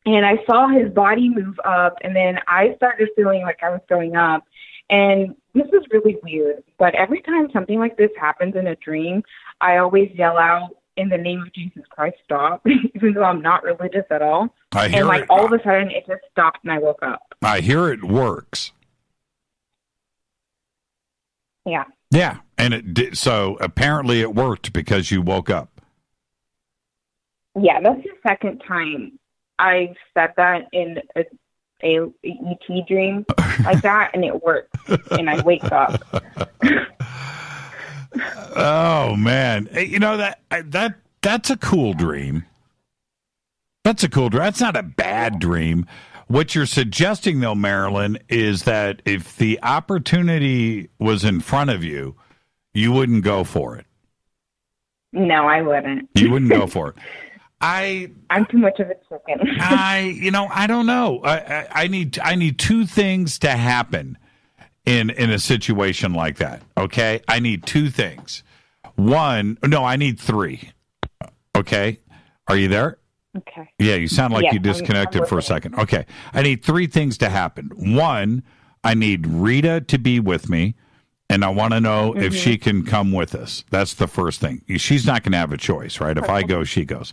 And I saw his body move up. And then I started feeling like I was going up. And this is really weird. But every time something like this happens in a dream, I always yell out, in the name of Jesus Christ, stop, even though I'm not religious at all. And like all of a sudden it just stopped and I woke up. I hear it works. Yeah. Yeah. And it did. So apparently it worked because you woke up. Yeah. That's the second time I've said that in a ET dream like that, and it worked. And I wake up. Oh man, that's a cool dream. That's a cool dream. That's not a bad dream. What you're suggesting, though, Marilyn, is that if the opportunity was in front of you, you wouldn't go for it. No, I wouldn't. You wouldn't go for it. I'm too much of a chicken. I don't know. I need 2 things to happen in a situation like that. Okay, I need 2 things. I need 3. Okay, are you there? Okay. Yeah, you sound like you disconnected for a second. Okay, I need 3 things to happen. 1, I need Rita to be with me, and I want to know if she can come with us. That's the first thing. She's not going to have a choice, right? If I go, she goes.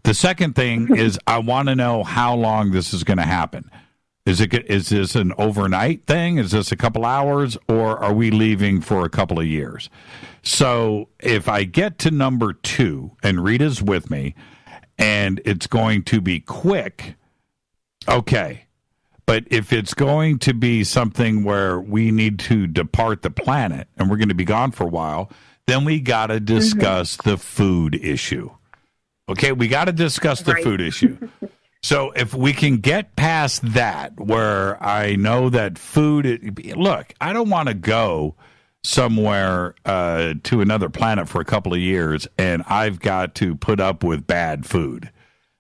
The second thing is I want to know how long this is going to happen. Is this an overnight thing? Is this a couple hours, or are we leaving for a couple of years? So if I get to number 2 and Rita's with me and it's going to be quick, okay. But if it's going to be something where we need to depart the planet and we're going to be gone for a while, then we got to discuss the food issue. Okay, we got to discuss the food issue. So if we can get past that, where I know that food, look, I don't want to go somewhere to another planet for a couple of years and I've got to put up with bad food.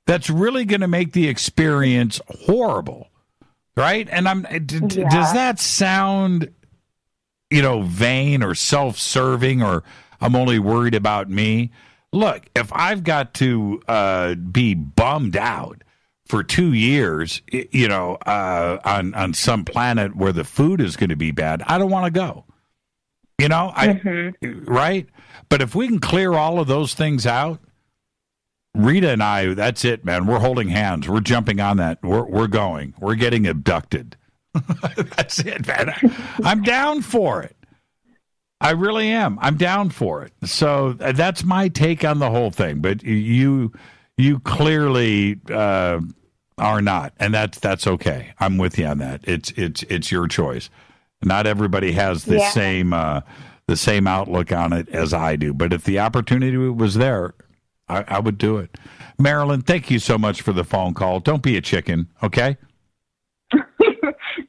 That's really going to make the experience horrible, right? And does that sound, vain or self-serving, or I'm only worried about me? Look, if I've got to be bummed out for 2 years, on some planet where the food is going to be bad, I don't want to go. Right? But if we can clear all of those things out, Rita and I, that's it, man. We're holding hands. We're jumping on that. We're going. We're getting abducted. That's it, man. I'm down for it. I really am. I'm down for it. So that's my take on the whole thing. But you clearly are not, and that's okay. I'm with you on that. It's your choice. Not everybody has the same outlook on it as I do, but if the opportunity was there, I would do it. Marilyn, thank you so much for the phone call. Don't be a chicken, okay?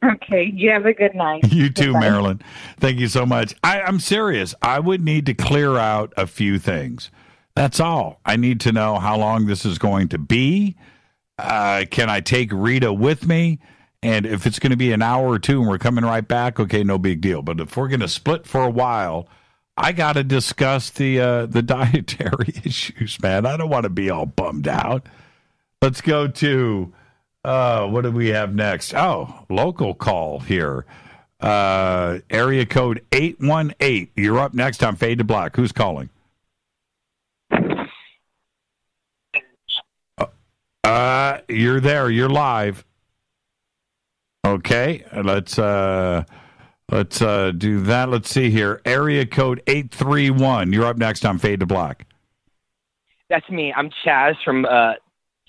Okay, you have a good night. You too, Goodbye. Marilyn. Thank you so much. I'm serious. I would need to clear out a few things. That's all. I need to know how long this is going to be. Can I take Rita with me? And if it's going to be an hour or two and we're coming right back, okay, no big deal. But if we're going to split for a while, I got to discuss the dietary issues, man. I don't want to be all bummed out. Let's go to, what do we have next? Oh, local call here. Area code 818. You're up next on Fade to Black. Who's calling? You're there. You're live. Okay, let's do that. Let's see here. Area code 831. You're up next on Fade to Black. That's me. I'm Chaz from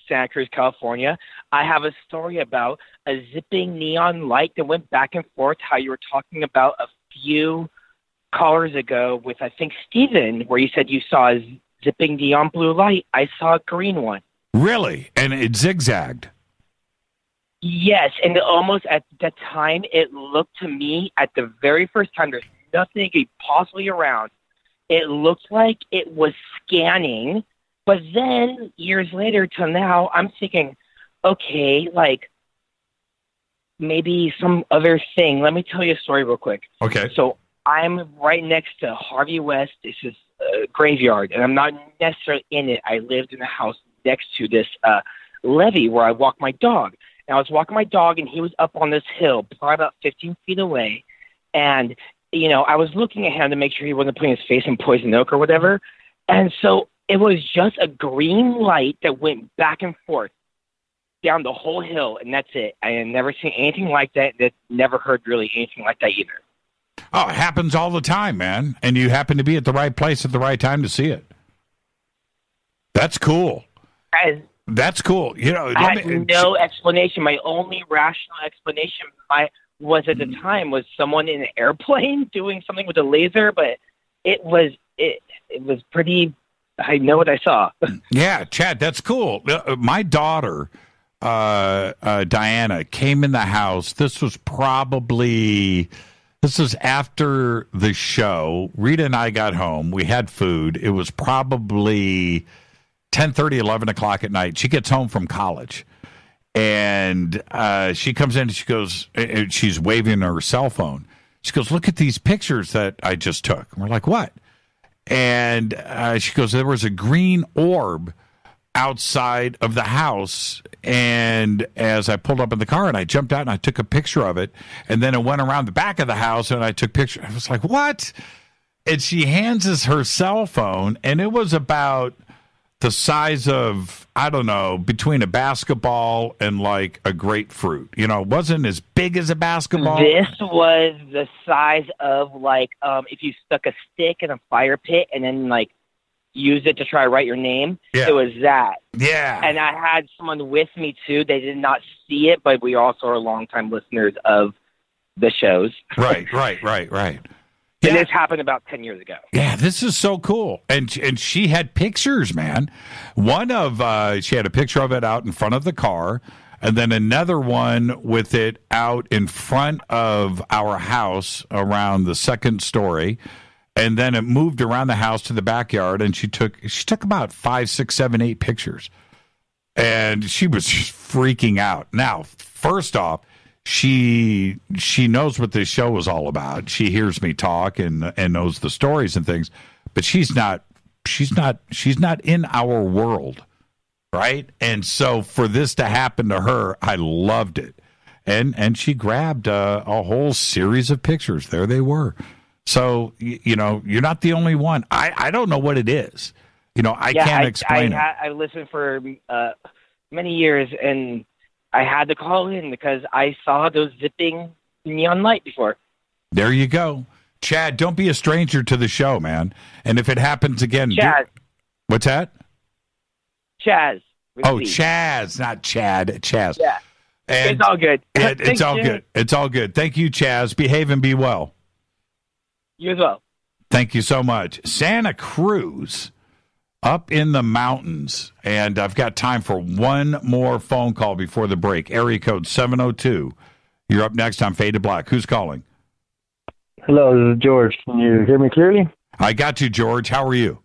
Santa Cruz, California. I have a story about a zipping neon light that went back and forth, how you were talking about a few callers ago with, I think, Steven, where you said you saw a zipping neon blue light. I saw a green one. Really? And it zigzagged? Yes, and almost at the time, it looked to me, at the very first time, there's nothing possibly around. It looked like it was scanning, but then years later till now, I'm thinking, okay, like maybe some other thing. Let me tell you a story real quick. Okay. So I'm right next to Harvey West. This is a graveyard, and I'm not necessarily in it. I lived in a house next to this levee where I walk my dog. And I was walking my dog, and he was up on this hill, probably about 15 feet away. And, you know, I was looking at him to make sure he wasn't putting his face in poison oak or whatever. And so it was just a green light that went back and forth down the whole hill, and that's it. I had never seen anything like that. Never heard really anything like that either. Oh, it happens all the time, man. And you happen to be at the right place at the right time to see it. That's cool. That's cool. You know, I had no explanation. My only rational explanation was at the time was someone in an airplane doing something with a laser, but it was pretty. I know what I saw. Yeah, Chad, that's cool. My daughter, Diana, came in the house. This was after the show. Rita and I got home. We had food. It was probably 10:30, 11 o'clock at night. She gets home from college, and she comes in and she goes, she's waving her cell phone. She goes, look at these pictures that I just took. And we're like, what? And she goes, there was a green orb outside of the house. And as I pulled up in the car, and I jumped out and I took a picture of it. And then it went around the back of the house and I took pictures. I was like, what? And she hands us her cell phone, and it was about the size of, I don't know, between a basketball and like a grapefruit. You know, it wasn't as big as a basketball. This was the size of like if you stuck a stick in a fire pit and then like used it to try to write your name. Yeah. It was that. Yeah. And I had someone with me too. They did not see it, but we also are longtime listeners of the shows. Right. And this happened about 10 years ago. Yeah, this is so cool. And she had pictures, man. One of, she had a picture of it out in front of the car, and then another one with it out in front of our house around the second story. And then it moved around the house to the backyard, and she took about 5, 6, 7, 8 pictures. And she was just freaking out. Now, first off, she knows what this show is all about. She hears me talk and knows the stories and things, but she's not in our world, right? And so for this to happen to her, I loved it. And she grabbed a whole series of pictures. There they were. So, you know, you're not the only one. I don't know what it is. You know, I can't explain it. I listened for many years, and I had to call in because I saw those zipping neon light before. There you go. Chad, don't be a stranger to the show, man. And if it happens again... Chaz. What's that? Chaz. Oh, Chaz, not Chad. Chaz. Yeah. And it's all good. It's all good. It's all good. Thank you, Chaz. Behave and be well. You as well. Thank you so much. Santa Cruz, up in the mountains. And I've got time for one more phone call before the break. Area code 702. You're up next on Fade to Black. Who's calling? Hello, this is George. Can you hear me clearly? I got you, George. How are you?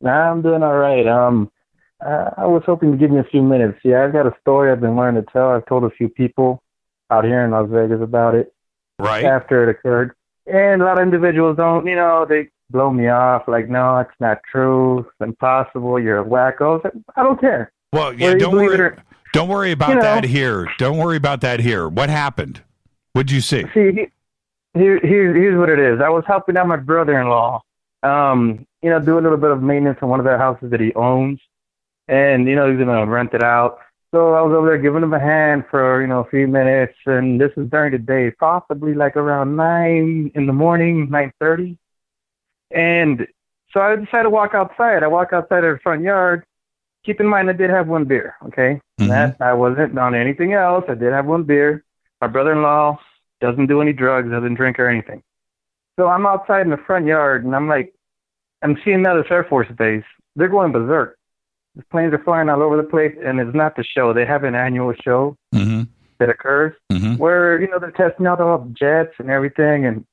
I'm doing all right. I was hoping to give me a few minutes. Yeah, I've got a story I've been wanting to tell. I've told a few people out here in Las Vegas about it. Right. After it occurred. And a lot of individuals don't, they blow me off. Like, no, it's not true. It's impossible. You're a wacko. I don't care. Well, yeah, don't worry about that here. Don't worry about that here. What happened? What'd you see? See, here's what it is. I was helping out my brother-in-law, do a little bit of maintenance on one of the houses that he owns. And, he's going to rent it out. So I was over there giving him a hand for, a few minutes. And this was during the day, possibly like around 9 in the morning, 9:30. And so I decided to walk outside. I walk outside of the front yard. Keep in mind, I did have one beer, okay? Mm-hmm. That I wasn't on anything else. I did have one beer. My brother-in-law doesn't do any drugs, doesn't drink or anything. So I'm outside in the front yard, and I'm seeing now this Air Force base. They're going berserk. The planes are flying all over the place, and it's not the show. They have an annual show that occurs where, they're testing out all the jets and everything. And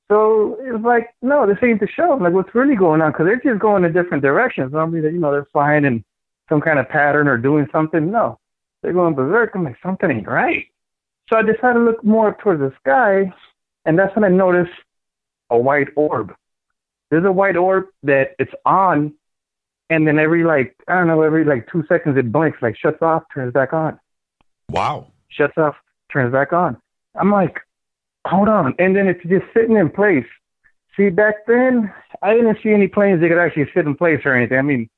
so it's like, no, this ain't the show. I'm like, what's really going on? Because they're just going in different directions. Normally, they're flying in some kind of pattern or doing something. No, they're going berserk. I'm like, something ain't right. So I decided to look more up towards the sky, and that's when I noticed a white orb. There's a white orb that it's on, and then every 2 seconds it blinks, like shuts off, turns back on. Wow. Shuts off, turns back on. I'm like, hold on. And then it's just sitting in place. See, back then, I didn't see any planes that could actually sit in place or anything. I mean,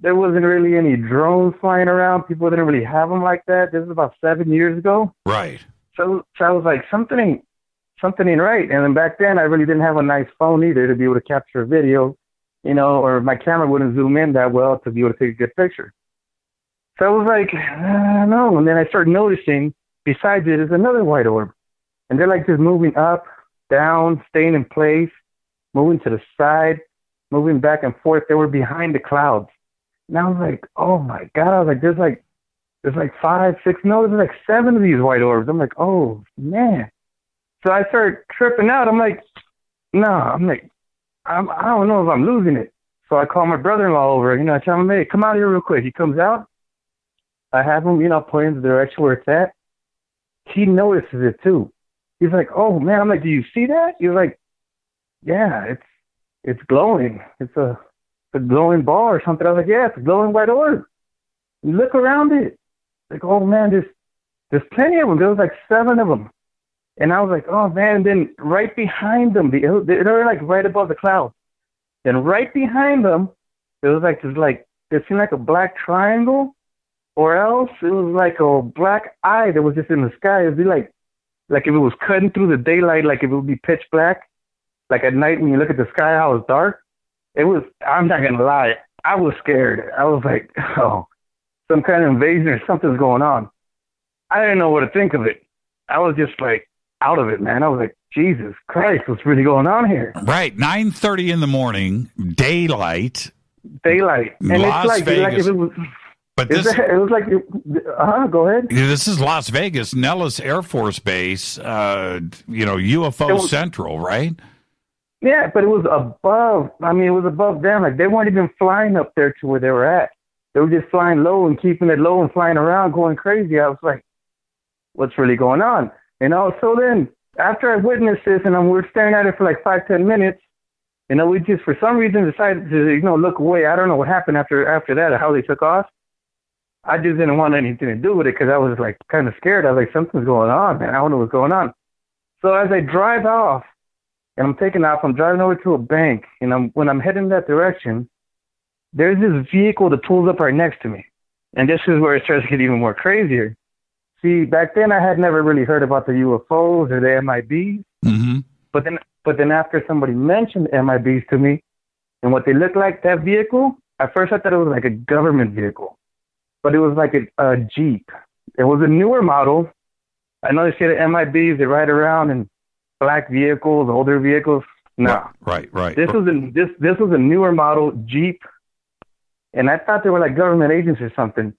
there wasn't really any drones flying around. People didn't really have them like that. This was about 7 years ago. Right. So I was like, something ain't right. And then back then, I really didn't have a nice phone either to be able to capture a video, or my camera wouldn't zoom in that well to be able to take a good picture. So I was like, no. And then I started noticing, besides it, is another white orb. And they're like just moving up, down, staying in place, moving to the side, moving back and forth. They were behind the clouds. And I was like, oh my God. I was like, there's like 5, 6, no, there's like 7 of these white orbs. I'm like, oh man. So I started tripping out. I'm like, I don't know if I'm losing it. So I call my brother-in-law over, I tell him, hey, come out here real quick. He comes out. I have him, pointing the direction where it's at. He notices it too. He's like, oh man. I'm like, do you see that? He's like, yeah, it's glowing. It's a glowing ball or something. I was like, yeah, it's a glowing white orb. You look around it. Like, oh man, there's plenty of them. There was like 7 of them. And I was like, oh man. And then right behind them, they're like right above the clouds. Then right behind them, there was it seemed like a black triangle, or else it was like a black eye that was just in the sky. It'd be like if it was cutting through the daylight, like if it would be pitch black. Like at night when you look at the sky, how it's dark. It was, I'm not going to lie, I was scared. I was like, oh, some kind of invasion or something's going on. I didn't know what to think of it. I was just like out of it, man. I was like, Jesus Christ, what's really going on here? Right, 9:30 in the morning, daylight. And Las it's like Vegas. If it was, but this, it was like, go ahead. This is Las Vegas, Nellis Air Force Base, UFO Central, right? Yeah, but it was above. I mean, it was above them. Like, they weren't even flying up there to where they were at. They were just flying low and keeping it low and flying around, going crazy. I was like, what's really going on? So then after I witnessed this and we were staring at it for like 5-10 minutes, we just, for some reason, decided to, look away. I don't know what happened after that, how they took off. I just didn't want anything to do with it because I was like kind of scared. I was like, something's going on, man. I don't know what's going on. So as I drive off, and I'm taking off, I'm driving over to a bank, and when I'm heading that direction, there's this vehicle that pulls up right next to me. And this is where it starts to get even more crazier. See, back then I had never really heard about the UFOs or the MIBs. Mm-hmm. But then after somebody mentioned MIBs to me and what they looked like, that vehicle, at first I thought it was like a government vehicle. but it was like a Jeep. It was a newer model. I know they say the MIBs, they ride around in black vehicles, older vehicles. No. Right. This was a newer model Jeep, and I thought they were like government agents or something.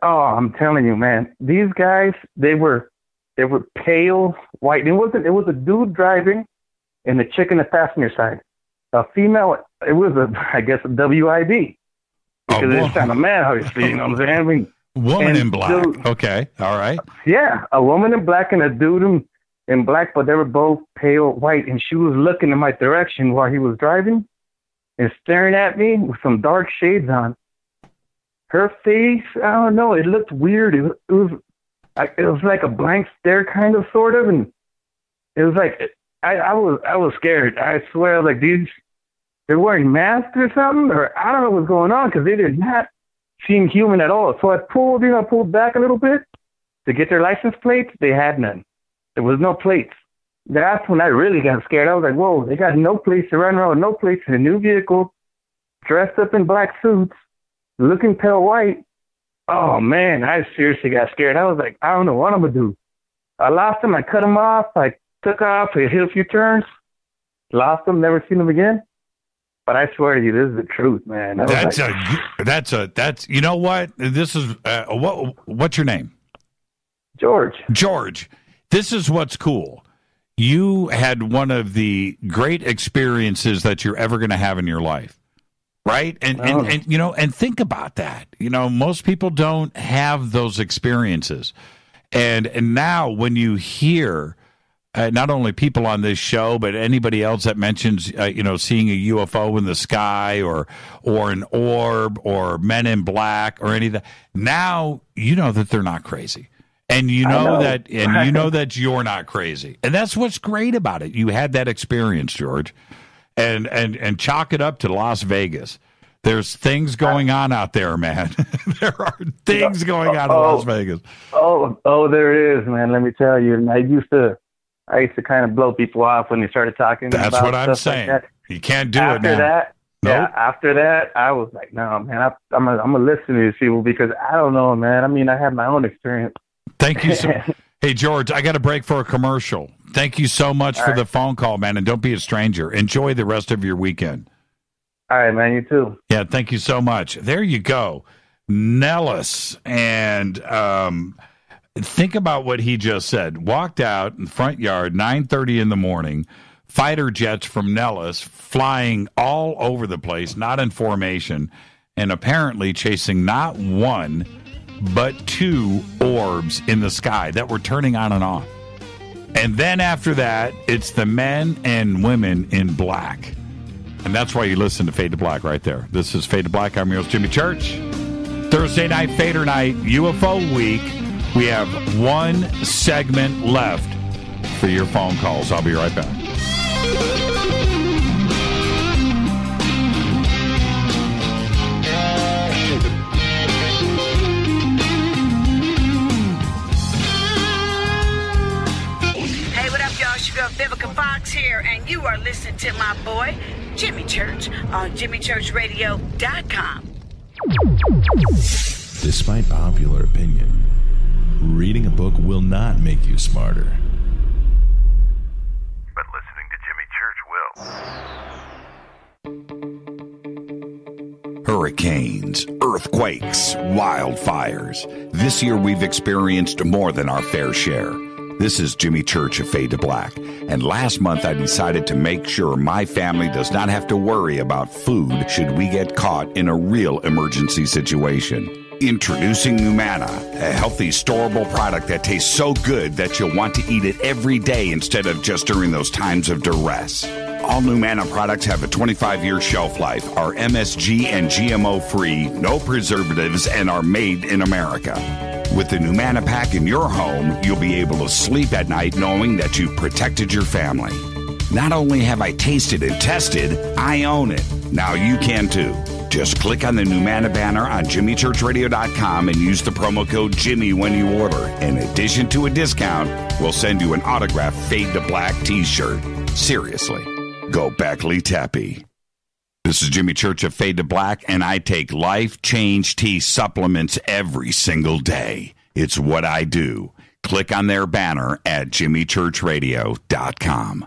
Oh, I'm telling you, man, these guys, they were pale white. It was a dude driving and a chick in the passenger side. A female, it was I guess a WIB. Because it's kind of man, obviously, you know what I'm saying? I mean, woman in black. Okay. All right. Yeah. A woman in black and a dude in black, but they were both pale white, and she was looking in my direction while he was driving and staring at me with some dark shades on. Her face, I don't know, it looked weird. It was like a blank stare, kind of, sort of, and it was like I was scared. I swear, like they're wearing masks or something, or I don't know what's going on, because they did not seem human at all. So I pulled back a little bit to get their license plates. They had none. There was no plates. That's when I really got scared. I was like, whoa, they got no plates to run around with, no plates in a new vehicle, dressed up in black suits, looking pale white. Oh, man, I seriously got scared. I was like, I don't know what I'm going to do. I lost him. I cut him off. I took off. I hit a few turns. Lost him. Never seen him again. But I swear to you, this is the truth, man. That's you know what? This is, what's your name? George. This is what's cool. You had one of the great experiences that you're ever going to have in your life. Right? And you know, and think about that. You know, most people don't have those experiences. And now when you hear not only people on this show, but anybody else that mentions, seeing a UFO in the sky or an orb or Men in Black or any of that, now you know that they're not crazy. And you know that you're not crazy. And that's what's great about it. You had that experience, George. And chalk it up to Las Vegas. There's things going on out there, man. There are things going on in Las Vegas. Oh, there is, man. Let me tell you. And I used to kind of blow people off when they started talking. That's about what I'm stuff saying. Like that. You can't do it now. After that, I was like, no, man. I'm gonna listen to these people because I don't know, man. I mean, I have my own experience. Thank you so Hey, George, I got to break for a commercial. Thank you so much for the phone call, man, and don't be a stranger. Enjoy the rest of your weekend. All right, man, you too. Yeah, thank you so much. There you go. Nellis, and think about what he just said. Walked out in the front yard, 9:30 in the morning, fighter jets from Nellis flying all over the place, not in formation, and apparently chasing not one, but two orbs in the sky that were turning on and off. And then after that, it's the men and women in black. And that's why you listen to Fade to Black right there. This is Fade to Black. I'm your host, Jimmy Church. Thursday night, Fader Night, UFO Week. We have one segment left for your phone calls. I'll be right back. Vivica Fox here, and you are listening to my boy, Jimmy Church, on JimmyChurchRadio.com. Despite popular opinion, reading a book will not make you smarter. But listening to Jimmy Church will. Hurricanes, earthquakes, wildfires. This year we've experienced more than our fair share. This is Jimmy Church of Fade to Black, and last month I decided to make sure my family does not have to worry about food should we get caught in a real emergency situation. Introducing Numana, a healthy, storable product that tastes so good that you'll want to eat it every day instead of just during those times of duress. All Numana products have a 25-year shelf life, are MSG and GMO-free, no preservatives, and are made in America. With the Numana pack in your home, you'll be able to sleep at night knowing that you've protected your family. Not only have I tasted and tested, I own it. Now you can too. Just click on the Numana banner on JimmyChurchRadio.com and use the promo code Jimmy when you order. In addition to a discount, we'll send you an autographed Fade to Black t-shirt. Seriously, go Beckley Tappy. This is Jimmy Church of Fade to Black, and I take Life Change Tea supplements every single day. It's what I do. Click on their banner at jimmychurchradio.com.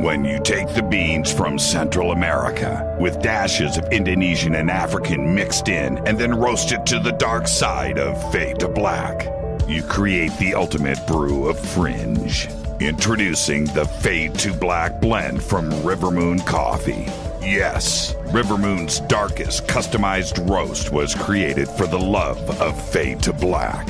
When you take the beans from Central America with dashes of Indonesian and African mixed in and then roast it to the dark side of Fade to Black, you create the ultimate brew of fringe. Introducing the Fade to Black blend from Rivermoon Coffee. Yes, Rivermoon's darkest customized roast was created for the love of Fade to Black.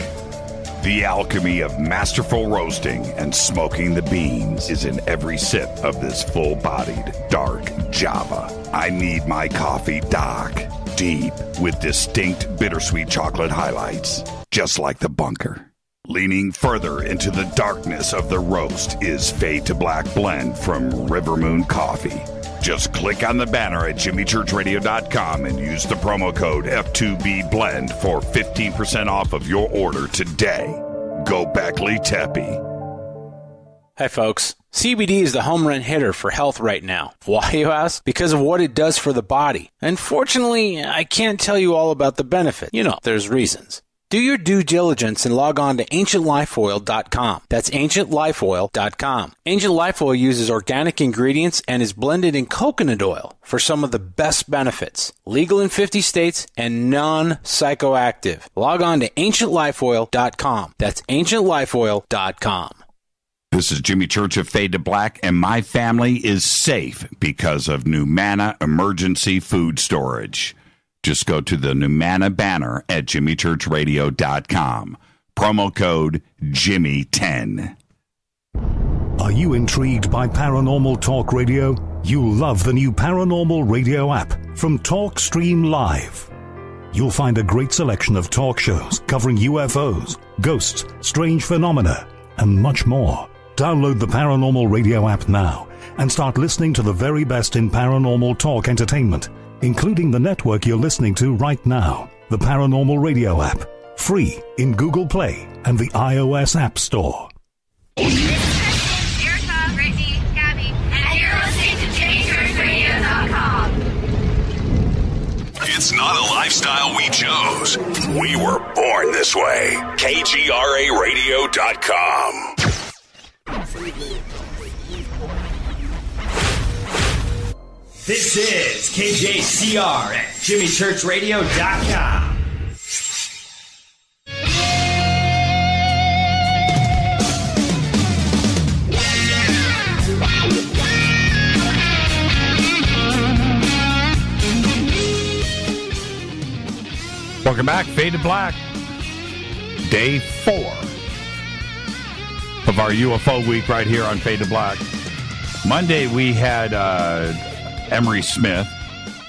The alchemy of masterful roasting and smoking the beans is in every sip of this full-bodied, dark Java. I need my coffee dark, deep, with distinct bittersweet chocolate highlights, just like the bunker. Leaning further into the darkness of the roast is Fade to Black blend from Rivermoon Coffee. Just click on the banner at jimmychurchradio.com and use the promo code F2BBLEND for 15% off of your order today. Go Beckley Teppy. Hi, folks. CBD is the home run hitter for health right now. Why, you ask? Because of what it does for the body. Unfortunately, I can't tell you all about the benefit. You know, there's reasons. Do your due diligence and log on to ancientlifeoil.com. That's ancientlifeoil.com. Ancient Life Oil uses organic ingredients and is blended in coconut oil for some of the best benefits. Legal in 50 states and non-psychoactive. Log on to ancientlifeoil.com. That's ancientlifeoil.com. This is Jimmy Church of Fade to Black, and my family is safe because of Numana Emergency Food Storage. Just go to the Numana banner at jimmychurchradio.com. Promo code Jimmy10. Are you intrigued by paranormal talk radio? You'll love the new paranormal radio app from TalkStream Live. You'll find a great selection of talk shows covering UFOs, ghosts, strange phenomena, and much more. Download the paranormal radio app now and start listening to the very best in paranormal talk entertainment, including the network you're listening to right now, the Paranormal Radio app, free in Google Play and the iOS App Store. Erica, Brittany, Gabby, and you're listening to JimmyChurchRadio.com. It's not a lifestyle we chose. We were born this way. KGRARadio.com. This is KJCR at JimmyChurchRadio.com. Welcome back, Fade to Black. Day 4 of our UFO week right here on Fade to Black. Monday we had Emery Smith.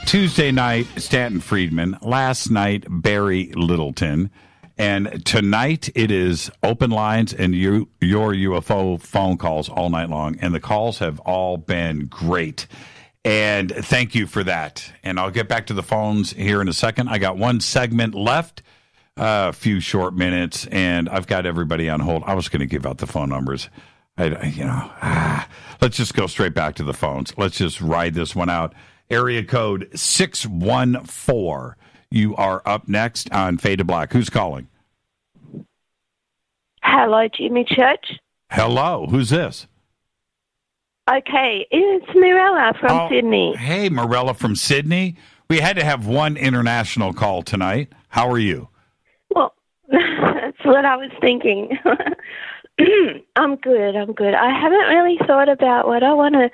Tuesday night, Stanton Friedman. Last night, Barry Littleton. And tonight, it is open lines and your UFO phone calls all night long. And the calls have all been great. And thank you for that. And I'll get back to the phones here in a second. I got one segment left, a few short minutes, and I've got everybody on hold. I was going to give out the phone numbers. Let's just go straight back to the phones. Let's just ride this one out. Area code 614. You are up next on Fade to Black. Who's calling? Hello, Jimmy Church. Hello. Who's this? Okay, it's Mirella from Sydney. Hey, Mirella from Sydney. We had to have one international call tonight. How are you? Well, that's what I was thinking. I'm good. I haven't really thought about what I want to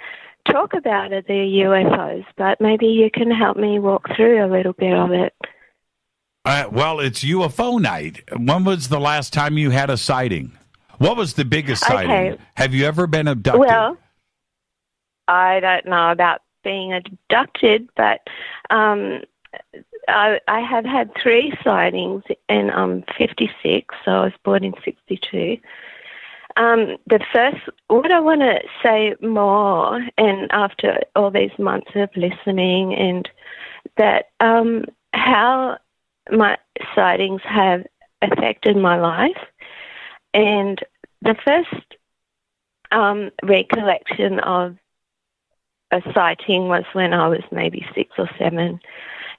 talk about at the UFOs, but maybe you can help me walk through a little bit of it. Well, it's UFO night. When was the last time you had a sighting? What was the biggest sighting? Have you ever been abducted? Well, I don't know about being abducted, but I have had 3 sightings, and I'm 56, so I was born in 62. The first, what I want to say more, and after all these months of listening, and that how my sightings have affected my life. And the first recollection of sighting was when I was maybe 6 or 7,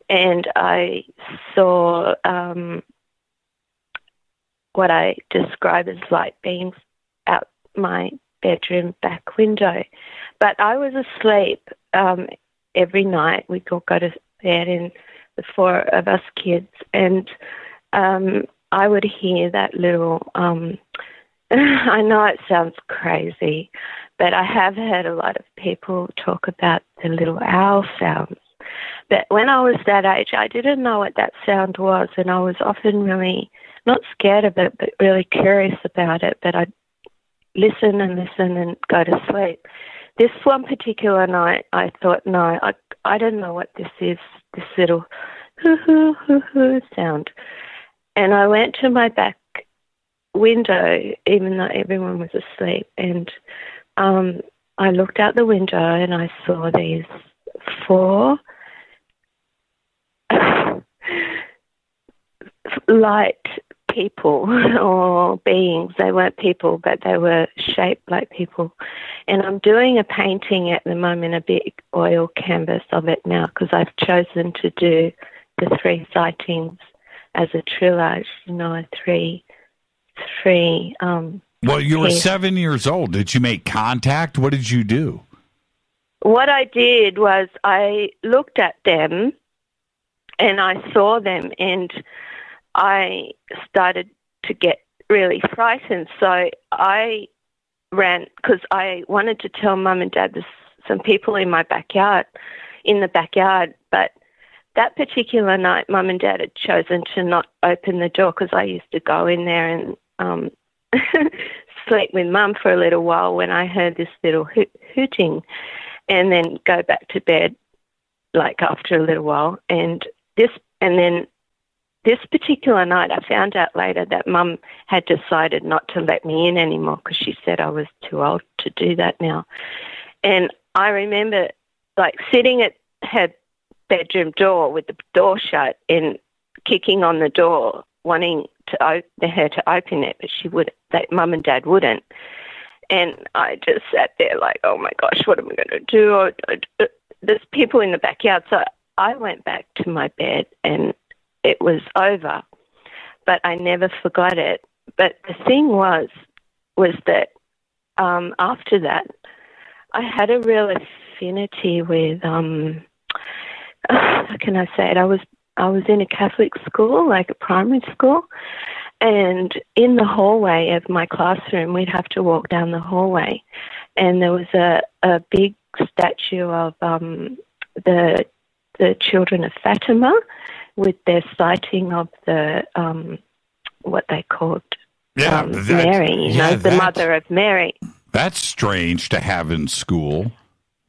and I saw what I describe as light beings out my bedroom back window. But I was asleep every night. We'd all go to bed, and the 4 of us kids, and I would hear that little, I know it sounds crazy, but I have heard a lot of people talk about the little owl sounds. But when I was that age, I didn't know what that sound was, and I was often really not scared of it, but really curious about it. But I'd listen and go to sleep. This one particular night, I thought, no, I don't know what this is, this little hoo-hoo sound. And I went to my back window, even though everyone was asleep, and I looked out the window and I saw these 4 light people or beings. They weren't people, but they were shaped like people. And I'm doing a painting at the moment, a big oil canvas of it now, because I've chosen to do the 3 sightings as a triage, a three well, you were 7 years old. Did you make contact? What did you do? What I did was I looked at them and I saw them, and I started to get really frightened. So I ran, because I wanted to tell Mum and Dad there's some people in the backyard, but that particular night, Mum and Dad had chosen to not open the door, because I used to go in there and sleep with Mum for a little while when I heard this little hooting, and then go back to bed like after a little while. And then this particular night, I found out later that Mum had decided not to let me in anymore, because she said I was too old to do that now. And I remember sitting at her bedroom door with the door shut and kicking on the door, wanting her to open it, but Mum and Dad wouldn't. And I just sat there like, oh my gosh, what am I going to do? There's people in the backyard. So I went back to my bed and it was over, but I never forgot it. But the thing was that after that, I had a real affinity with, how can I say it? I was in a Catholic school, like a primary school, and in the hallway of my classroom, we'd have to walk down the hallway, and there was a big statue of the children of Fatima, with their sighting of the what they called Mary, the mother of Mary. That's strange to have in school.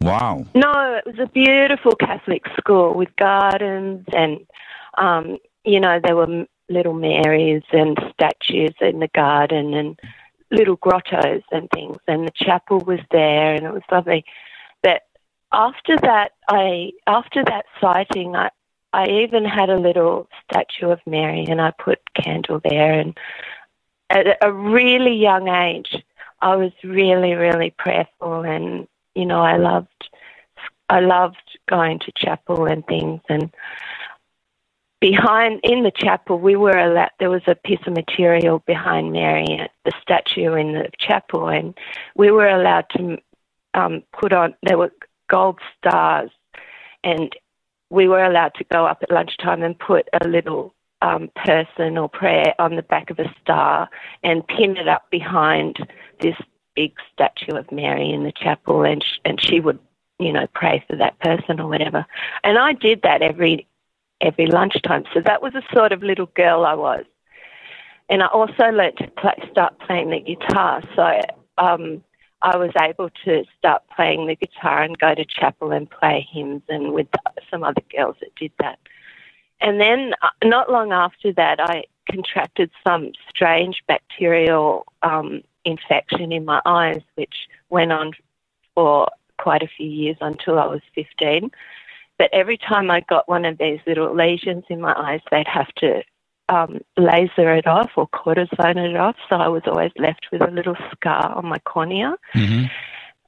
Wow. No, it was a beautiful Catholic school with gardens and, there were little Marys and statues in the garden and little grottos and things, and the chapel was there, and it was lovely. But after that sighting, I even had a little statue of Mary, and I put candle there. And at a really young age, I was really, really prayerful, and I loved going to chapel and things. And in the chapel, there was a piece of material behind Mary, the statue in the chapel, and we were allowed to there were gold stars, and we were allowed to go up at lunchtime and put a little person or prayer on the back of a star and pin it up behind this big statue of Mary in the chapel, and she would, pray for that person or whatever. And I did that every lunchtime. So that was the sort of little girl I was. And I also learned to start playing the guitar. So I was able to start playing the guitar and go to chapel and play hymns, and with some other girls that did that. And then not long after that, I contracted some strange bacterial infection in my eyes, which went on for quite a few years until I was 15. But every time I got one of these little lesions in my eyes, they'd have to laser it off or cortisone it off. So I was always left with a little scar on my cornea. Mm-hmm.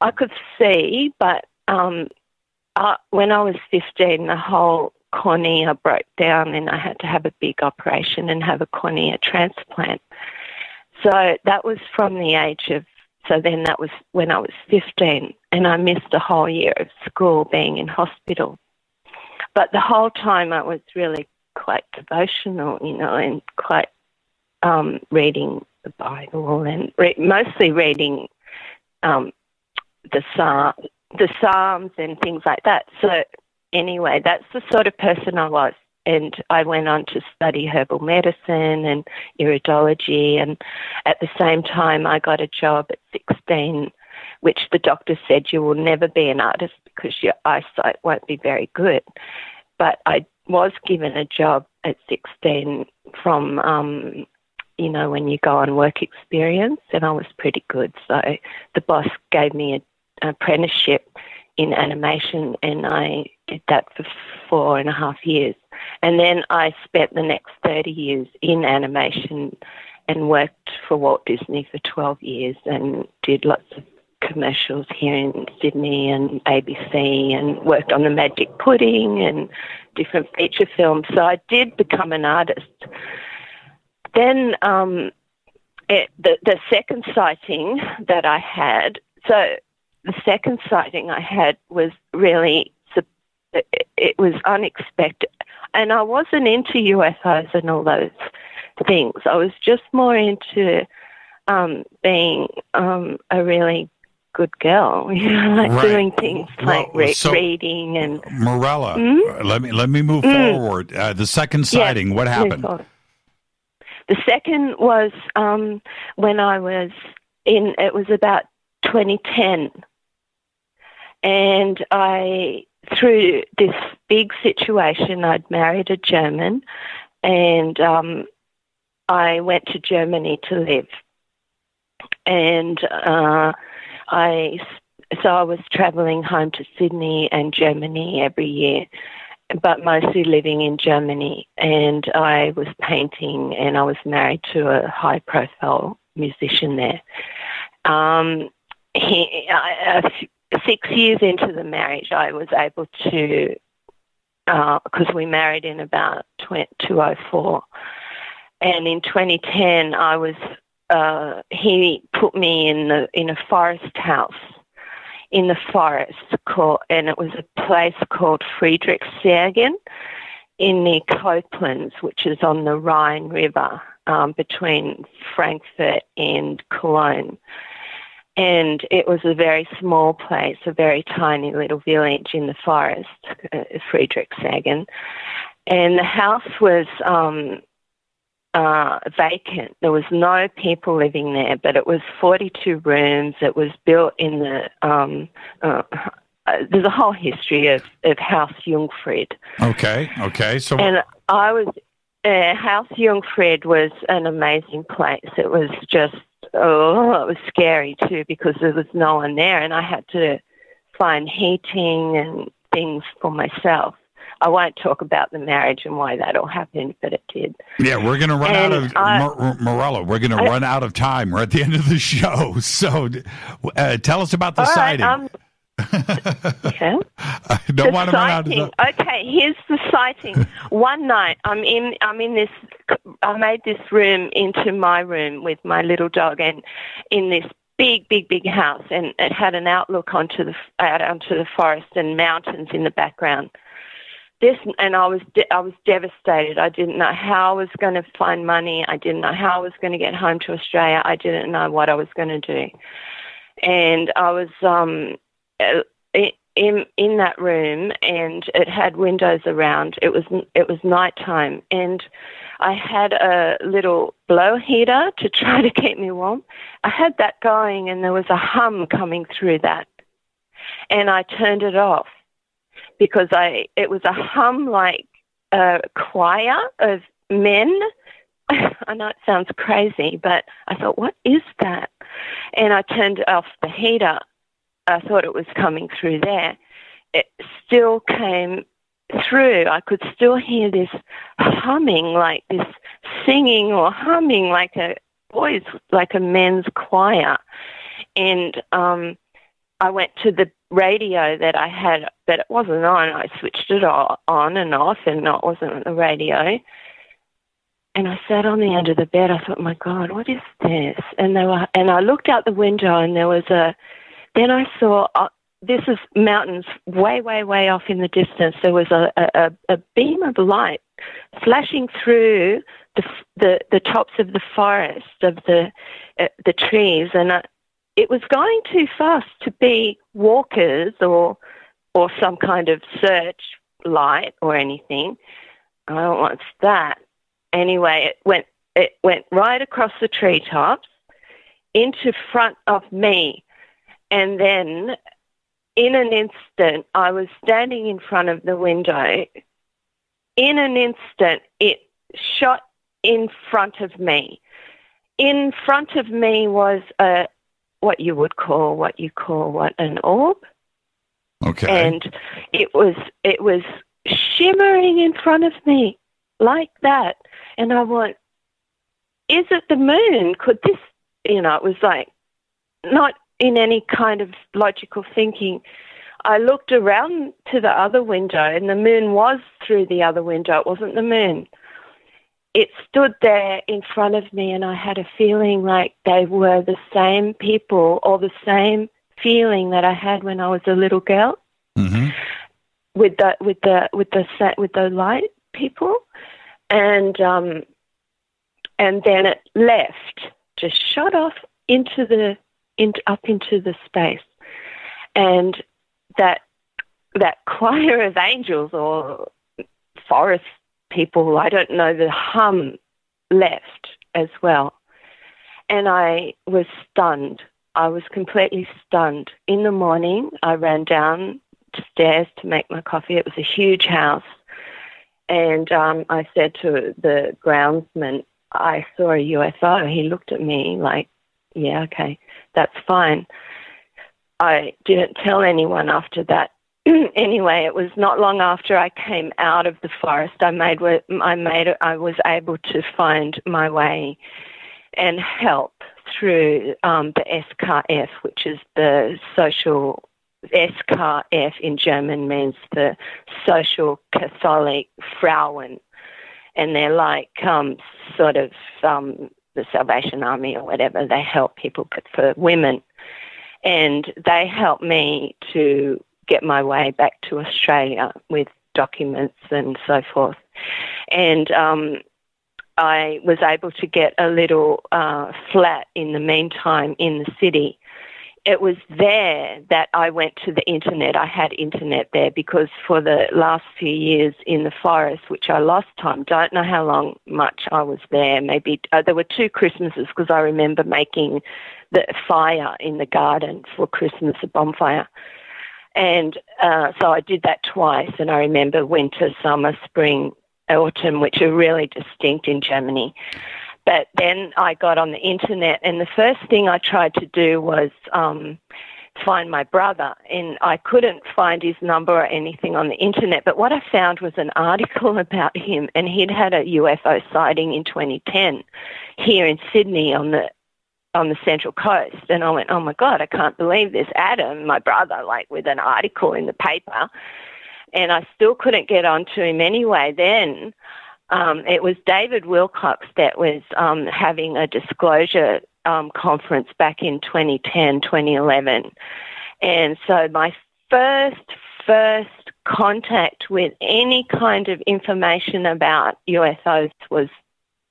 I could see, but when I was 15, the whole cornea broke down and I had to have a big operation and have a cornea transplant. So that was from the age of, so then that was when I was 15, and I missed a whole year of school being in hospital. But the whole time I was really quite devotional, and quite reading the Bible and mostly reading the Psalms and things like that. So anyway, that's the sort of person I was. And I went on to study herbal medicine and iridology. And at the same time, I got a job at 16, which the doctor said, you will never be an artist because your eyesight won't be very good. But I was given a job at 16 from, when you go on work experience, and I was pretty good. So the boss gave me an apprenticeship in animation, and I did that for 4.5 years. And then I spent the next 30 years in animation and worked for Walt Disney for 12 years and did lots of commercials here in Sydney and ABC, and worked on the Magic Pudding and different feature films. So I did become an artist. Then the second sighting that I had, was really, it was unexpected. And I wasn't into UFOs and all those things. I was just more into being a really good girl, doing things like reading and... Morella, let me move forward. The second sighting, what happened? The second was when I was it was about 2010. And through this big situation, I'd married a German, and I went to Germany to live. And I was travelling home to Sydney and Germany every year, but mostly living in Germany. And I was painting, and I was married to a high-profile musician there. 6 years into the marriage, I was able to, because we married in about 2004, and in 2010, he put me in a forest house in the forest, and it was a place called Friedrichshagen in the Copelands, which is on the Rhine River between Frankfurt and Cologne. And it was a very small place, a very tiny little village in the forest, Friedrichshagen. And the house was vacant. There was no people living there, but it was 42 rooms. It was built in the... there's a whole history of Haus Jungfried. Okay. So, and I was... Haus Jungfried was an amazing place. It was just... it was scary too because there was no one there, and I had to find heating and things for myself. I won't talk about the marriage and why that all happened, but it did. Yeah, we're going to run out of Morella. We're going to run out of time. We're at the end of the show, so tell us about the sighting. Okay. I don't want to run out of time. Okay, here's the sighting. One night, I'm in this. I made this room into my room with my little dog, and in this big house, and it had an outlook onto the forest and mountains in the background. I was devastated. I didn't know how I was going to find money. I didn't know how I was going to get home to Australia. I didn't know what I was going to do, and I was in that room, and it had windows around. It was nighttime, and I had a little blow heater to try to keep me warm. I had that going, and there was a hum coming through that, and I turned it off because it was a hum like a choir of men. I know it sounds crazy, but I thought, what is that? And I turned off the heater. I thought it was coming through there. It still came through. I could still hear this humming, like this singing or humming like a men's choir. And I went to the radio that I had but it wasn't on. I switched it on and off, and it wasn't on the radio. And I sat on the end of the bed. I thought, my God, what is this? And I looked out the window, and there was then I saw, this is mountains way, way, way off in the distance. There was a beam of light flashing through the tops of the forest, of the trees, and it was going too fast to be walkers or some kind of search light or anything. I don't want that. Anyway, it went right across the treetops into front of me, and then in an instant, I was standing in front of the window. In an instant, it shot in front of me. In front of me was what you call an orb. Okay. And it was shimmering in front of me like that. And I went, is it the moon? Could this, it was like not in any kind of logical thinking. I looked around to the other window, and the moon was through the other window. It wasn't the moon. It stood there in front of me, and I had a feeling like they were the same people, or the same feeling that I had when I was a little girl, with the light people, and then it left, just shot off up into the space, and that choir of angels or forest people, I don't know, the hum left as well. And I was stunned. I was completely stunned. In the morning, I ran downstairs to make my coffee. It was a huge house. And I said to the groundsman, I saw a UFO. He looked at me like, yeah, okay, that's fine. I didn't tell anyone after that. Anyway, it was not long after I came out of the forest. I was able to find my way and help through the SKF, which is the social. SKF in German means the Social Catholic Frauen, and they're like sort of the Salvation Army or whatever. They help people, but for women. And they helped me to get my way back to Australia with documents and so forth. And I was able to get a little flat in the meantime in the city. It was there that I went to the internet. I had internet there because for the last few years in the forest, which I lost time, don't know how much I was there. Maybe there were 2 Christmases because I remember making the fire in the garden for Christmas, a bonfire. And so I did that twice, and I remember winter, summer, spring, autumn, which are really distinct in Germany. But then I got on the internet, and the first thing I tried to do was find my brother, and I couldn't find his number or anything on the internet. But what I found was an article about him, and he'd had a UFO sighting in 2010 here in Sydney on the Central Coast. And I went, oh my God, I can't believe this. Adam, my brother, like with an article in the paper. And I still couldn't get onto him anyway. Then it was David Wilcox that was having a disclosure conference back in 2010, 2011. And so my first contact with any kind of information about UFOs was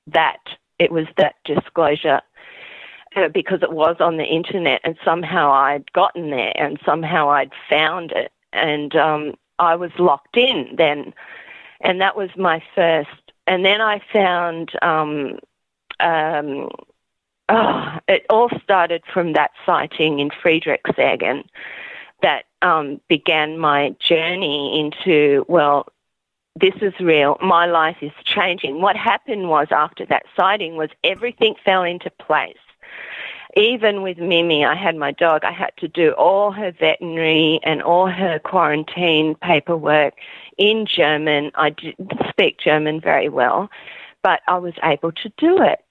that. It was that disclosure. Because it was on the internet, and somehow I'd gotten there, and somehow I'd found it, and I was locked in then, and that was my first. And then I found it all started from that sighting in Friedrichshagen that began my journey into, well, this is real. My life is changing. What happened was after that sighting was everything fell into place. Even with Mimi, I had my dog. I had to do all her veterinary and all her quarantine paperwork in German. I didn't speak German very well, but I was able to do it.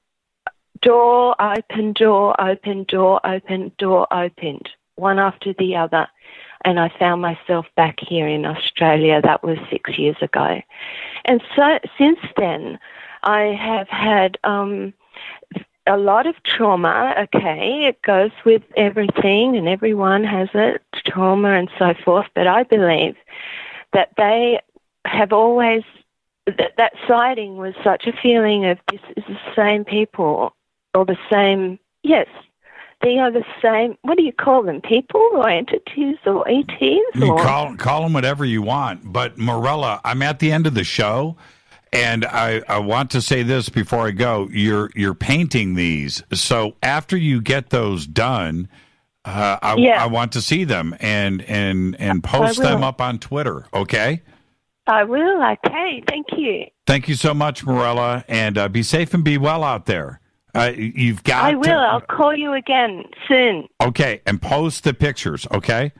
Door open, door open, door open, door opened, one after the other. and I found myself back here in Australia. That was 6 years ago. And so since then, I have had a lot of trauma. Okay, it goes with everything, and everyone has it, trauma and so forth. But I believe that they have always, that sighting was such a feeling of this is the same people, or the same, yes, they are the same, what do you call them, people or entities or ETs? You call them whatever you want. But Morella, I'm at the end of the show, and I want to say this before I go. You're painting these, so after you get those done, I want to see them and post them up on Twitter. Okay. I will. Okay. Thank you. Thank you so much, Morella, and be safe and be well out there. You've got. I will. I'll call you again soon. Okay, and post the pictures. Okay.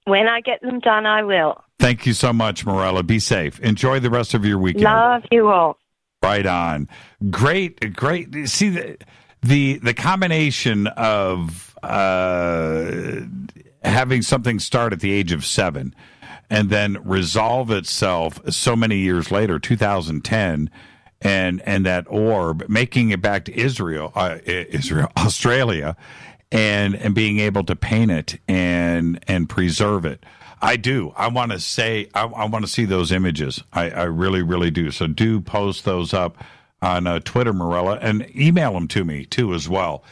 When I get them done, I will. Thank you so much, Morella. Be safe. Enjoy the rest of your weekend. Love you all. Right on. Great. See the combination of having something start at the age of 7 and then resolve itself so many years later, 2010, and that orb making it back to Australia, and being able to paint it and preserve it. I do. I want to say I want to see those images. I really, really do. So do post those up on Twitter, Morella, and email them to me too as well.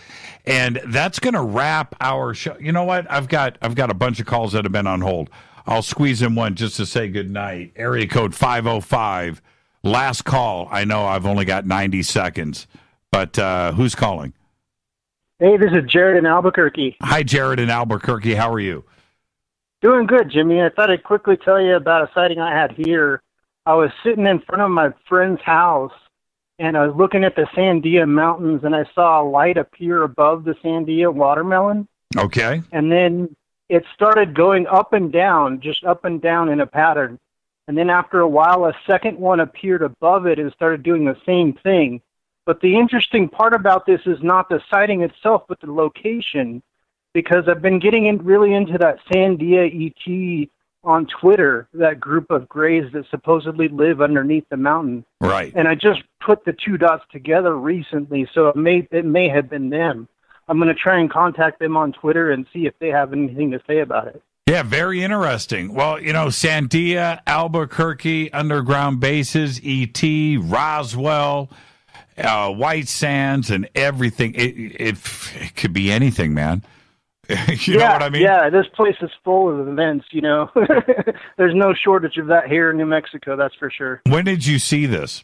And that's going to wrap our show. You know what? I've got a bunch of calls that have been on hold. I'll squeeze in one just to say good night. Area code 505. Last call. I know I've only got 90 seconds, but who's calling? Hey, this is Jared in Albuquerque. Hi, Jared in Albuquerque. How are you? Doing good, Jimmy. I thought I'd quickly tell you about a sighting I had here. I was sitting in front of my friend's house, and I was looking at the Sandia Mountains, and I saw a light appear above the Sandia watermelon. Okay. And then it started going up and down, just up and down in a pattern. And then after a while, a second one appeared above it and started doing the same thing. But the interesting part about this is not the sighting itself, but the location, because I've been getting really into that Sandia ET on Twitter, that group of Greys that supposedly live underneath the mountain. Right. And I just put the two dots together recently, so it may have been them. I'm going to try and contact them on Twitter and see if they have anything to say about it. Yeah, very interesting. Well, Sandia, Albuquerque, underground bases, ET, Roswell, White Sands, and everything. It could be anything, man. You know what I mean? Yeah, this place is full of events, There's no shortage of that here in New Mexico, that's for sure. When did you see this?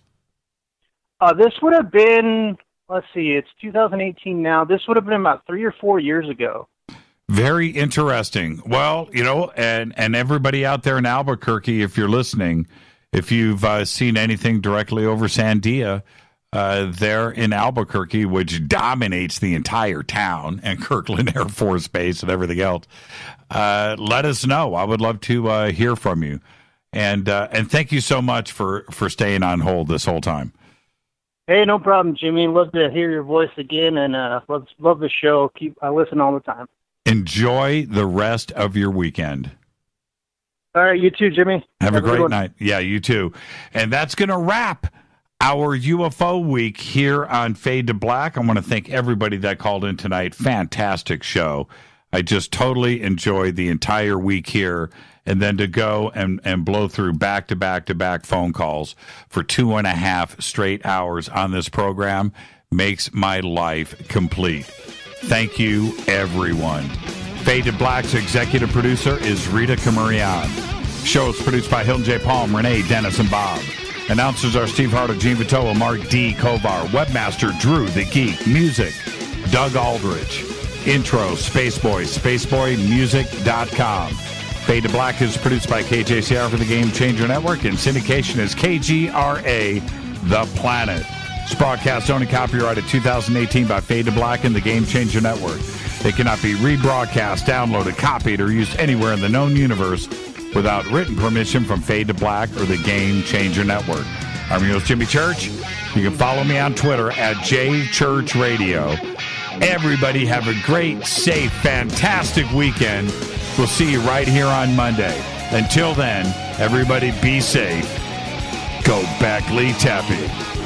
This would have been, let's see, it's 2018 now. This would have been about 3 or 4 years ago. Very interesting. Well, and everybody out there in Albuquerque, if you're listening, if you've seen anything directly over Sandia, there in Albuquerque, which dominates the entire town, and Kirkland Air Force Base and everything else, let us know. I would love to hear from you. And thank you so much for staying on hold this whole time. Hey, no problem, Jimmy. Love to hear your voice again, and love the show. I listen all the time. Enjoy the rest of your weekend. All right, you too, Jimmy. Have a great night. Yeah, you too. And that's going to wrap our UFO week here on Fade to Black. I want to thank everybody that called in tonight. Fantastic show. I just totally enjoyed the entire week here. And then to go and blow through back-to-back-to-back phone calls for 2.5 straight hours on this program makes my life complete. Thank you, everyone. Fade to Black's executive producer is Rita Camarion. Show is produced by Hilton J. Palm, Renee, Dennis, and Bob. Announcers are Steve Harder, Gene Vitoa, Mark D. Kovar. Webmaster Drew the Geek. Music, Doug Aldrich. Intro, Spaceboy, spaceboymusic.com. Fade to Black is produced by KJCR for the Game Changer Network, and syndication is KGRA, The Planet. This broadcast only copyrighted 2018 by Fade to Black and the Game Changer Network. It cannot be rebroadcast, downloaded, copied, or used anywhere in the known universe without written permission from Fade to Black or the Game Changer Network. I'm your host, Jimmy Church. You can follow me on Twitter at JChurchRadio. Everybody have a great, safe, fantastic weekend. We'll see you right here on Monday. Until then, everybody be safe. Go Back Lee Tappy.